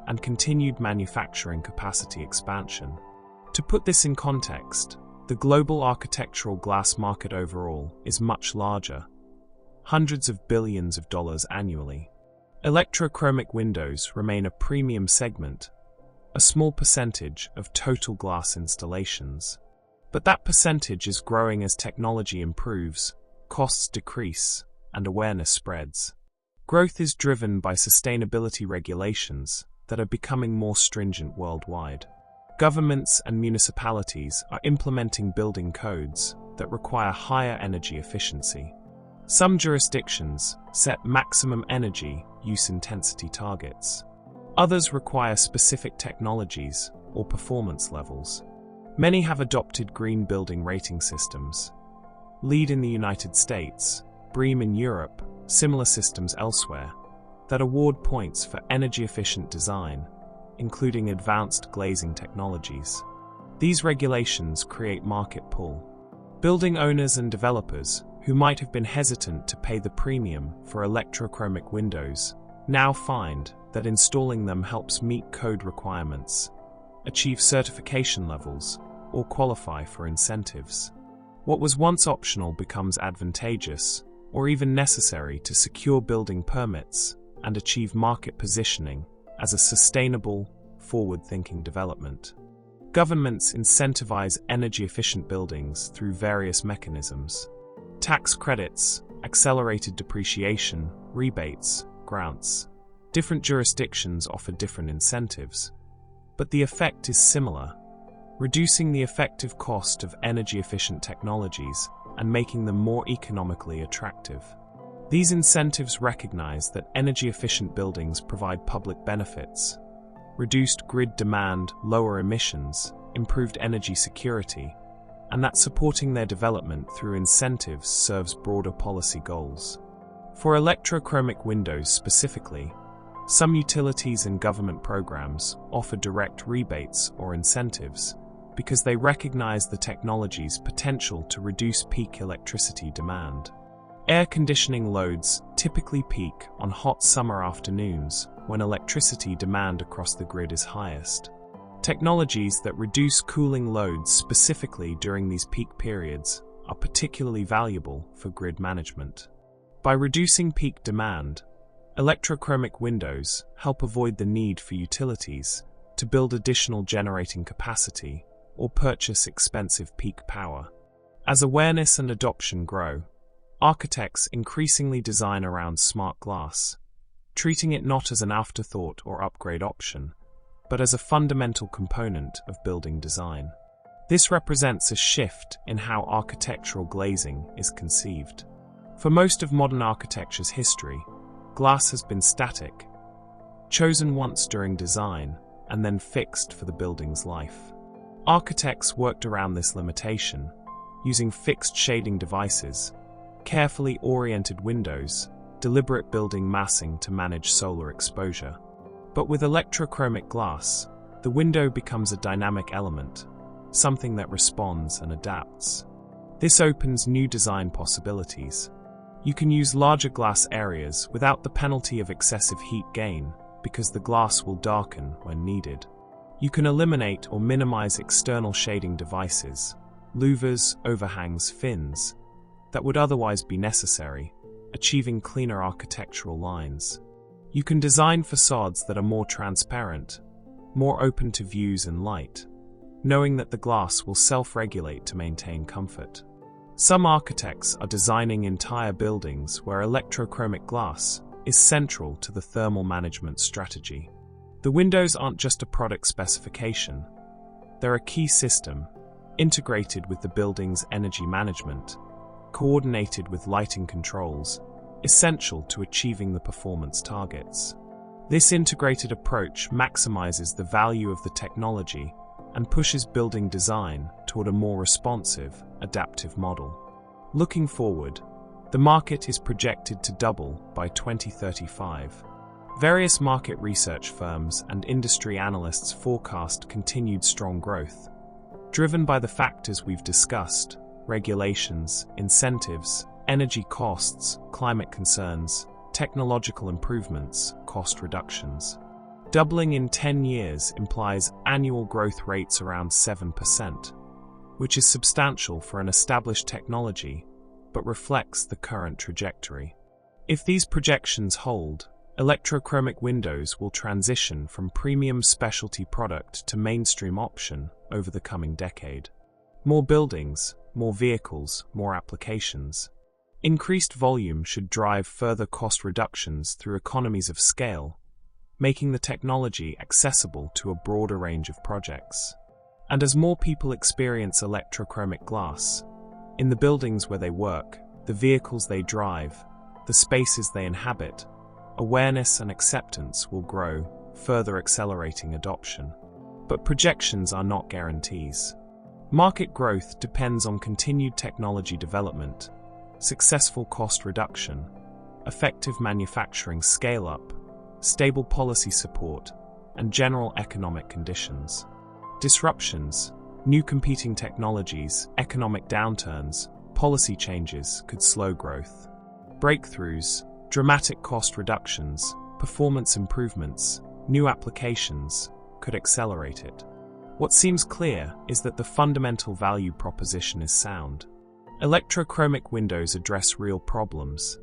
and continued manufacturing capacity expansion. To put this in context, the global architectural glass market overall is much larger, hundreds of billions of dollars annually. Electrochromic windows remain a premium segment, a small percentage of total glass installations. But that percentage is growing as technology improves, costs decrease, and awareness spreads. Growth is driven by sustainability regulations that are becoming more stringent worldwide. Governments and municipalities are implementing building codes that require higher energy efficiency. Some jurisdictions set maximum energy use intensity targets. Others require specific technologies or performance levels. Many have adopted green building rating systems. LEED in the United States, BREEAM in Europe, similar systems elsewhere, that award points for energy-efficient design, including advanced glazing technologies. These regulations create market pull. Building owners and developers who might have been hesitant to pay the premium for electrochromic windows now find that installing them helps meet code requirements, achieve certification levels, or qualify for incentives. What was once optional becomes advantageous, or even necessary to secure building permits and achieve market positioning as a sustainable, forward-thinking development. Governments incentivize energy-efficient buildings through various mechanisms. Tax credits, accelerated depreciation, rebates, grants. Different jurisdictions offer different incentives, but the effect is similar, reducing the effective cost of energy-efficient technologies and making them more economically attractive. These incentives recognize that energy-efficient buildings provide public benefits: reduced grid demand, lower emissions, improved energy security, and that supporting their development through incentives serves broader policy goals. For electrochromic windows specifically, some utilities and government programs offer direct rebates or incentives because they recognize the technology's potential to reduce peak electricity demand. Air conditioning loads typically peak on hot summer afternoons when electricity demand across the grid is highest. Technologies that reduce cooling loads specifically during these peak periods are particularly valuable for grid management. By reducing peak demand, electrochromic windows help avoid the need for utilities to build additional generating capacity or purchase expensive peak power. As awareness and adoption grow, architects increasingly design around SmartGlass, treating it not as an afterthought or upgrade option, but as a fundamental component of building design. This represents a shift in how architectural glazing is conceived. For most of modern architecture's history, glass has been static, chosen once during design and then fixed for the building's life. Architects worked around this limitation, using fixed shading devices, carefully oriented windows, deliberate building massing to manage solar exposure. But with electrochromic glass, the window becomes a dynamic element, something that responds and adapts. This opens new design possibilities. You can use larger glass areas without the penalty of excessive heat gain because the glass will darken when needed. You can eliminate or minimize external shading devices, louvers, overhangs, fins, that would otherwise be necessary, achieving cleaner architectural lines. You can design facades that are more transparent, more open to views and light, knowing that the glass will self-regulate to maintain comfort. Some architects are designing entire buildings where electrochromic glass is central to the thermal management strategy. The windows aren't just a product specification. They're a key system, integrated with the building's energy management, coordinated with lighting controls, essential to achieving the performance targets. This integrated approach maximizes the value of the technology and pushes building design toward a more responsive, adaptive model. Looking forward, the market is projected to double by 2035. Various market research firms and industry analysts forecast continued strong growth, driven by the factors we've discussed: regulations, incentives, energy costs, climate concerns, technological improvements, cost reductions. Doubling in 10 years implies annual growth rates around 7%, which is substantial for an established technology, but reflects the current trajectory. If these projections hold, Electrochromic windows will transition from premium specialty product to mainstream option over the coming decade. More buildings, more vehicles, more applications. Increased volume should drive further cost reductions through economies of scale, making the technology accessible to a broader range of projects. And as more people experience electrochromic glass, in the buildings where they work, the vehicles they drive, the spaces they inhabit, awareness and acceptance will grow, further accelerating adoption. But projections are not guarantees. Market growth depends on continued technology development, successful cost reduction, effective manufacturing scale-up, stable policy support, and general economic conditions. Disruptions, new competing technologies, economic downturns, policy changes could slow growth. Breakthroughs, dramatic cost reductions, performance improvements, new applications could accelerate it. What seems clear is that the fundamental value proposition is sound. Electrochromic windows address real problems: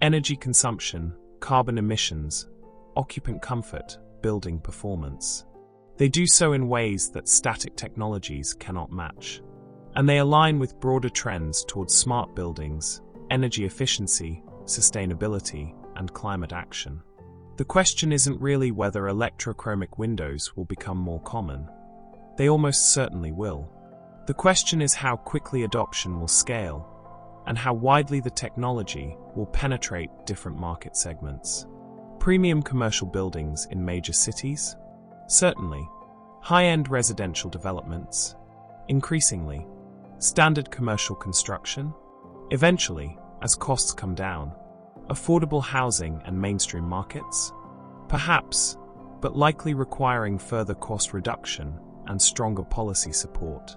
energy consumption, carbon emissions, occupant comfort, building performance. They do so in ways that static technologies cannot match. And they align with broader trends towards smart buildings, energy efficiency, sustainability, and climate action. The question isn't really whether electrochromic windows will become more common. They almost certainly will. The question is how quickly adoption will scale, and how widely the technology will penetrate different market segments. Premium commercial buildings in major cities? Certainly. High-end residential developments? Increasingly. Standard commercial construction? Eventually, as costs come down. Affordable housing and mainstream markets? Perhaps, but likely requiring further cost reduction and stronger policy support.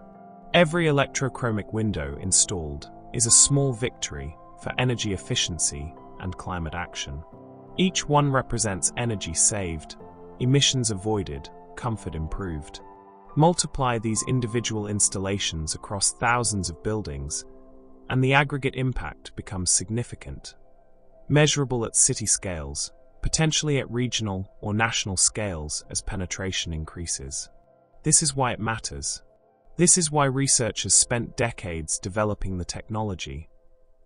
Every electrochromic window installed is a small victory for energy efficiency and climate action. Each one represents energy saved, emissions avoided, comfort improved. Multiply these individual installations across thousands of buildings, and the aggregate impact becomes significant. Measurable at city scales, potentially at regional or national scales as penetration increases. This is why it matters. This is why researchers spent decades developing the technology,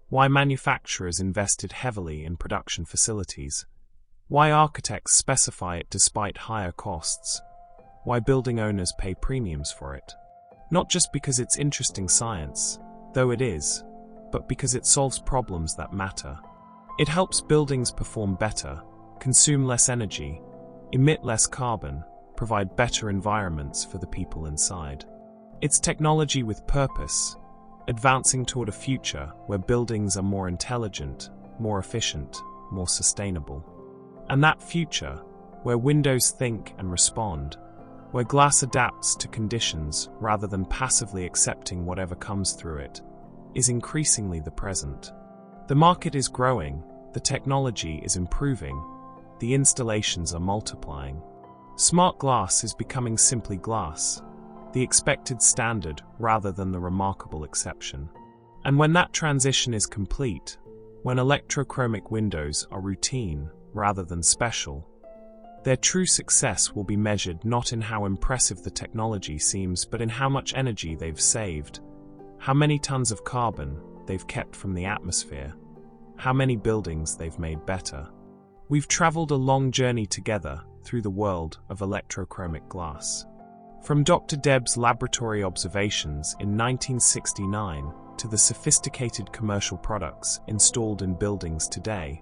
why manufacturers invested heavily in production facilities, why architects specify it despite higher costs, why building owners pay premiums for it. Not just because it's interesting science, though it is, but because it solves problems that matter. It helps buildings perform better, consume less energy, emit less carbon, provide better environments for the people inside. It's technology with purpose, advancing toward a future where buildings are more intelligent, more efficient, more sustainable. And that future, where windows think and respond, where glass adapts to conditions rather than passively accepting whatever comes through it, is increasingly the present. The market is growing, the technology is improving, the installations are multiplying. Smart glass is becoming simply glass, the expected standard rather than the remarkable exception. And when that transition is complete, when electrochromic windows are routine rather than special, their true success will be measured not in how impressive the technology seems, but in how much energy they've saved, how many tons of carbon they've kept from the atmosphere, how many buildings they've made better. We've traveled a long journey together through the world of electrochromic glass. From Dr. Deb's laboratory observations in 1969 to the sophisticated commercial products installed in buildings today,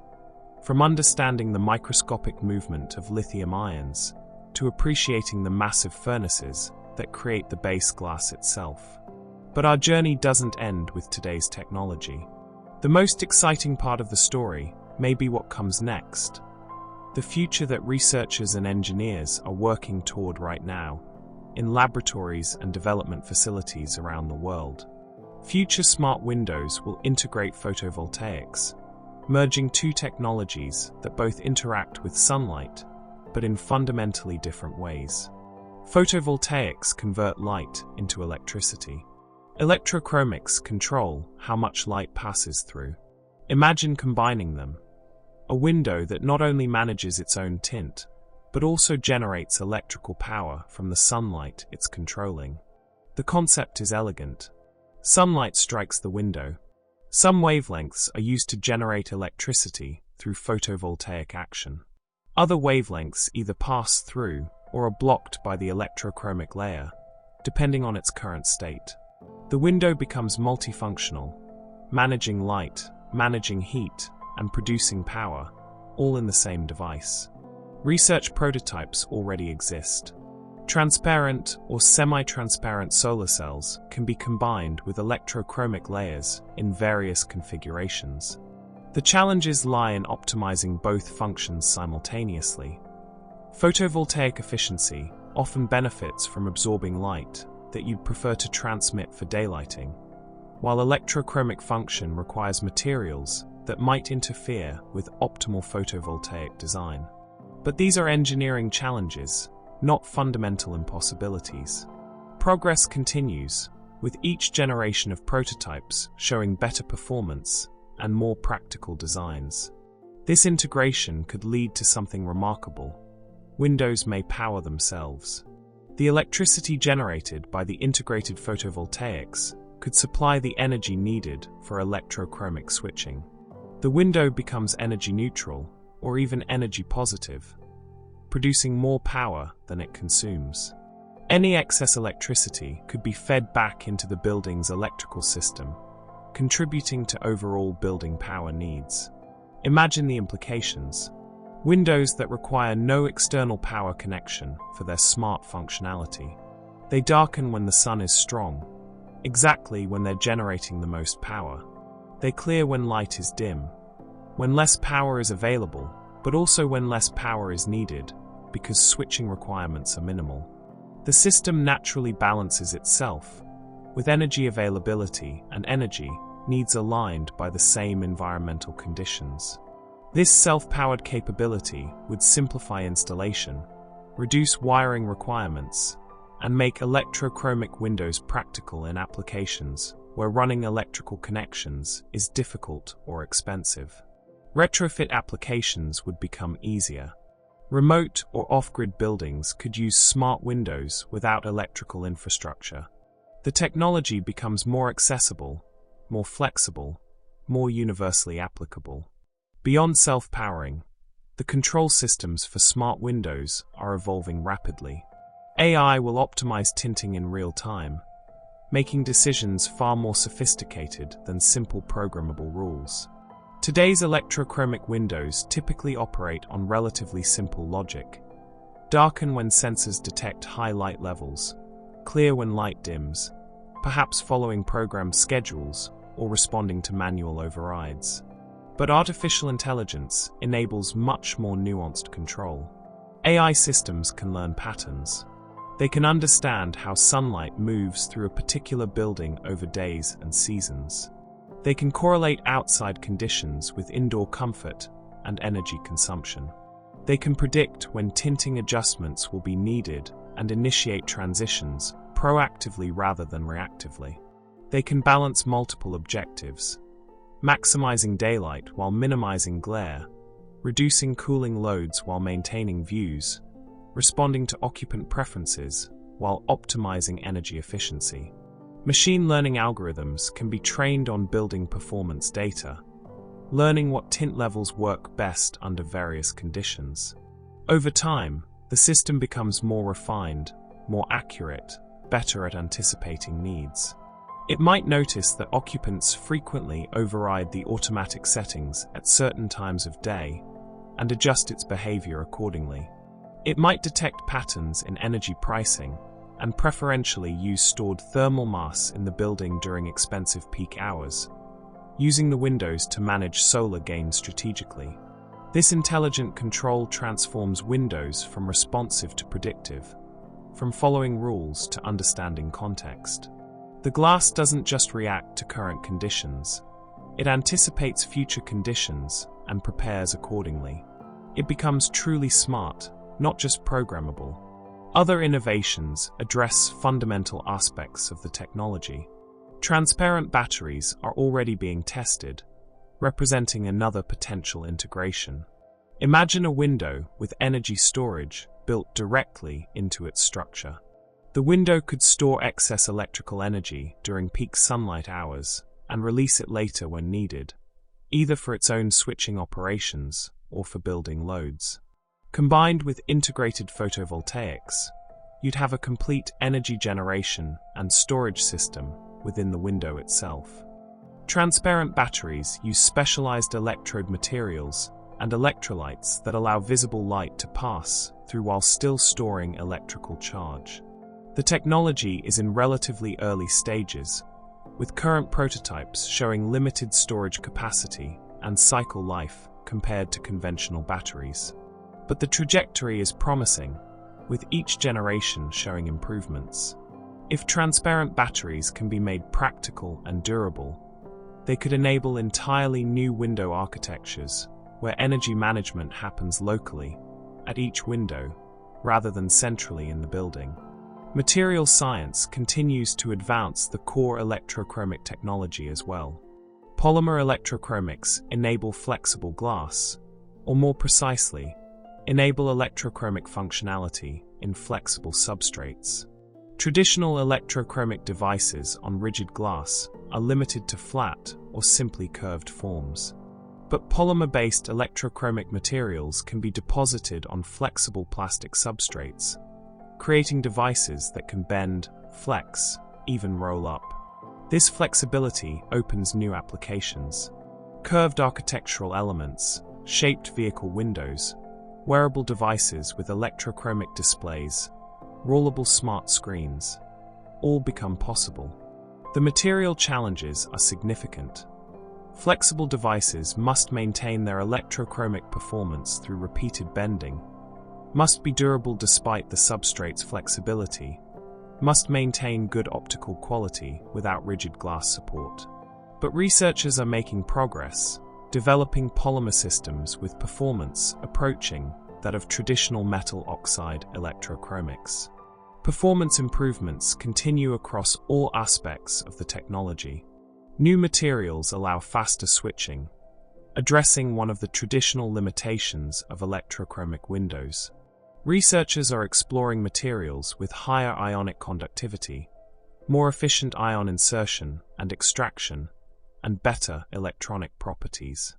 from understanding the microscopic movement of lithium ions to appreciating the massive furnaces that create the base glass itself. But our journey doesn't end with today's technology. The most exciting part of the story may be what comes next. The future that researchers and engineers are working toward right now, in laboratories and development facilities around the world. Future smart windows will integrate photovoltaics, merging two technologies that both interact with sunlight, but in fundamentally different ways. Photovoltaics convert light into electricity. Electrochromics control how much light passes through. Imagine combining them. a window that not only manages its own tint, but also generates electrical power from the sunlight it's controlling. The concept is elegant. Sunlight strikes the window. Some wavelengths are used to generate electricity through photovoltaic action. Other wavelengths either pass through or are blocked by the electrochromic layer, depending on its current state. The window becomes multifunctional, managing light, managing heat, and producing power, all in the same device. Research prototypes already exist. Transparent or semi-transparent solar cells can be combined with electrochromic layers in various configurations. The challenges lie in optimizing both functions simultaneously. Photovoltaic efficiency often benefits from absorbing light that you'd prefer to transmit for daylighting, while electrochromic function requires materials that might interfere with optimal photovoltaic design. But these are engineering challenges, not fundamental impossibilities. Progress continues, with each generation of prototypes showing better performance and more practical designs. This integration could lead to something remarkable. Windows may power themselves. The electricity generated by the integrated photovoltaics could supply the energy needed for electrochromic switching. The window becomes energy neutral, or even energy positive, producing more power than it consumes. Any excess electricity could be fed back into the building's electrical system, contributing to overall building power needs. Imagine the implications. Windows that require no external power connection for their smart functionality. They darken when the sun is strong, exactly when they're generating the most power. They clear when light is dim, when less power is available, but also when less power is needed, because switching requirements are minimal. The system naturally balances itself, with energy availability and energy needs aligned by the same environmental conditions. This self-powered capability would simplify installation, reduce wiring requirements, and make electrochromic windows practical in applications where running electrical connections is difficult or expensive. Retrofit applications would become easier. Remote or off-grid buildings could use smart windows without electrical infrastructure. The technology becomes more accessible, more flexible, more universally applicable. Beyond self-powering, the control systems for smart windows are evolving rapidly. AI will optimize tinting in real time, making decisions far more sophisticated than simple programmable rules. Today's electrochromic windows typically operate on relatively simple logic. Darken when sensors detect high light levels, clear when light dims, perhaps following programmed schedules or responding to manual overrides. But artificial intelligence enables much more nuanced control. AI systems can learn patterns. They can understand how sunlight moves through a particular building over days and seasons. They can correlate outside conditions with indoor comfort and energy consumption. They can predict when tinting adjustments will be needed and initiate transitions proactively rather than reactively. They can balance multiple objectives, maximizing daylight while minimizing glare, reducing cooling loads while maintaining views, responding to occupant preferences while optimizing energy efficiency. Machine learning algorithms can be trained on building performance data, learning what tint levels work best under various conditions. Over time, the system becomes more refined, more accurate, better at anticipating needs. It might notice that occupants frequently override the automatic settings at certain times of day and adjust its behavior accordingly. It might detect patterns in energy pricing and preferentially use stored thermal mass in the building during expensive peak hours, using the windows to manage solar gain strategically. This intelligent control transforms windows from responsive to predictive, from following rules to understanding context. The glass doesn't just react to current conditions. It anticipates future conditions and prepares accordingly. It becomes truly smart, not just programmable. Other innovations address fundamental aspects of the technology. Transparent batteries are already being tested, representing another potential integration. Imagine a window with energy storage built directly into its structure. The window could store excess electrical energy during peak sunlight hours and release it later when needed, either for its own switching operations or for building loads. Combined with integrated photovoltaics, you'd have a complete energy generation and storage system within the window itself. Transparent batteries use specialized electrode materials and electrolytes that allow visible light to pass through while still storing electrical charge. The technology is in relatively early stages, with current prototypes showing limited storage capacity and cycle life compared to conventional batteries. But the trajectory is promising, with each generation showing improvements. If transparent batteries can be made practical and durable, they could enable entirely new window architectures where energy management happens locally, at each window, rather than centrally in the building. MaterialScience continues to advance the core electrochromic technology as well. Polymer electrochromics enable flexible glass, or more precisely, enable electrochromic functionality in flexible substrates. Traditional electrochromic devices on rigid glass are limited to flat or simply curved forms. But polymer-based electrochromic materials can be deposited on flexible plastic substrates, creating devices that can bend, flex, even roll up. This flexibility opens new applications. Curved architectural elements, shaped vehicle windows, wearable devices with electrochromic displays, rollable smart screens, all become possible. The material challenges are significant. Flexible devices must maintain their electrochromic performance through repeated bending, must be durable despite the substrate's flexibility, must maintain good optical quality without rigid glass support. But researchers are making progress, developing polymer systems with performance approaching that of traditional metal oxide electrochromics. Performance improvements continue across all aspects of the technology. New materials allow faster switching, addressing one of the traditional limitations of electrochromic windows. Researchers are exploring materials with higher ionic conductivity, more efficient ion insertion and extraction, and better electronic properties.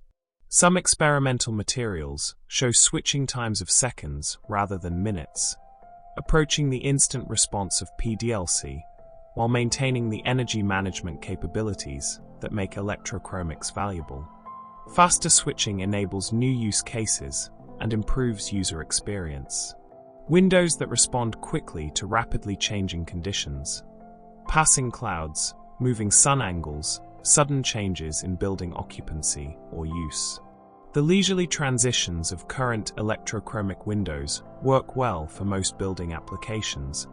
Some experimental materials show switching times of seconds rather than minutes, approaching the instant response of PDLC, while maintaining the energy management capabilities that make electrochromics valuable. Faster switching enables new use cases and improves user experience. Windows that respond quickly to rapidly changing conditions, passing clouds, moving sun angles, sudden changes in building occupancy or use. The leisurely transitions of current electrochromic windows work well for most building applications,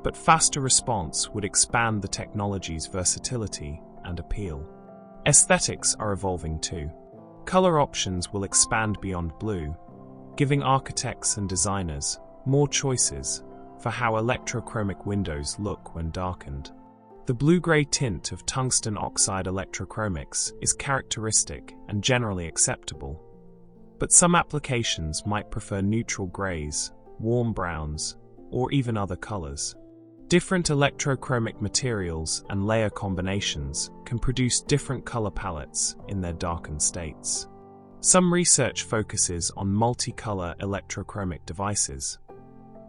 but faster response would expand the technology's versatility and appeal. Aesthetics are evolving too. Color options will expand beyond blue, giving architects and designers more choices for how electrochromic windows look when darkened. The blue-gray tint of tungsten oxide electrochromics is characteristic and generally acceptable, but some applications might prefer neutral grays, warm browns, or even other colors. Different electrochromic materials and layer combinations can produce different color palettes in their darkened states. Some research focuses on multicolor electrochromic devices,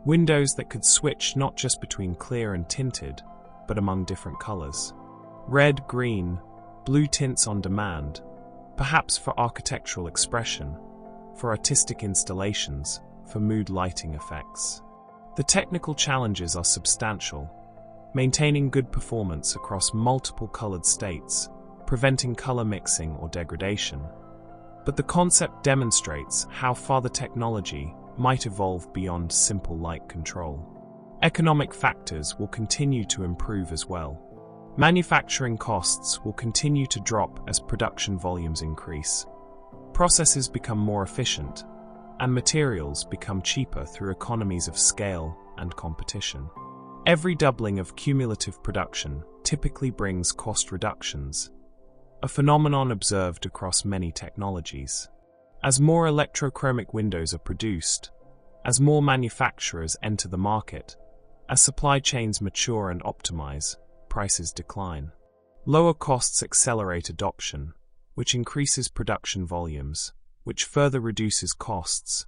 windows that could switch not just between clear and tinted, but among different colors. Red, green, blue tints on demand, perhaps for architectural expression, for artistic installations, for mood lighting effects. The technical challenges are substantial, maintaining good performance across multiple colored states, preventing color mixing or degradation. But the concept demonstrates how far the technology might evolve beyond simple light control. Economic factors will continue to improve as well. Manufacturing costs will continue to drop as production volumes increase. Processes become more efficient, and materials become cheaper through economies of scale and competition. Every doubling of cumulative production typically brings cost reductions, a phenomenon observed across many technologies. As more electrochromic windows are produced, as more manufacturers enter the market, as supply chains mature and optimize, prices decline. Lower costs accelerate adoption, which increases production volumes, which further reduces costs.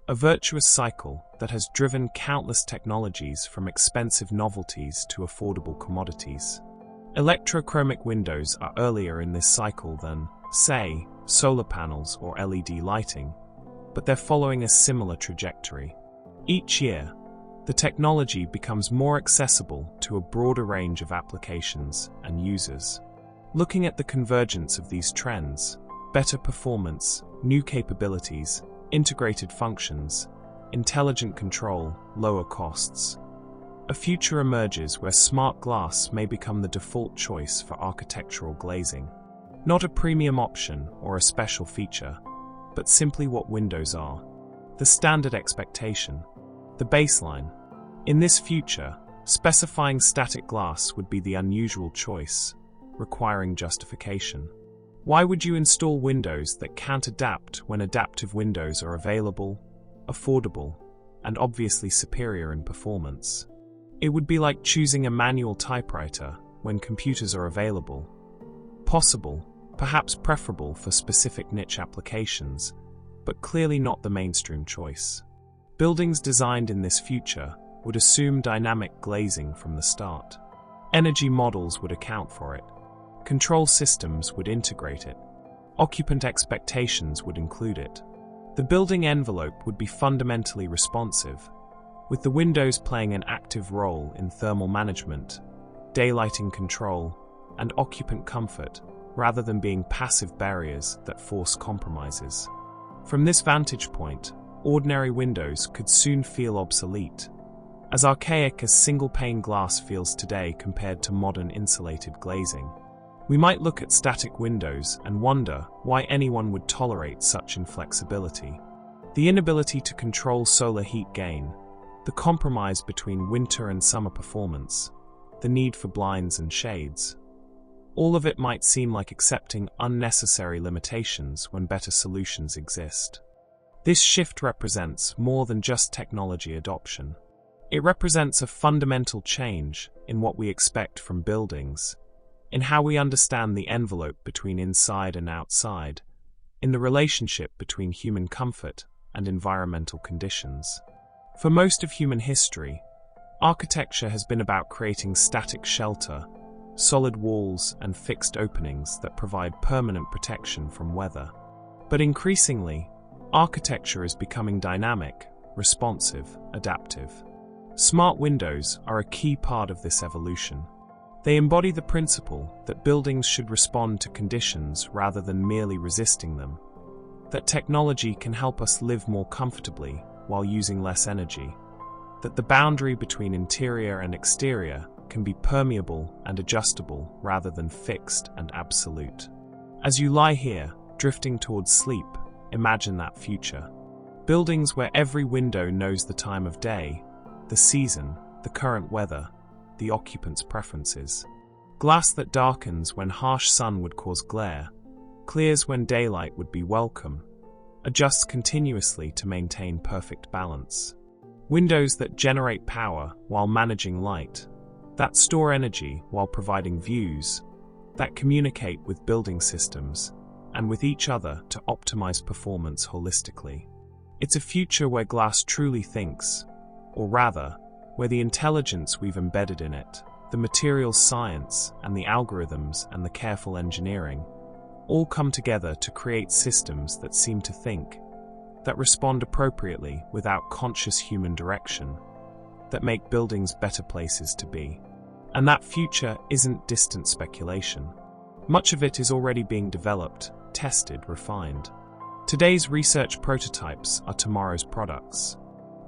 A virtuous cycle that has driven countless technologies from expensive novelties to affordable commodities. Electrochromic windows are earlier in this cycle than, say, solar panels or LED lighting, but they're following a similar trajectory. Each year, the technology becomes more accessible to a broader range of applications and users. Looking at the convergence of these trends, better performance, new capabilities, integrated functions, intelligent control, lower costs. A future emerges where smart glass may become the default choice for architectural glazing. Not a premium option or a special feature, but simply what windows are. The standard expectation. The baseline. In this future, specifying static glass would be the unusual choice, requiring justification. Why would you install windows that can't adapt when adaptive windows are available, affordable, and obviously superior in performance? It would be like choosing a manual typewriter when computers are available. Possible, perhaps preferable for specific niche applications, but clearly not the mainstream choice. Buildings designed in this future would assume dynamic glazing from the start. Energy models would account for it. Control systems would integrate it. Occupant expectations would include it. The building envelope would be fundamentally responsive, with the windows playing an active role in thermal management, daylighting control, and occupant comfort, rather than being passive barriers that force compromises. From this vantage point, ordinary windows could soon feel obsolete, as archaic as single-pane glass feels today compared to modern insulated glazing. We might look at static windows and wonder why anyone would tolerate such inflexibility. The inability to control solar heat gain, the compromise between winter and summer performance, the need for blinds and shades. All of it might seem like accepting unnecessary limitations when better solutions exist. This shift represents more than just technology adoption. It represents a fundamental change in what we expect from buildings, in how we understand the envelope between inside and outside, in the relationship between human comfort and environmental conditions. For most of human history, architecture has been about creating static shelter, solid walls and fixed openings that provide permanent protection from weather. But increasingly, architecture is becoming dynamic, responsive, adaptive. Smart windows are a key part of this evolution. They embody the principle that buildings should respond to conditions rather than merely resisting them, that technology can help us live more comfortably while using less energy, that the boundary between interior and exterior can be permeable and adjustable rather than fixed and absolute. As you lie here, drifting towards sleep, imagine that future. Buildings where every window knows the time of day, the season, the current weather, the occupant's preferences. Glass that darkens when harsh sun would cause glare, clears when daylight would be welcome, adjusts continuously to maintain perfect balance. Windows that generate power while managing light, that store energy while providing views, that communicate with building systems and with each other to optimize performance holistically. It's a future where glass truly thinks, or rather, where the intelligence we've embedded in it, the materials science and the algorithms and the careful engineering, all come together to create systems that seem to think, that respond appropriately without conscious human direction, that make buildings better places to be. And that future isn't distant speculation. Much of it is already being developed, tested, refined. Today's research prototypes are tomorrow's products.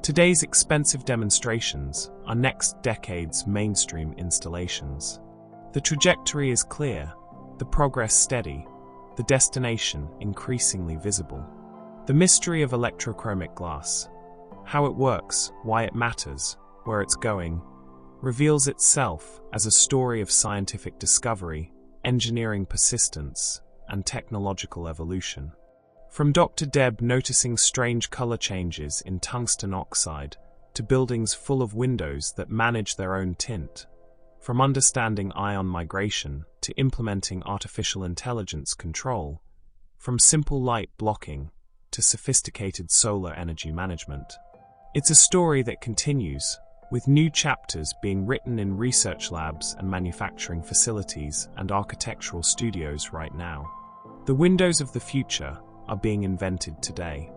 Today's expensive demonstrations are next decade's mainstream installations. The trajectory is clear, the progress steady, the destination increasingly visible. The mystery of electrochromic glass, how it works, why it matters, where it's going, reveals itself as a story of scientific discovery, engineering persistence, and technological evolution. From Dr. Deb noticing strange color changes in tungsten oxide to buildings full of windows that manage their own tint, from understanding ion migration to implementing artificial intelligence control, from simple light blocking to sophisticated solar energy management. It's a story that continues, with new chapters being written in research labs and manufacturing facilities and architectural studios right now. The windows of the future are being invented today.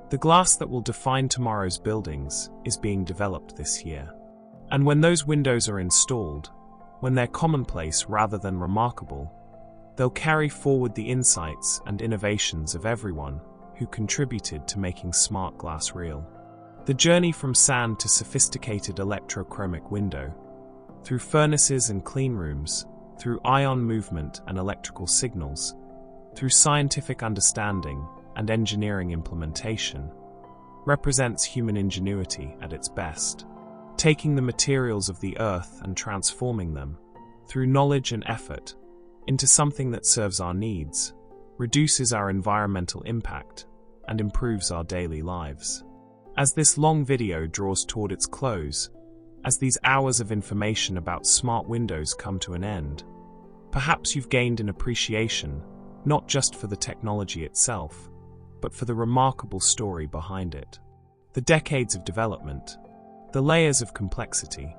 The glass that will define tomorrow's buildings is being developed this year. And when those windows are installed, when they're commonplace rather than remarkable, they'll carry forward the insights and innovations of everyone who contributed to making SmartGlass real. The journey from sand to sophisticated electrochromic window, through furnaces and clean rooms, through ion movement and electrical signals, through scientific understanding and engineering implementation, represents human ingenuity at its best, taking the materials of the earth and transforming them, through knowledge and effort, into something that serves our needs, reduces our environmental impact, and improves our daily lives. As this long video draws toward its close, as these hours of information about smart windows come to an end, perhaps you've gained an appreciation not just for the technology itself, but for the remarkable story behind it. The decades of development, the layers of complexity,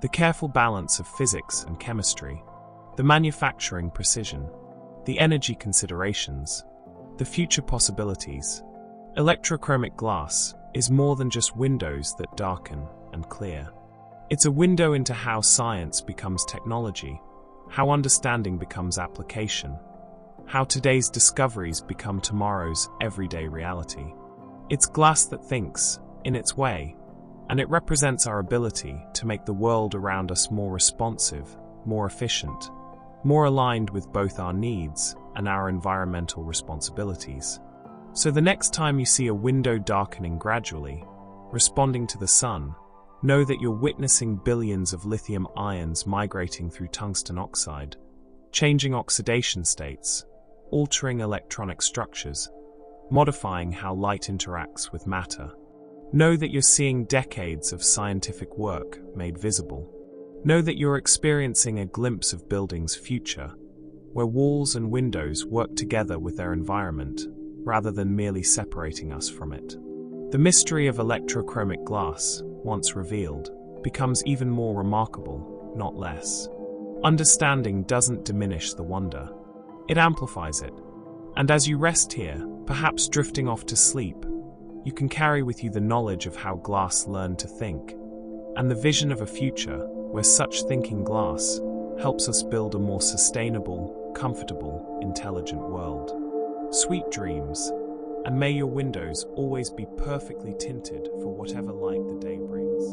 the careful balance of physics and chemistry, the manufacturing precision, the energy considerations, the future possibilities. Electrochromic glass is more than just windows that darken and clear. It's a window into how science becomes technology, how understanding becomes application, how today's discoveries become tomorrow's everyday reality. It's glass that thinks, in its way, and it represents our ability to make the world around us more responsive, more efficient, more aligned with both our needs and our environmental responsibilities. So the next time you see a window darkening gradually, responding to the sun, know that you're witnessing billions of lithium ions migrating through tungsten oxide, changing oxidation states, altering electronic structures, modifying how light interacts with matter. Know that you're seeing decades of scientific work made visible. Know that you're experiencing a glimpse of buildings' future, where walls and windows work together with their environment, rather than merely separating us from it. The mystery of electrochromic glass, once revealed, becomes even more remarkable, not less. Understanding doesn't diminish the wonder. It amplifies it. And as you rest here, perhaps drifting off to sleep, you can carry with you the knowledge of how glass learned to think, and the vision of a future where such thinking glass helps us build a more sustainable, comfortable, intelligent world. Sweet dreams, and may your windows always be perfectly tinted for whatever light the day brings.